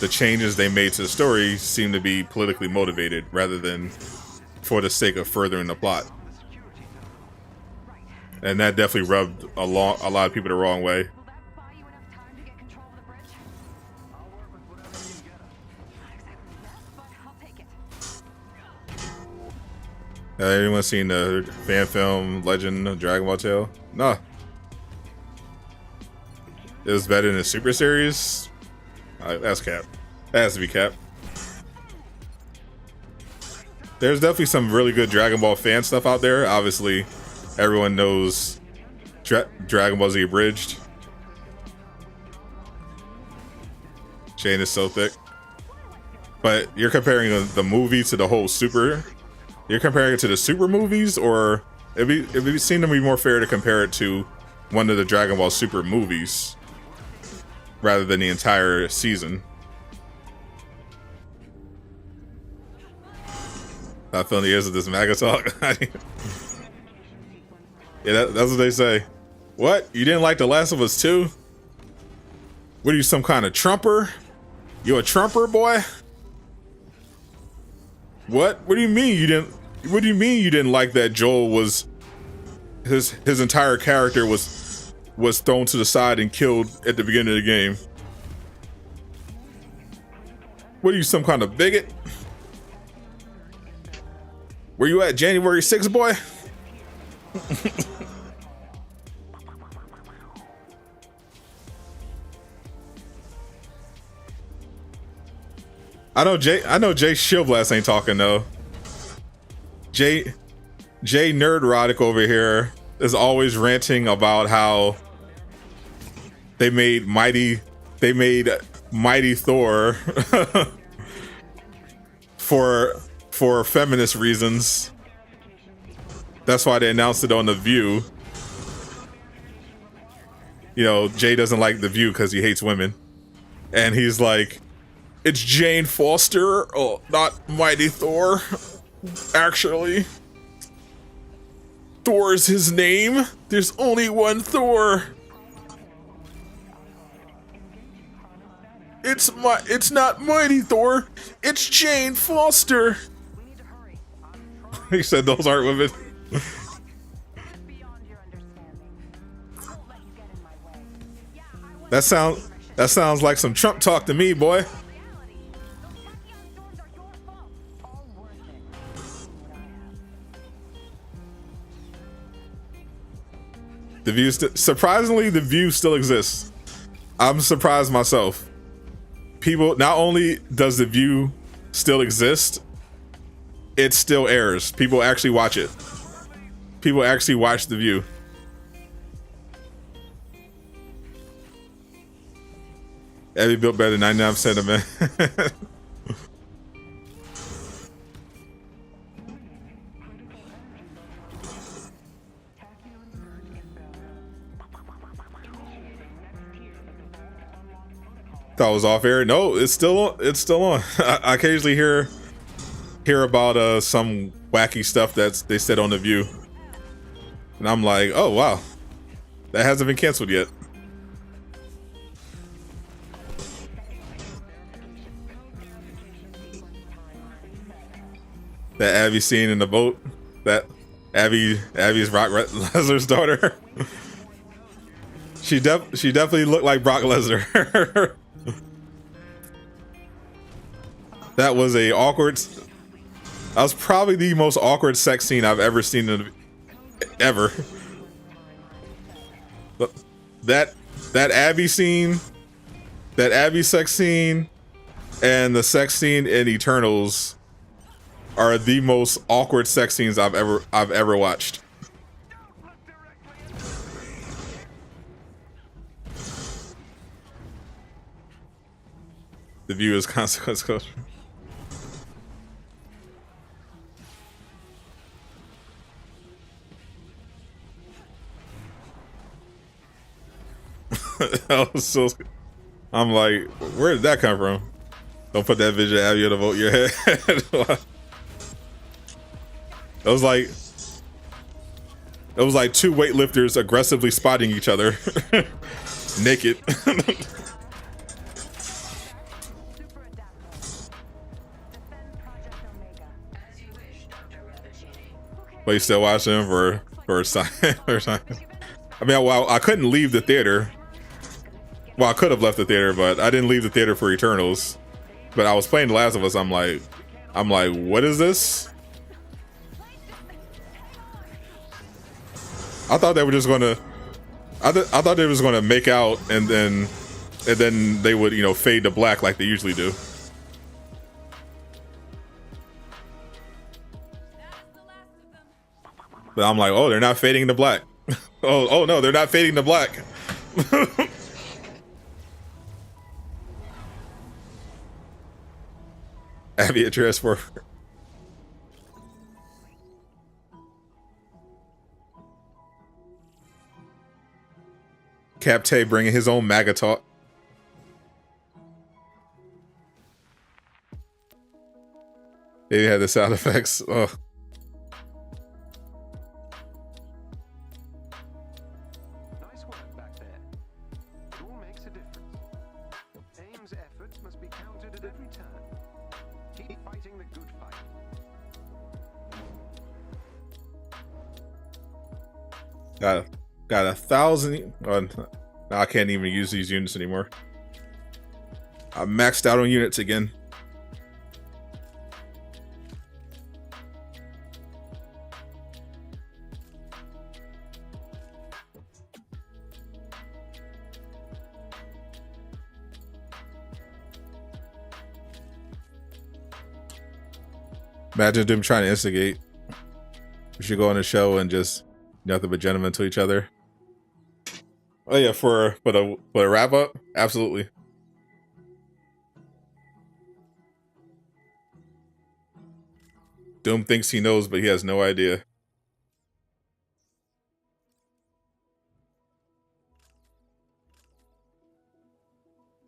changes they made to the story seem to be politically motivated rather than for the sake of furthering the plot. And that definitely rubbed a lot of people the wrong way. Will that buy you enough time to get control of the bridge? I'll work with whatever you can get us. Not exactly yes, but I'll take it. Anyone seen the fan film Legend of Dragon Ball Tale? No. It was better than the Super Series? That's cap. That has to be cap. There's definitely some really good Dragon Ball fan stuff out there. Obviously, everyone knows Dragon Ball Z Abridged. Shane is so thick. But you're comparing the movie to the whole Super. You're comparing it to the Super movies, or it'd seem to be more fair to compare it to one of the Dragon Ball Super movies rather than the entire season. I feel the ears of this MAGA talk. Yeah, that's what they say. What? You didn't like The Last of Us 2? What are you, some kind of Trumper? You a Trumper, boy? What? What do you mean you didn't? What do you mean you didn't like that Joel was his entire character was thrown to the side and killed at the beginning of the game? What are you, some kind of bigot? Where you at, January 6th, boy? I know Jay Shivblast ain't talking though. Jay Nerdrotic over here is always ranting about how they made Mighty Thor for feminist reasons. That's why they announced it on The View. You know, Jay doesn't like The View because he hates women. And he's like, it's Jane Foster, not Mighty Thor. Actually, Thor is his name. There's only one Thor. It's not Mighty Thor. It's Jane Foster. We need to hurry. He said those aren't women. Beyond your understanding. I won't let you get in my way. Yeah, I want That sounds like some Trump talk to me, boy. reality. Those Tachyon storms are your fault. All worth it. What I have. The View surprisingly, The View still exists. I'm surprised myself. People, not only does The View still exist, it still airs. People actually watch it. People actually watch The View. Eddie built better than 99% of men. Thought it was off air. No, it's still on. I occasionally hear about some wacky stuff that they said on The View, and I'm like, oh wow, that hasn't been canceled yet. that Abby scene in the boat. That Abby's Brock Lesnar's daughter. She definitely looked like Brock Lesnar. That was a awkward. That was probably the most awkward sex scene I've ever seen ever. That Abby scene, that Abby sex scene, and the sex scene in Eternals are the most awkward sex scenes I've ever watched. The view is consequence culture. I'm like, where did that come from? Don't put that vision of Abby on the vote in your head. It was like two weightlifters aggressively spotting each other naked. But you still watching for science? I mean, well, I couldn't leave the theater. Well, I could have left the theater, but I didn't leave the theater for Eternals. But I was playing The Last of Us. I'm like, what is this? I thought they were just gonna. I thought they was gonna make out and then they would, you know, fade to black like they usually do. But I'm like, oh, they're not fading to black. Oh no, they're not fading to black. Abby address for. Captain bringing his own MAGA talk. They had the sound effects. Oh. Nice work back there. It all makes a difference. AIM's efforts must be counted at every turn. Keep fighting the good fight. Got 1,000. Oh, now I can't even use these units anymore. I maxed out on units again. Imagine them trying to instigate. We should go on the show and just nothing but gentlemen to each other. Oh yeah, for the wrap up, absolutely. Doom thinks he knows, but he has no idea.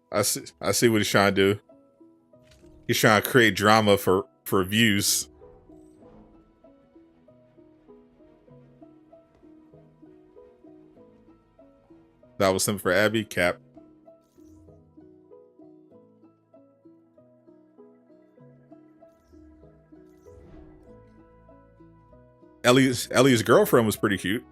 I see what he's trying to do. He's trying to create drama for views. That was something for Abby. Cap. Ellie's girlfriend was pretty cute.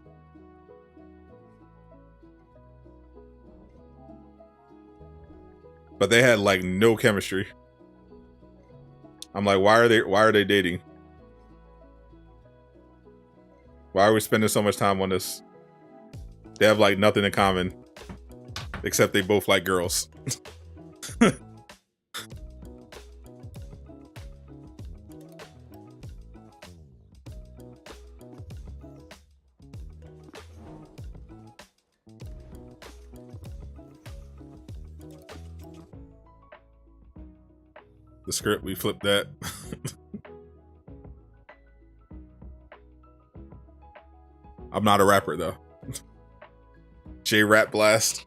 But they had like no chemistry. I'm like, why are they dating? Why are we spending so much time on this? They have like nothing in common. Except they both like girls. The script, we flipped that. I'm not a rapper though. J-Rap Blast.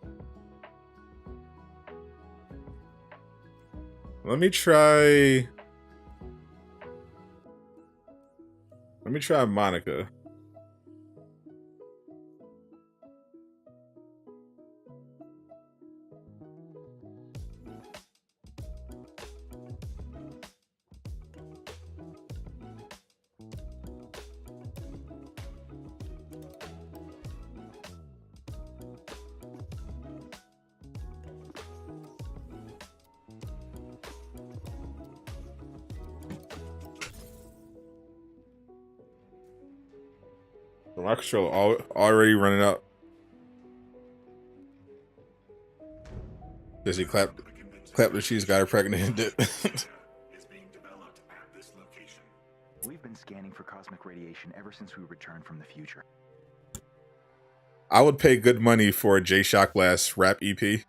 Let me try Monica. My controller already running up. Does he clap the cheese? Got her pregnant. is being developed at this location. We've been scanning for cosmic radiation ever since we returned from the future. I would pay good money for a J Shock Blast rap EP.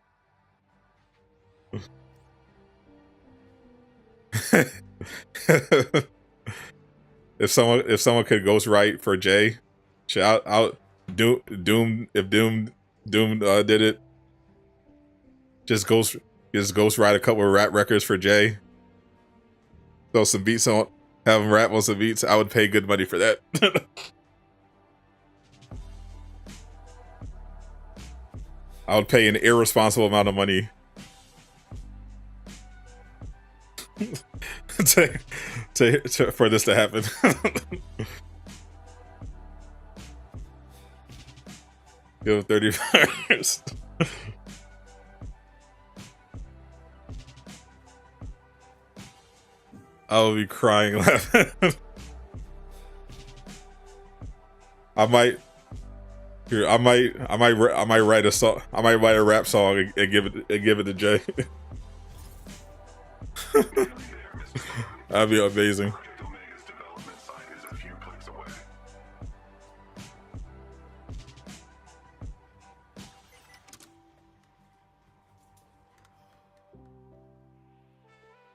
If someone could ghostwrite for Jay, out Doom if Doom did it. Just ghostwrite a couple of rap records for Jay. Throw some beats on, have him rap on some beats. I would pay good money for that. I would pay an irresponsible amount of money for this to happen. Give him 30 hours. I will be crying laughing. I might write a song. I might write a rap song and give it to Jay. That'd be amazing.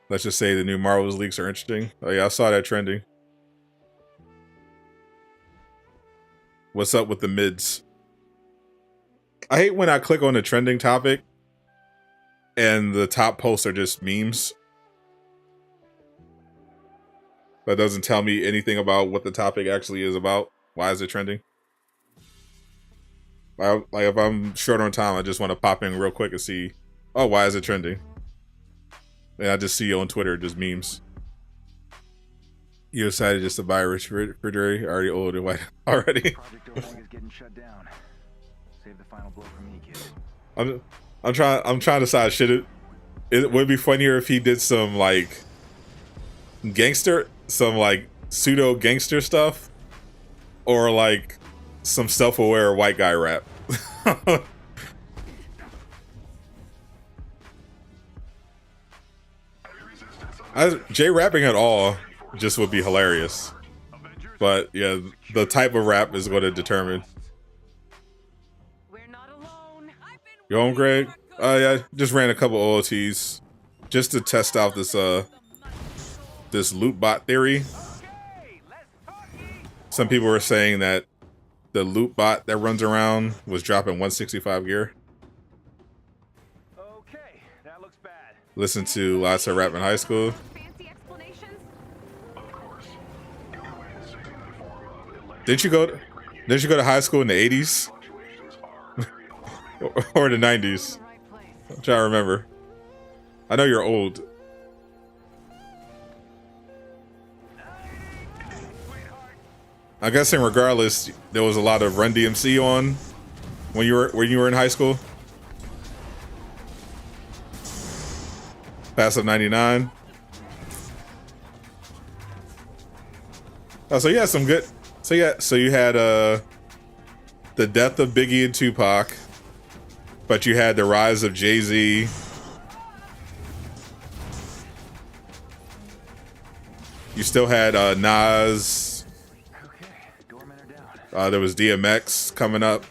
Let's just say the new Marvel's leaks are interesting. Oh yeah, I saw that trending. What's up with the mids? I hate when I click on a trending topic and the top posts are just memes. That doesn't tell me anything about what the topic actually is about. Why is it trending? Like if I'm short on time, I just want to pop in real quick and see, oh, why is it trending? And I just see you on Twitter, just memes. You decided just to buy a refrigerator, already old and white already. Project Omega's getting shut down. Save the final blow for me, kid. I'm trying to decide, would it be funnier if he did some like some like pseudo gangster stuff, or like some self-aware white guy rap? Jay rapping at all just would be hilarious. But yeah, the type of rap is going to determine. We're not alone. You home, Greg? Yeah, just ran a couple OOTs just to test out this this loot bot theory. Some people were saying that the loot bot that runs around was dropping 165 gear. Okay, that looks bad. Listen to lots of rap in high school. Fancy explanations? Didn't you go to high school in the 80s? Or the 90s? I'm trying to remember. I know you're old. I'm guessing regardless, there was a lot of Run DMC on when you were in high school. Pass of 99. Oh, so you had some good. So you had the death of Biggie and Tupac, but you had the rise of Jay-Z. You still had Nas. There was DMX coming up.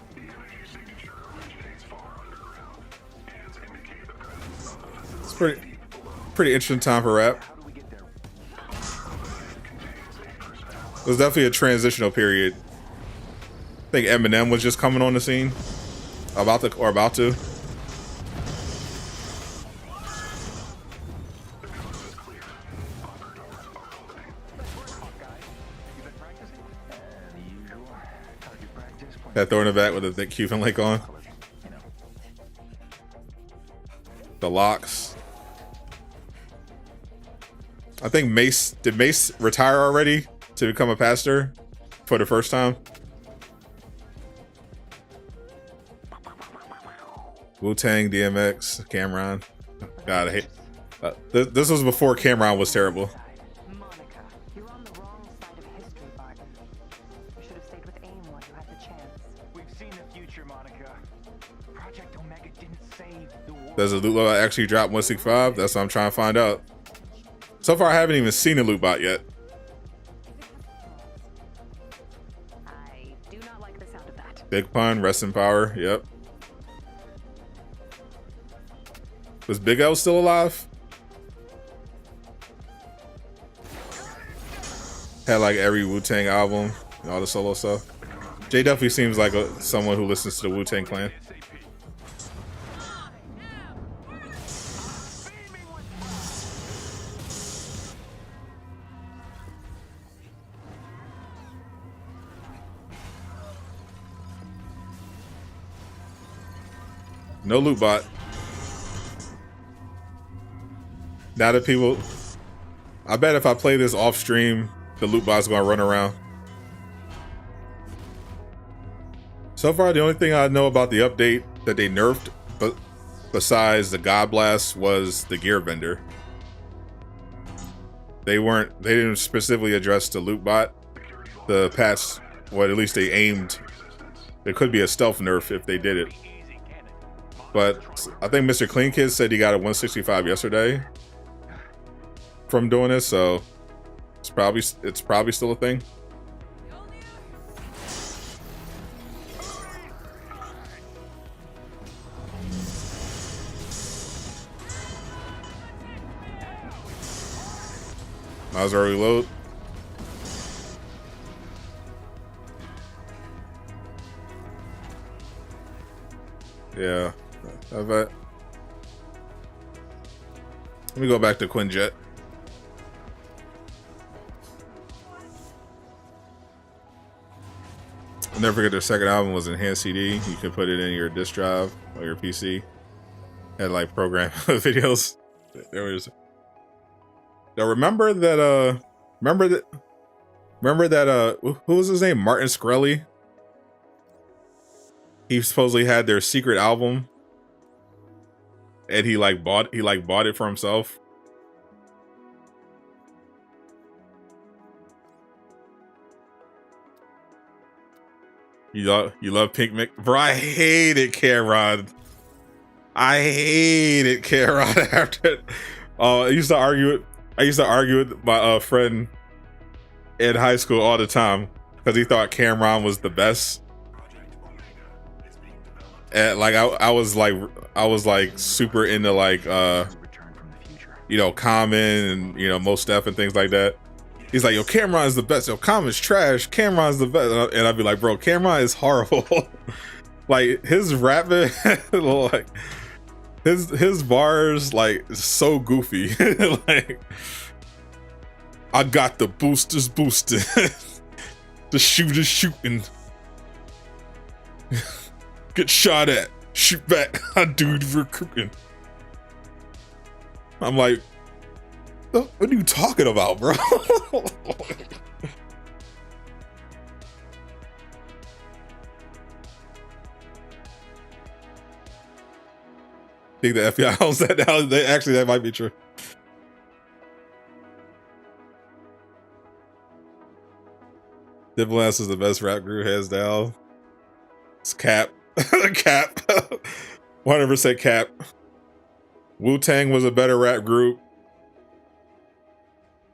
It's pretty interesting time for rap. It was definitely a transitional period. I think Eminem was just coming on the scene, about to. That throw in the back with a thick Cuban link on. The locks. I think did Mace retire already to become a pastor for the first time? Wu-Tang, DMX, Cameron. God, I hate. This was before Cameron was terrible. Monica, you're on the wrong side of history, Barton. You should have stayed with AIM while you had the chance. We've seen the future, Monica. Project Omega didn't save the world. Does the loot bot actually drop 165? That's what I'm trying to find out. So far, I haven't even seen a loot bot yet. I do not like the sound of that. Big pun, rest in power. Yep. Was Big L still alive? Had like every Wu-Tang album and all the solo stuff. Jay definitely seems like someone who listens to the Wu-Tang Clan. No loot bot. Now that people, I bet if I play this off stream, the loot bot's gonna run around. So far, the only thing I know about the update that they nerfed, but besides the God Blast, was the gear vendor. They didn't specifically address the loot bot. The patch, well, at least they aimed. There could be a stealth nerf if they did it. But I think Mr. Clean Kid said he got a 165 yesterday from doing this, so it's probably still a thing. Might as well reload. Yeah, I bet. Let me go back to Quinjet. I'll never forget their second album was enhanced CD. You could put it in your disk drive or your PC. Had like program videos. There was. Now remember that who was his name? Martin Shkreli. He supposedly had their secret album, and he bought it for himself. You love Pink Mick, bro. I hated Cameron. After it. I used to argue with my friend in high school all the time because he thought Cameron was the best. And like I was like super into like Common and Mos Def and things like that. He's like, yo, Cameron is the best. Yo, Common's trash. Cameron's the best. And I'd be like, bro, Cameron is horrible. Like his rapping, like his bars, like so goofy. Like, I got the boosters boosted, the shooters shooting, get shot at, shoot back. I do the recruiting. I'm like, what are you talking about, bro? I think the FBI owns that now. Actually, that might be true. Diplomas is the best rap group, hands down. It's Cap. Cap. 100% Cap. Wu-Tang was a better rap group.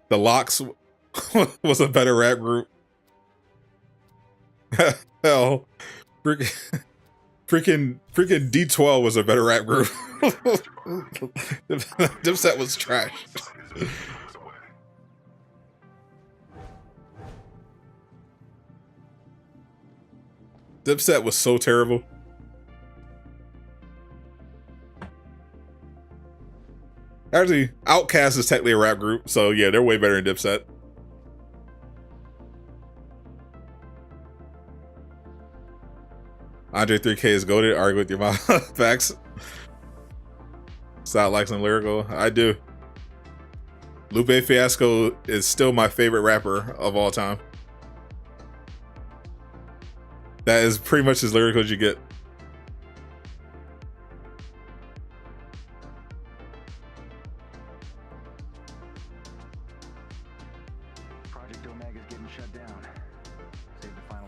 The Locks was a better rap group. Hell, freaking D12 was a better rap group. Dipset was trash. Dipset was so terrible. Actually, Outkast is technically a rap group, so yeah, they're way better than Dipset. Andre 3K is goated. Argue with your mom. Facts. Stop like some lyrical. I do. Lupe Fiasco is still my favorite rapper of all time. That is pretty much as lyrical as you get. Project Omega's getting shut down. Save the final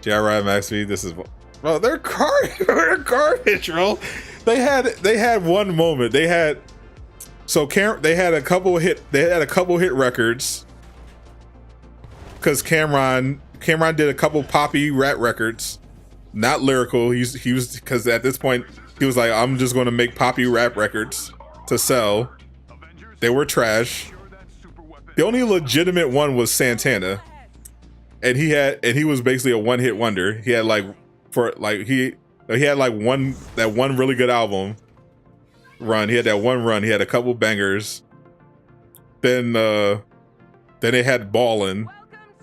Yeah, right, Max V. This is, bro. They're they're garbage, bro. They had one moment. They had a couple hit records because Cameron did a couple poppy rap records, not lyrical. He was because at this point he was like, I'm just going to make poppy rap records to sell. They were trash. The only legitimate one was Santana, and he was basically a one-hit wonder. He had like he had like one really good album run. He had that one run. He had a couple bangers. Then they had Ballin'.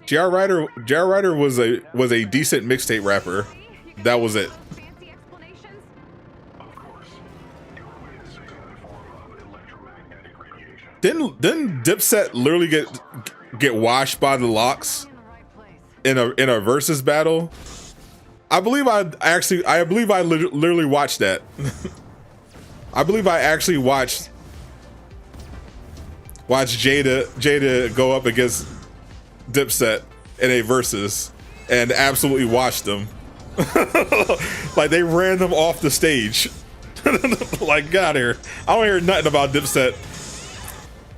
JR Ryder was a decent mixtape rapper. That was it. Fancy explanations? Of course. You were made to say in the form of electromagnetic radiation. Didn't Dipset literally get washed by the Locks In the right place. in a versus battle? I believe I literally watched that. I believe I actually watched Jada go up against Dipset in a versus and absolutely washed them. Like they ran them off the stage. Like, get out of here. I don't hear nothing about Dipset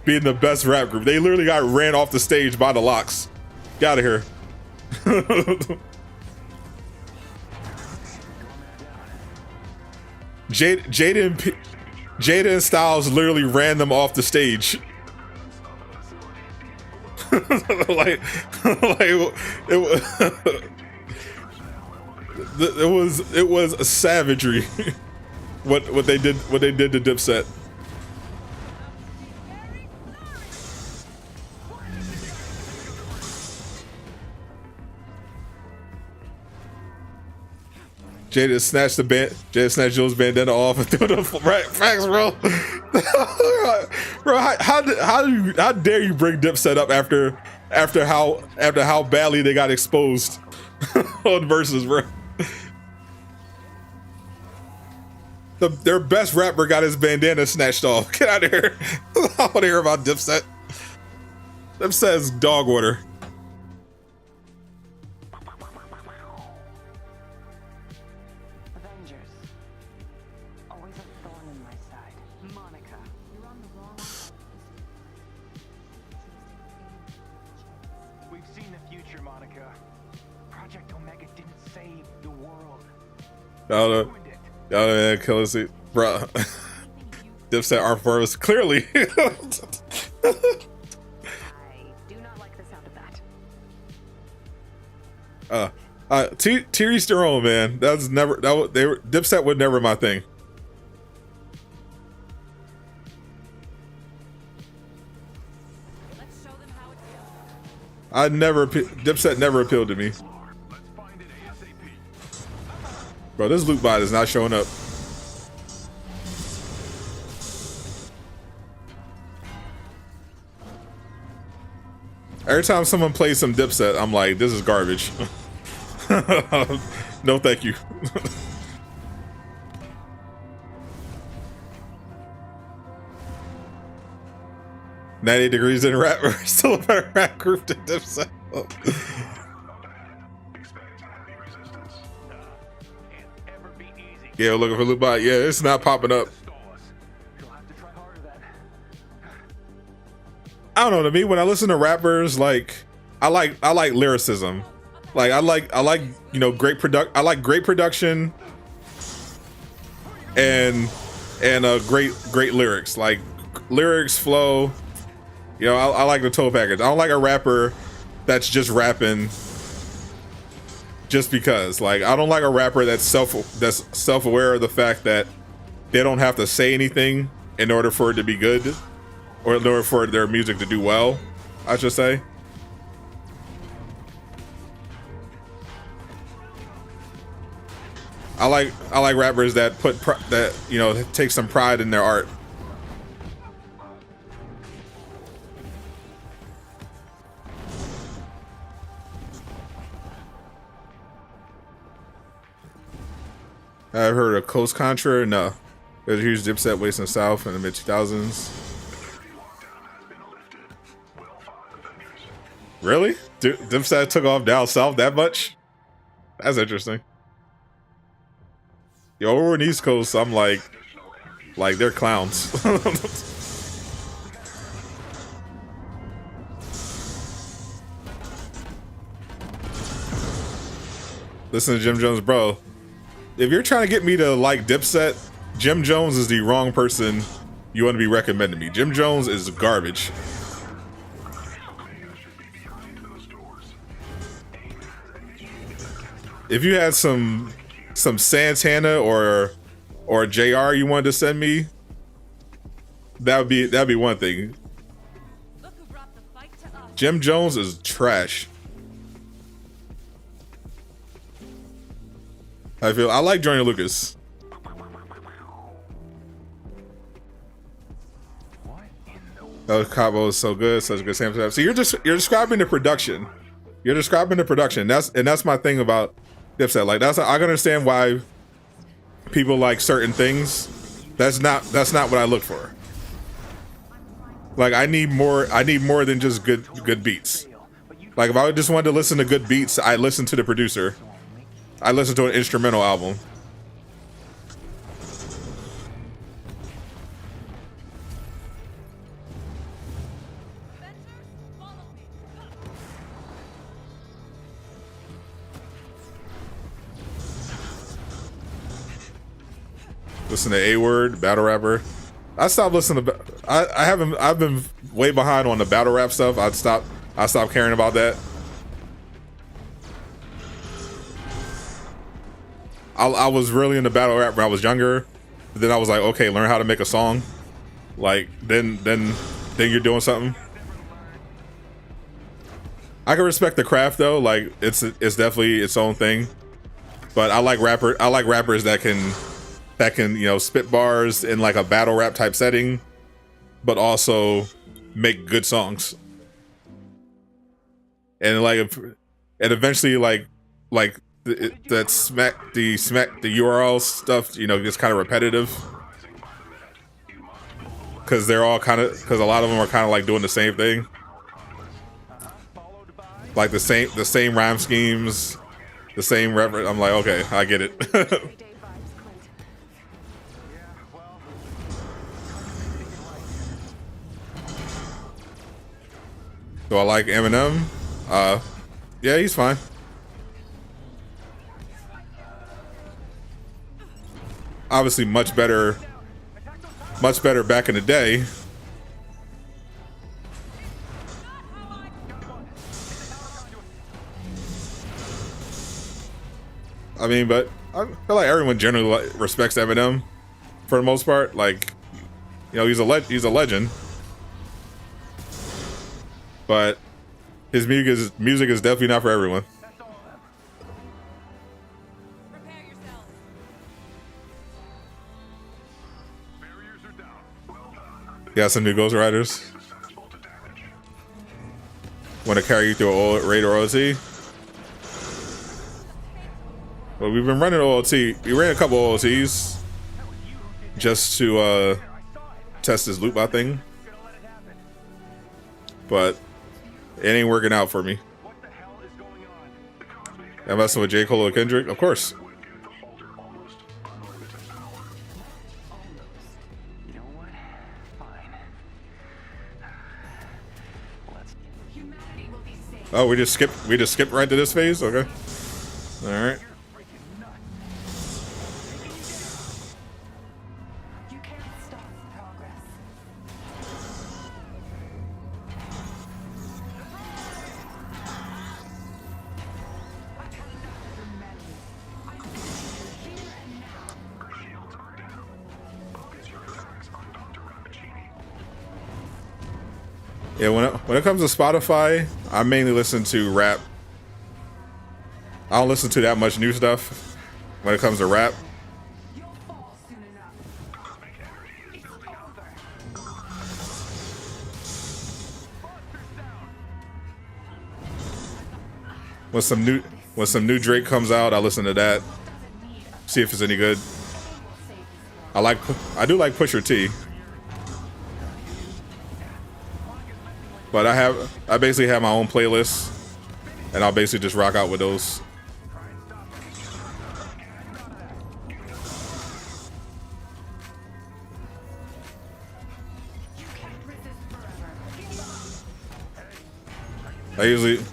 being the best rap group. They literally got ran off the stage by the Locks. Get out of here. Jada and Styles literally ran them off the stage. like it was a savagery. what they did to Dipset. Jada snatched Joe's bandana off and threw the facts, bro. Bro, how dare you bring Dipset up after how badly they got exposed on Versus, bro. Their best rapper got his bandana snatched off. Get out of here. I want to hear about Dipset. Dipset is dog water. Avengers. Always a thorn in my side. Monica. You're on the wrong side. We've seen the future, Monica. Project Omega didn't save the world. Oh, man, kill us, bro. Dipset are first, clearly. I do not like the sound of that. To each their own, man. Dipset was never my thing. Let's show them how it feels. Dipset never appealed to me. Let's find it ASAP. Bro, this loot bot is not showing up. Every time someone plays some Dipset, I'm like, this is garbage. No, thank you. 90 Degrees in rap, we're still a better rap group than Dipset. Yeah, we're looking for loot bot. Yeah, it's not popping up. You'll have to try harder then. I don't know. To me, when I listen to rappers, like I like lyricism. Like I like great I like great production and great lyrics. Like lyrics, flow. You know, I like the total package. I don't like a rapper that's just rapping just because. Like I don't like a rapper that's self-aware of the fact that they don't have to say anything in order for it to be good. Or in order for their music to do well, I should say. I like rappers that take some pride in their art. I've heard of Coast Contra. No, there's a huge Dipset waste in the South in the mid 2000s. Really? Dipset took off down south that much? That's interesting. Yo, over in East Coast, I'm like they're clowns. Listen to Jim Jones, bro. If you're trying to get me to like Dipset, Jim Jones is the wrong person you want to be recommending me. Jim Jones is garbage. If you had some Santana or JR you wanted to send me, that'd be one thing. Jim Jones is trash. I like Joyner Lucas. Oh, Cabo is so good, such a good sample. So you're describing the production. You're describing the production. That's my thing about Dipset. Like I can understand why people like certain things. That's not what I look for. Like I need more than just good beats. Like if I just wanted to listen to good beats, I listen to the producer. I listen to an instrumental album. Listen to A-Word, battle rapper. I stopped listening to. I've been way behind on the battle rap stuff. I stopped caring about that. I was really into battle rap when I was younger, but then I was like, okay, learn how to make a song. Like then you're doing something. I can respect the craft though. Like it's definitely its own thing. But I like rappers that can spit bars in like a battle rap type setting, but also make good songs. And eventually the URL stuff, gets kind of repetitive because a lot of them are kind of like doing the same thing, like the same rhyme schemes, the same reference. I'm like, okay, I get it. Do I like Eminem? Yeah, he's fine. Obviously much better back in the day. I mean, but I feel like everyone generally respects Eminem for the most part. Like, he's a legend. But his music is definitely not for everyone. Yeah, some new Ghostwriters. Want to carry you through a raid or OLT? Well, we've been running OLT. We ran a couple OLTs just to test this loot bot thing, but it ain't working out for me. I'm messing with J. Cole or Kendrick, of course. Oh, we just skipped right to this phase? Okay. Alright. Yeah, when it comes to Spotify, I mainly listen to rap. I don't listen to that much new stuff when it comes to rap. When some new Drake comes out, I listen to that. See if it's any good. I do like Pusha T. But I basically have my own playlist, and I'll basically just rock out with those. I usually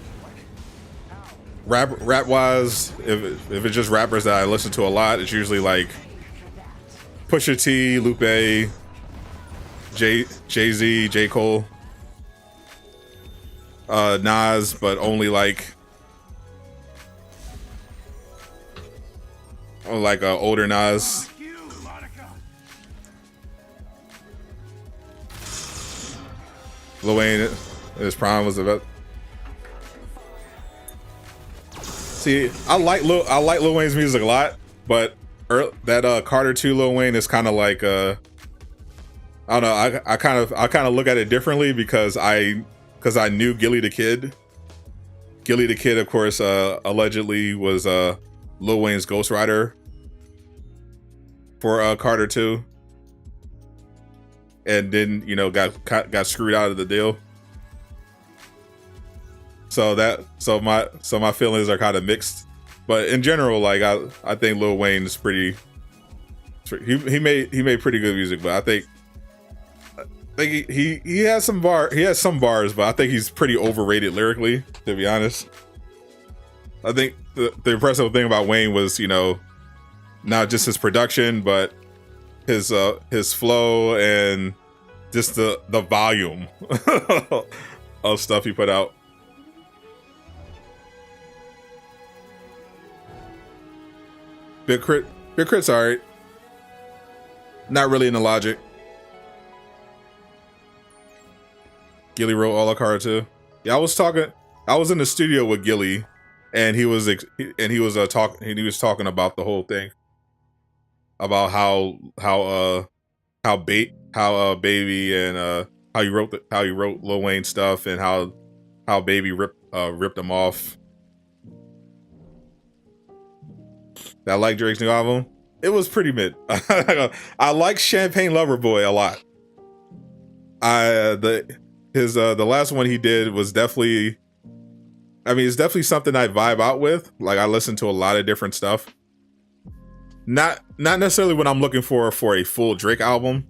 rap wise, if it's just rappers that I listen to a lot, it's usually like Pusha T, Lupe, Jay-Z, J. Cole, Nas, but only like older Nas. Lil Wayne, his prime was about. See, I like Lil Wayne's music a lot, but that Carter 2 Lil Wayne is kind of like I don't know. I kind of look at it differently because I knew Gilly the Kid. Gilly the Kid, of course, allegedly was Lil Wayne's ghostwriter for Carter 2, and then got screwed out of the deal. So my feelings are kind of mixed, but in general, like I think Lil Wayne is pretty. He made pretty good music, but I think he has some bars, but I think he's pretty overrated lyrically, to be honest. I think the impressive thing about Wayne was, not just his production, but his flow and just the volume of stuff he put out. Big Crit's alright. Not really into Logic. Gilly wrote all of Carter 2. Yeah, I was in the studio with Gilly, and he was talking about the whole thing, about how Baby and how he wrote Lil Wayne stuff, and how Baby ripped him off. I like Drake's new album. It was pretty mid. I like Champagne Loverboy a lot. The last one he did was definitely, it's definitely something I vibe out with. Like, I listen to a lot of different stuff. Not necessarily what I'm looking for a full Drake album.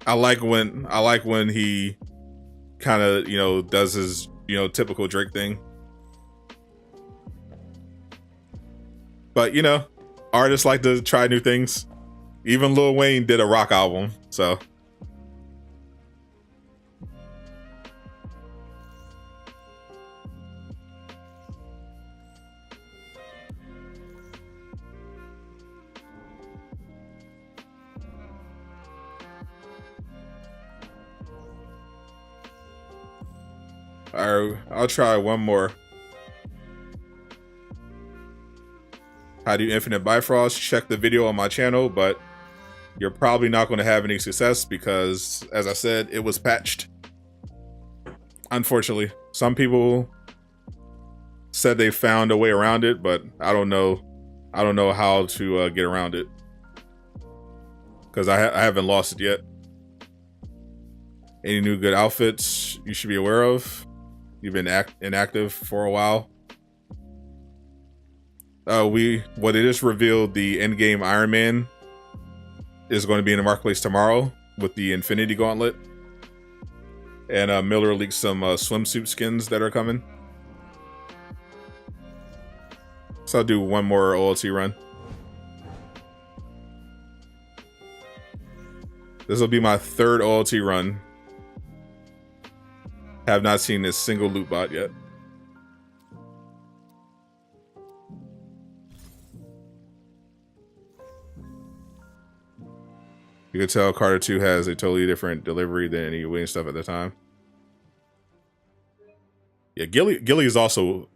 I like when he kind of, does his, typical Drake thing. But, artists like to try new things. Even Lil Wayne did a rock album, so. Alright, I'll try one more. How do you Infinite Bifrost? Check the video on my channel, but you're probably not going to have any success because, as I said, it was patched. Unfortunately, some people said they found a way around it, but I don't know how to get around it because I haven't lost it yet. Any new good outfits you should be aware of? You've been inactive for a while. It is revealed the Endgame Iron Man is going to be in the marketplace tomorrow with the Infinity Gauntlet. And Miller leaked some swimsuit skins that are coming. So I'll do one more OLT run. This will be my third OLT run. Have not seen a single loot bot yet. You can tell Carter 2 has a totally different delivery than any Wayne stuff at the time. Yeah, Gilly is also,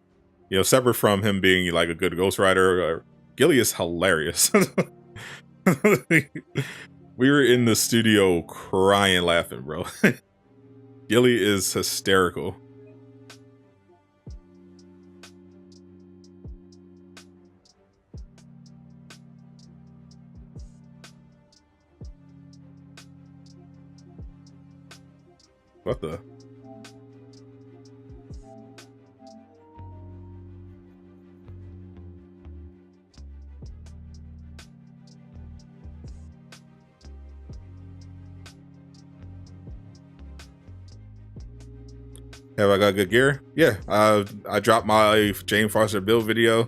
separate from him being like a good ghostwriter, Gilly is hilarious. We were in the studio crying, laughing, bro. Gilly is hysterical. What the? Have I got good gear? Yeah, I dropped my Jane Foster build video.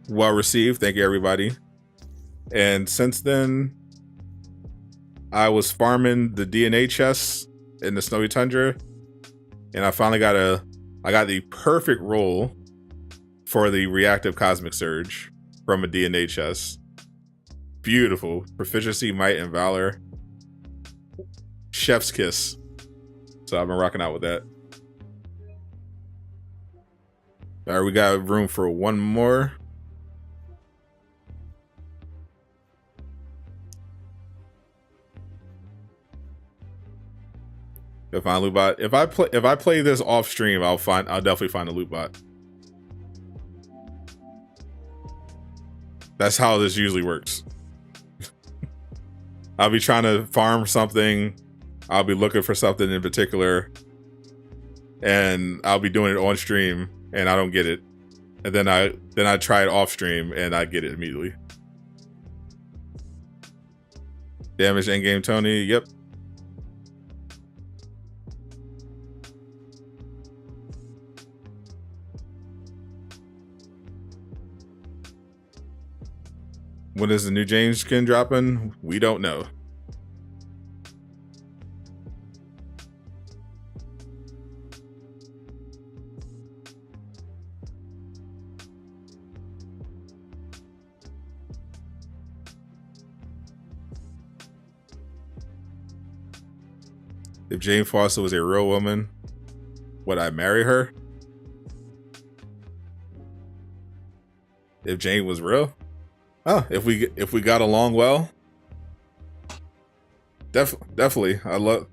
Well received, thank you everybody. And since then, I was farming the DNA chests in the Snowy Tundra, and I finally got the perfect roll for the reactive cosmic surge from a DNA chest. Beautiful. Proficiency, might, and valor. Chef's kiss. So I've been rocking out with that. All right, we got room for one more. Go find a loot bot. If I play this off stream, I'll definitely find a loot bot. That's how this usually works. I'll be trying to farm something. I'll be looking for something in particular, and I'll be doing it on stream, and I don't get it. And then I try it off stream, and I get it immediately. Damage Endgame Tony. Yep. When is the new James skin dropping? We don't know. If Jane Foster was a real woman, would I marry her? If Jane was real? Oh, if we got along well, definitely. I love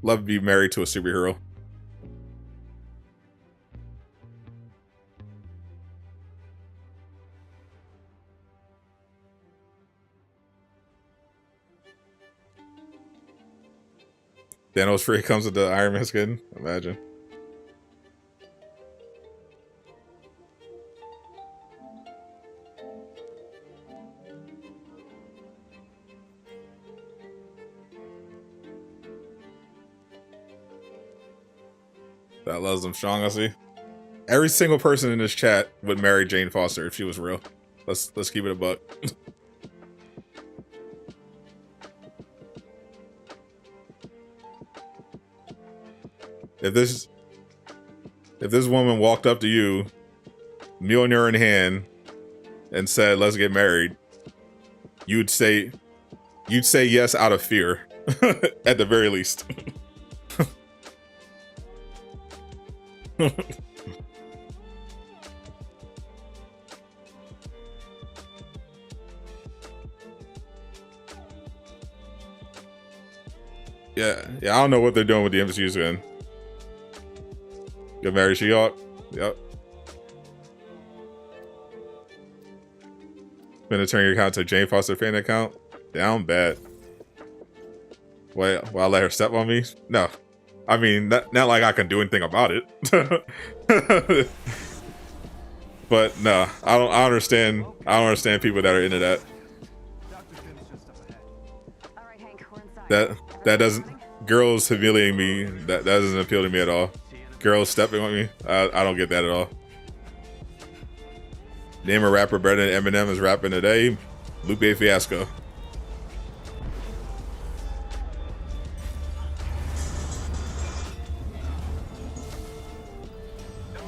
to be married to a superhero. Thanos free comes with the Iron Man skin. Imagine. That loves them strong, I see. Every single person in this chat would marry Jane Foster if she was real. Let's keep it a buck. If this woman walked up to you, Mjolnir in hand, and said, "Let's get married," you'd say yes out of fear, at the very least. Yeah, I don't know what they're doing with the MCU skin. Get married, She-Hulk. Yep. Gonna turn your account to Jane Foster fan account. Down bad. Wait, will I let her step on me? No. I mean, not like I can do anything about it. But no, I don't understand people that are into that. That doesn't, girls humiliating me, that doesn't appeal to me at all. Girls stepping on me, I don't get that at all. Name a rapper better than Eminem is rapping today. Lupe Fiasco.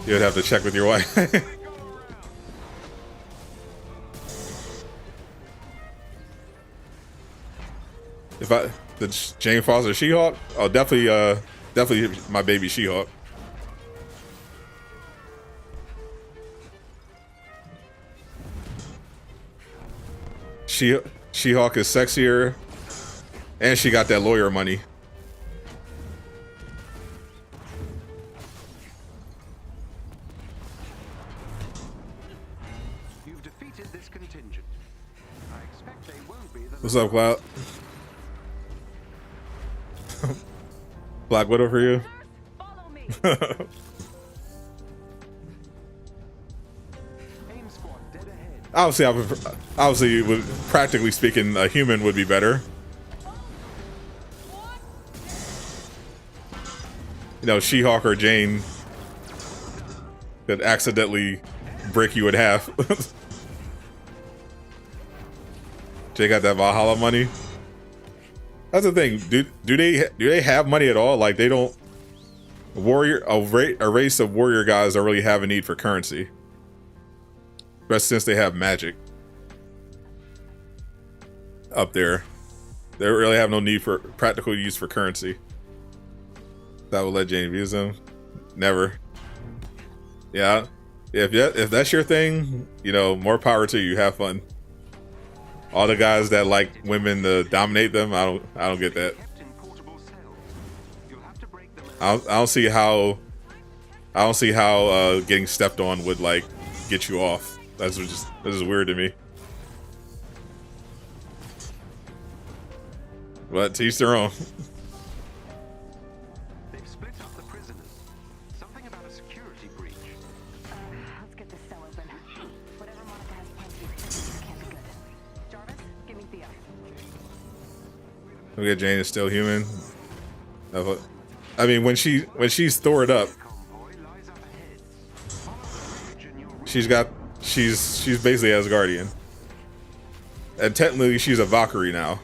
You would have to check with your wife. If the Jane Foster She-Hulk, oh, definitely my baby She-Hulk. She-Hulk is sexier, and she got that lawyer money. You've defeated this contingent. I expect they won't be the What's up, Cloud? Black Widow for you. Follow me. aim squad dead ahead. Obviously, practically speaking, a human would be better. you know, She-Hulk or Jane could accidentally break you in half. Jay got that Valhalla money. That's the thing. Do they have money at all? Like they don't. A race of warrior guys don't really have a need for currency, but since they have magic up there, they really have no need for practical use for currency. That will let Jane abuse them. Never. Yeah, if that's your thing, you know, more power to you. Have fun. All the guys that like women to dominate them, I don't get that. I don't see how getting stepped on would like get you off. This is weird to me. But to each their own. They've split up the prisoners. Something about a security breach. Let's get this cell open. Whatever Monica has planned to do here can't be good. Jarvis, give me Theo. Look at Jane is still human. I mean, when she's Thored up, she's basically Asgardian, and technically she's a Valkyrie now.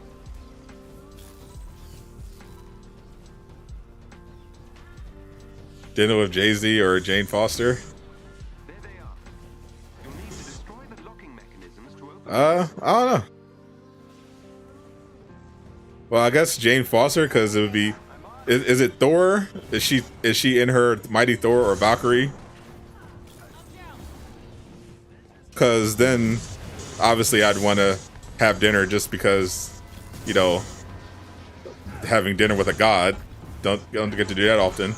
Dinner with Jay-Z or Jane Foster. There they are. You'll need to destroy the locking mechanisms to open. I don't know. Well, I guess Jane Foster, because it would be. Is it Thor? Is she in her Mighty Thor or Valkyrie? Because then, obviously, I'd want to have dinner just because, you know, having dinner with a god. Don't get to do that often.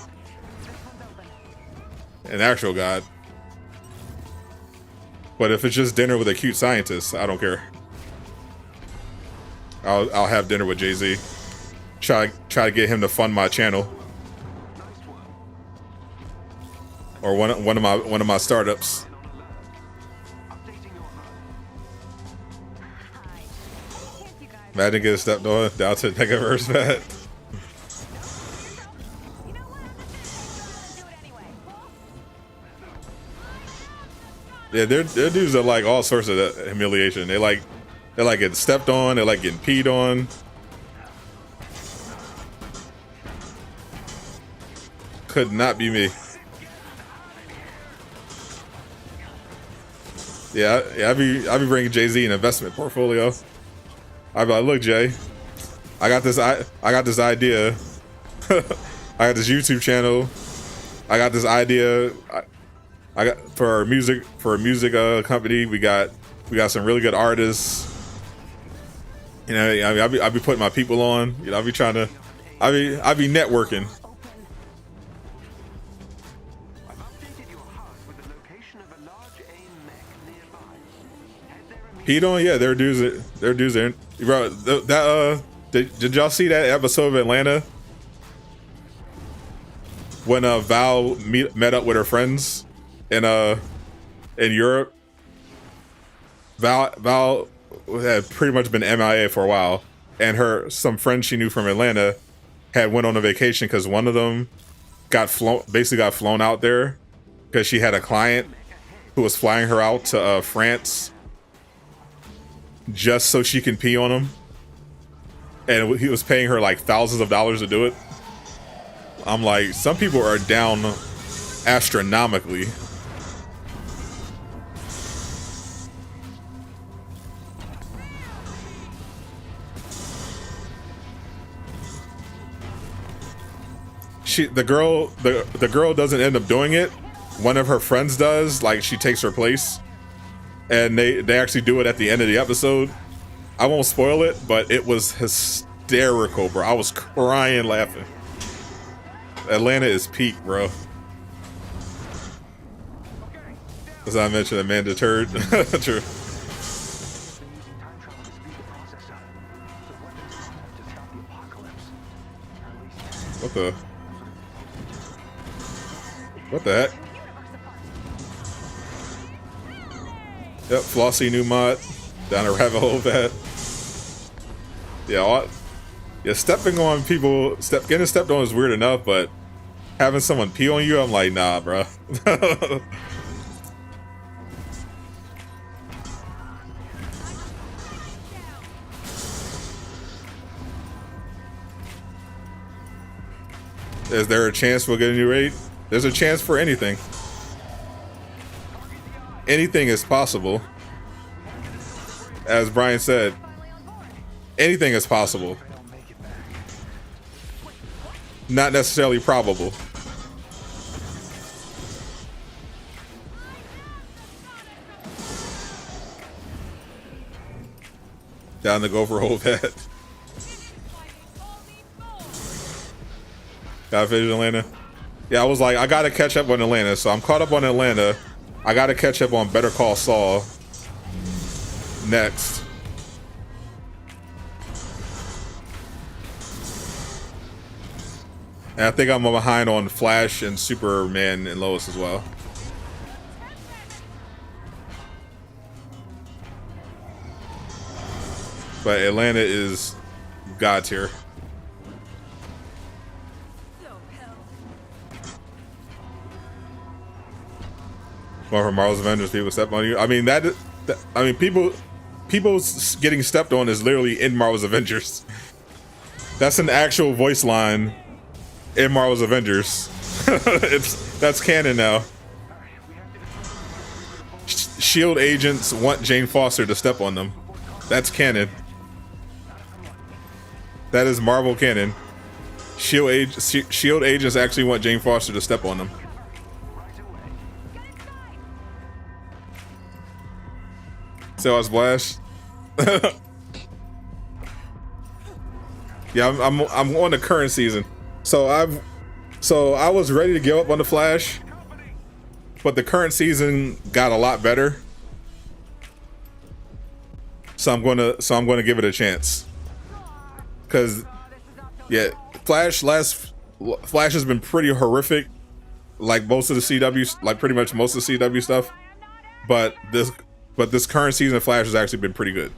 An actual god. But if it's just dinner with a cute scientist, I don't care. I'll have dinner with Jay-Z. Try to get him to fund my channel. Or one of my startups. Imagine getting stepped on down to Megaverse, man. Yeah, their dudes are like all sorts of humiliation. They like getting stepped on. They like getting peed on. Could not be me. Yeah, I be bringing Jay-Z an investment portfolio. I'd be like, look, Jay, I got this idea. I got this YouTube channel. I got this idea. I got for a music company. We got some really good artists. You know, I mean, I'll be putting my people on. You know, I'll be networking. Heat on, yeah, they're dudes there. Bro, did y'all see that episode of Atlanta when Val met up with her friends in Europe? Val had pretty much been MIA for a while, and some friends she knew from Atlanta had went on a vacation because one of them got flown out there because she had a client who was flying her out to France just so she can pee on him, and he was paying her like thousands of dollars to do it. I'm like, some people are down astronomically. The girl doesn't end up doing it. One of her friends does, like she takes her place. And they actually do it at the end of the episode. I won't spoil it, but it was hysterical, bro. I was crying laughing. Atlanta is peak, bro. As I mentioned, Amanda Turd. True. What the heck? Yep, Flossie new mod. Down a rabbit hole that. Yeah, stepping on people, getting stepped on is weird enough, but Having someone pee on you, I'm like, nah, bro. Is there a chance we'll get a new raid? There's a chance for anything. Anything is possible. As Brian said, anything is possible. Not necessarily probable. Down to go for whole vet. Gotta finish Atlanta. Yeah, I was like, I gotta catch up on Atlanta, so I'm caught up on Atlanta. I gotta catch up on Better Call Saul next. And I think I'm behind on Flash and Superman and Lois as well. But Atlanta is God tier. One from Marvel's Avengers, people step on you. I mean that I mean people getting stepped on is literally in Marvel's Avengers. That's an actual voice line in Marvel's Avengers. That's canon now. Shield agents want Jane Foster to step on them. That's canon. That is Marvel canon. Shield agents actually want Jane Foster to step on them. So I was Flash. Yeah, I'm on the current season. So I was ready to give up on the Flash, but the current season got a lot better. So I'm gonna give it a chance. Cause yeah, Flash has been pretty horrific, like most of the CW, like pretty much most of the CW stuff. But this current season of Flash has actually been pretty good.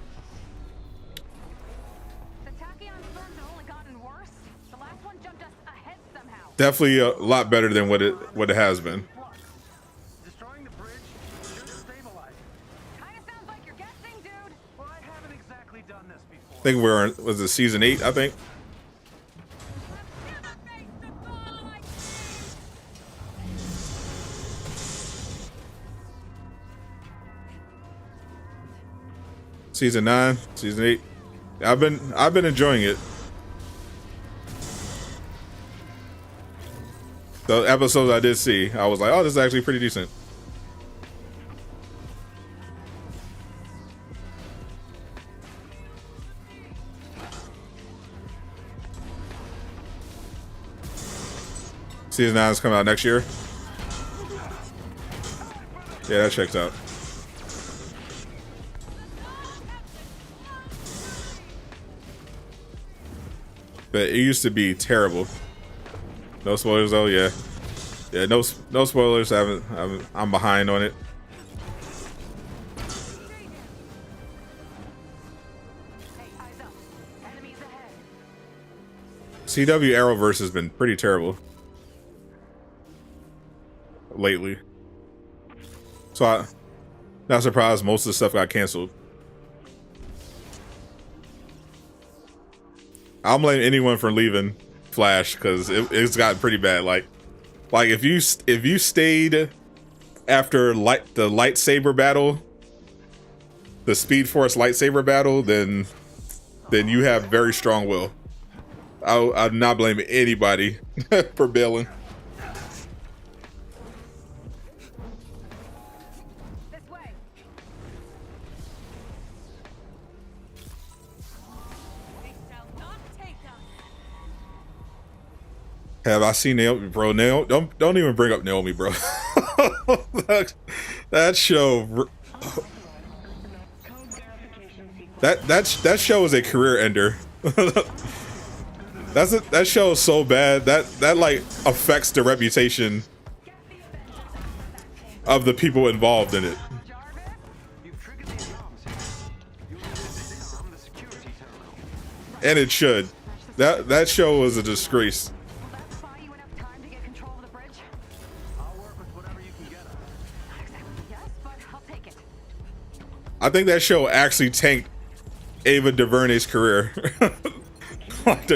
Definitely a lot better than what it has been. Destroying the bridge should stabilize. Kinda sounds like you're guessing, dude. Well, I haven't exactly done this before. I think we're in, was it season 8, I think? Season 9, season 8. I've been enjoying it. The episodes I did see, I was like, oh, this is actually pretty decent. Season 9 is coming out next year. Yeah, that checks out. But it used to be terrible. No spoilers though, yeah. Yeah, no spoilers. I'm behind on it. CW Arrowverse has been pretty terrible lately. So I'm not surprised most of the stuff got canceled. I'll blame anyone for leaving Flash because it's gotten pretty bad. Like if you stayed after the lightsaber battle, the Speed Force lightsaber battle, then you have very strong will. I'm not blaming anybody for bailing. Have I seen Naomi, bro? Don't even bring up Naomi, bro. that show, that show is a career ender. That show is so bad that like affects the reputation of the people involved in it. And it should. That show was a disgrace. Will that buy you enough time to get control I think that show actually tanked Ava DuVernay's career. like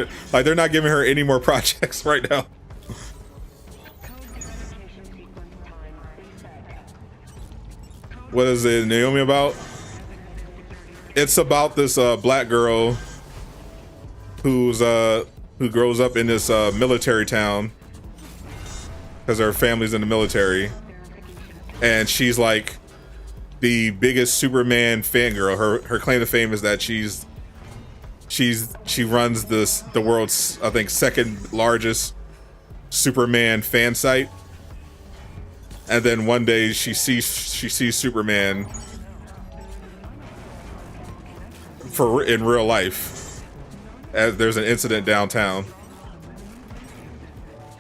they're not giving her any more projects right now. What is it, Naomi, about? It's about this black girl who grows up in this military town because her family's in the military, and she's like the biggest Superman fangirl. Her claim to fame is that she runs the world's, I think, second largest Superman fan site. And then one day she sees Superman in real life. As there's an incident downtown,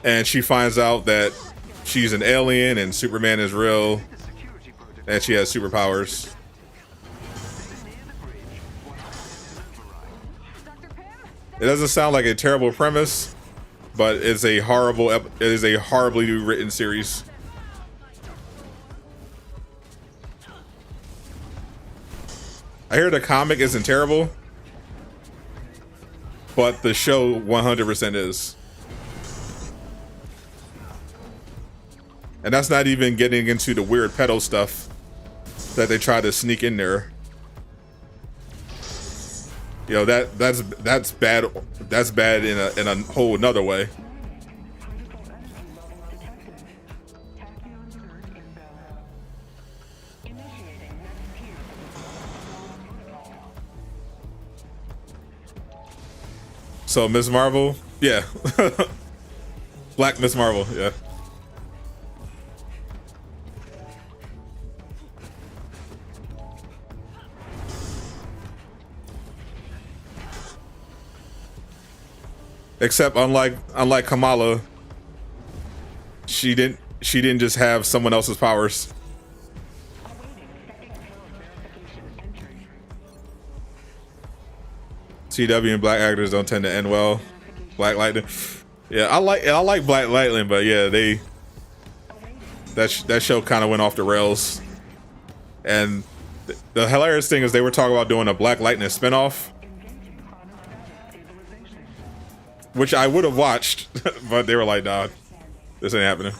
and she finds out that she's an alien and Superman is real, and she has superpowers. It doesn't sound like a terrible premise, but it's a horribly written series. I hear the comic isn't terrible, but the show 100% is. And that's not even getting into the weird pedo stuff that they try to sneak in there. You know, that's bad. That's bad in a whole another way. So Ms. Marvel, yeah. Black Ms. Marvel, yeah. Except unlike Kamala, she didn't just have someone else's powers. CW and black actors don't tend to end well. Black Lightning, yeah, I like Black Lightning, but yeah, that show kind of went off the rails. And the hilarious thing is they were talking about doing a Black Lightning spinoff, which I would have watched, but they were like, "Nah, this ain't happening."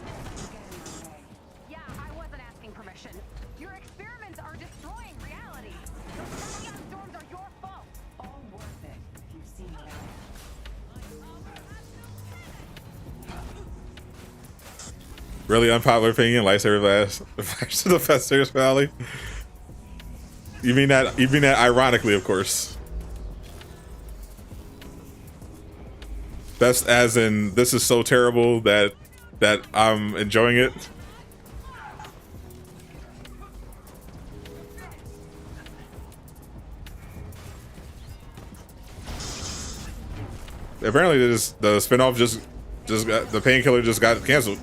Yeah, I wasn't asking permission. Your experiments are destroying reality. Those chaos storms are your fault. All worth it if you've seen it. Really unpopular opinion, lightsaber blast to the Festivus Valley. You mean that ironically, of course. That's as in, this is so terrible that I'm enjoying it. Apparently the spinoff just got, the Painkiller just got canceled.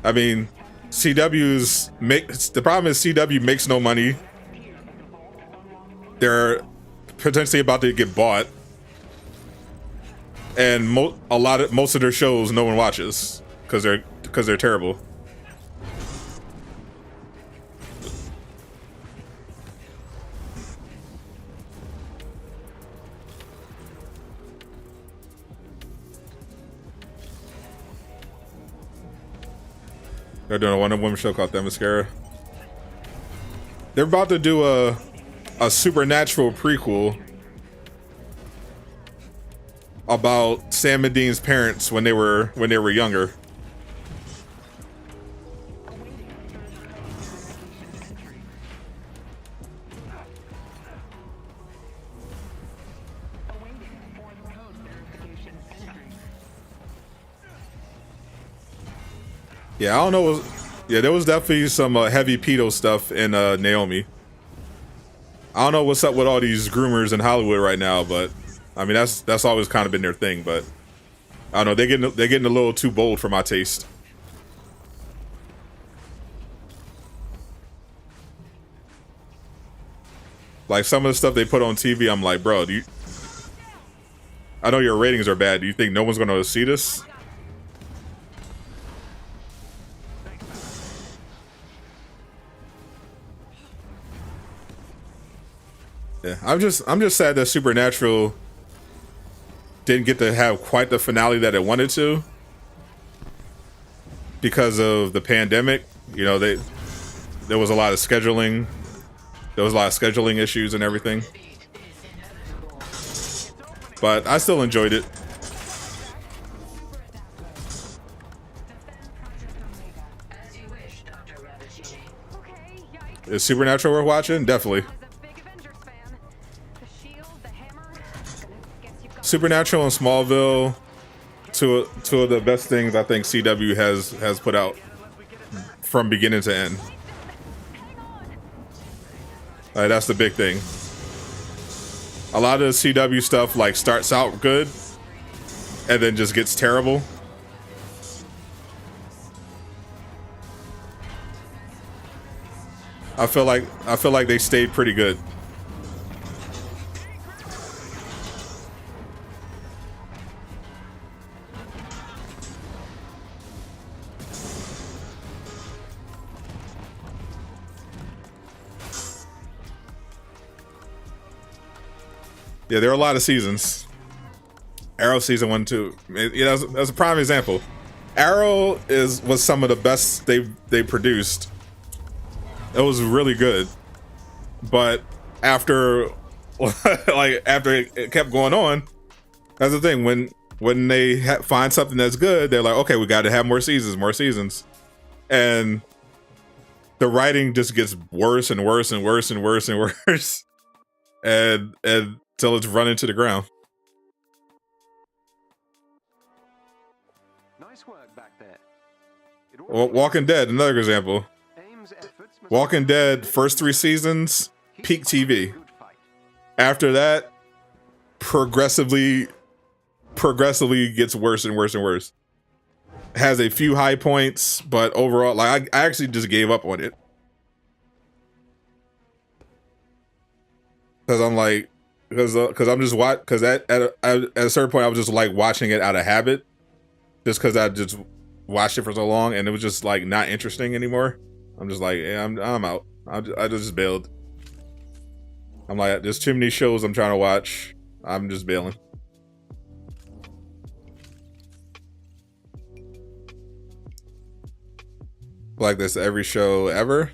I mean, the problem is CW makes no money. They're potentially about to get bought. And most of their shows no one watches because they're terrible. They're doing a Wonder Woman show called Themyscira. They're about to do a supernatural prequel about Sam and Dean's parents when they were younger. Yeah, I don't know. Yeah, there was definitely some heavy pedo stuff in Naomi. I don't know what's up with all these groomers in Hollywood right now, but I mean that's always kind of been their thing. But I don't know, they're getting a little too bold for my taste. Like some of the stuff they put on TV, I'm like, bro, I know your ratings are bad. Do you think no one's gonna see this? Yeah, I'm just sad that Supernatural didn't get to have quite the finale that it wanted to because of the pandemic. You know, there was a lot of scheduling. There was a lot of scheduling issues and everything. But I still enjoyed it. Okay, yikes. Is Supernatural worth watching? Definitely. As a big Avengers fan, the shield, the hammer. Guess you've got Supernatural and Smallville, two of the best things I think CW has put out from beginning to end. That's the big thing. A lot of the CW stuff like starts out good and then just gets terrible. I feel like they stayed pretty good. Yeah, there are a lot of seasons. Arrow season 1, 2. You know, that's a prime example. Arrow was some of the best they produced. It was really good, but after after it kept going on, that's the thing. When they find something that's good, they're like, okay, we got to have more seasons, and the writing just gets worse and worse and worse and worse and worse, and till it's run into the ground. Nice work back there. Walking Dead, another example. Aim's efforts must Walking Dead, first 3 seasons, peak TV. Good fight. After that, progressively gets worse and worse and worse. Has a few high points, but overall, like I actually just gave up on it. Because I'm like, because I'm just because at a certain point I was just like watching it out of habit, just because I just watched it for so long and it was just like not interesting anymore. I'm just like, yeah, I'm out. I just bailed. I'm like, there's too many shows I'm trying to watch. I'm just bailing. Like this every show ever?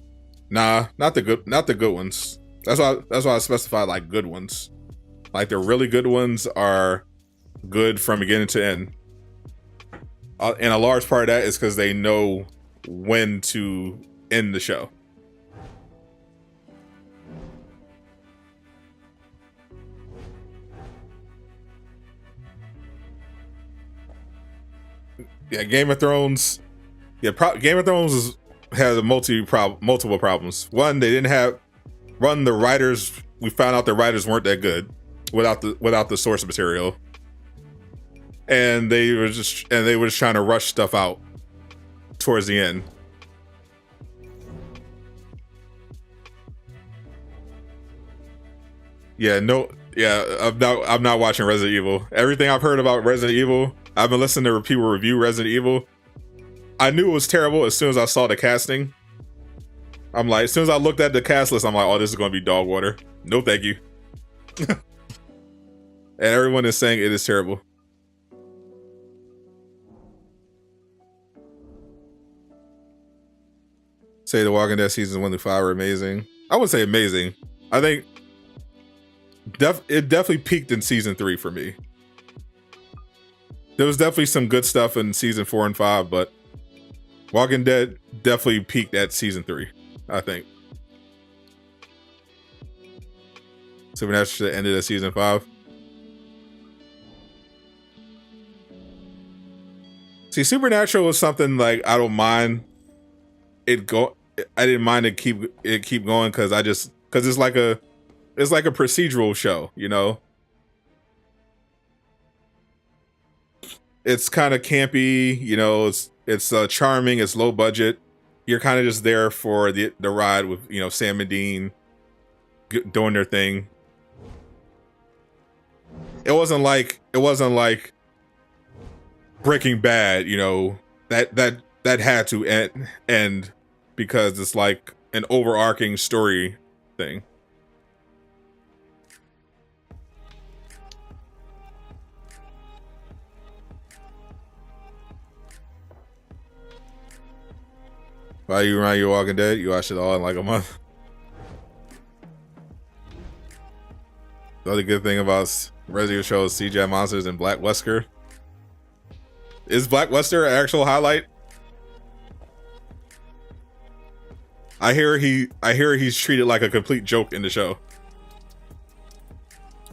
Nah, not the good ones. That's why I specified like good ones. Like the really good ones are good from beginning to end. And a large part of that is because they know when to end the show. Yeah, Game of Thrones. Yeah, Game of Thrones has multiple problems. One, they didn't have the writers. We found out the writers weren't that good without the source material, and they were just trying to rush stuff out towards the end. Yeah, I'm not watching Resident Evil. Everything I've heard about Resident Evil, I've been listening to people review Resident Evil. I knew it was terrible as soon as I saw the casting. I'm like, as soon as I looked at the cast list, I'm like, oh, this is going to be dog water. No, thank you. And everyone is saying it is terrible. Say The Walking Dead seasons 1 through 5 are amazing. I wouldn't say amazing. I think it definitely peaked in season 3 for me. There was definitely some good stuff in season 4 and 5, but Walking Dead definitely peaked at season 3, I think. Supernatural should have ended at season 5. See, Supernatural was something like I don't mind it go. I didn't mind it keep going because it's like a procedural show, you know. It's kind of campy, you know. It's charming. It's low budget. You're kind of just there for the ride with, you know, Sam and Dean doing their thing. It wasn't like Breaking Bad, you know, that had to end because it's like an overarching story thing. While you remind you Walking Dead, you watch it all in like a month. The other good thing about Resident Evil shows CGI monsters and Black Wesker. Is Black Wesker an actual highlight? I hear he's treated like a complete joke in the show.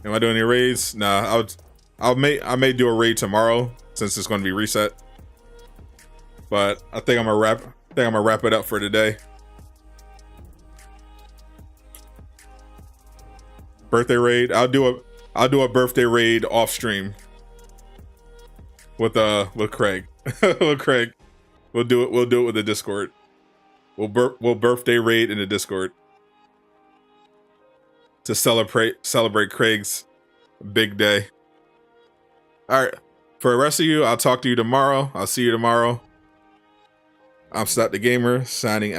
Am I doing any raids? Nah, I may do a raid tomorrow since it's going to be reset. But I think I'm gonna wrap it up for today. Birthday raid. I'll do a birthday raid off stream with Craig. With Craig. We'll do it with the Discord. We'll birthday raid in the Discord to celebrate Craig's big day. All right. For the rest of you, I'll talk to you tomorrow. I'll see you tomorrow. I'm Sadot the Gamer, signing out.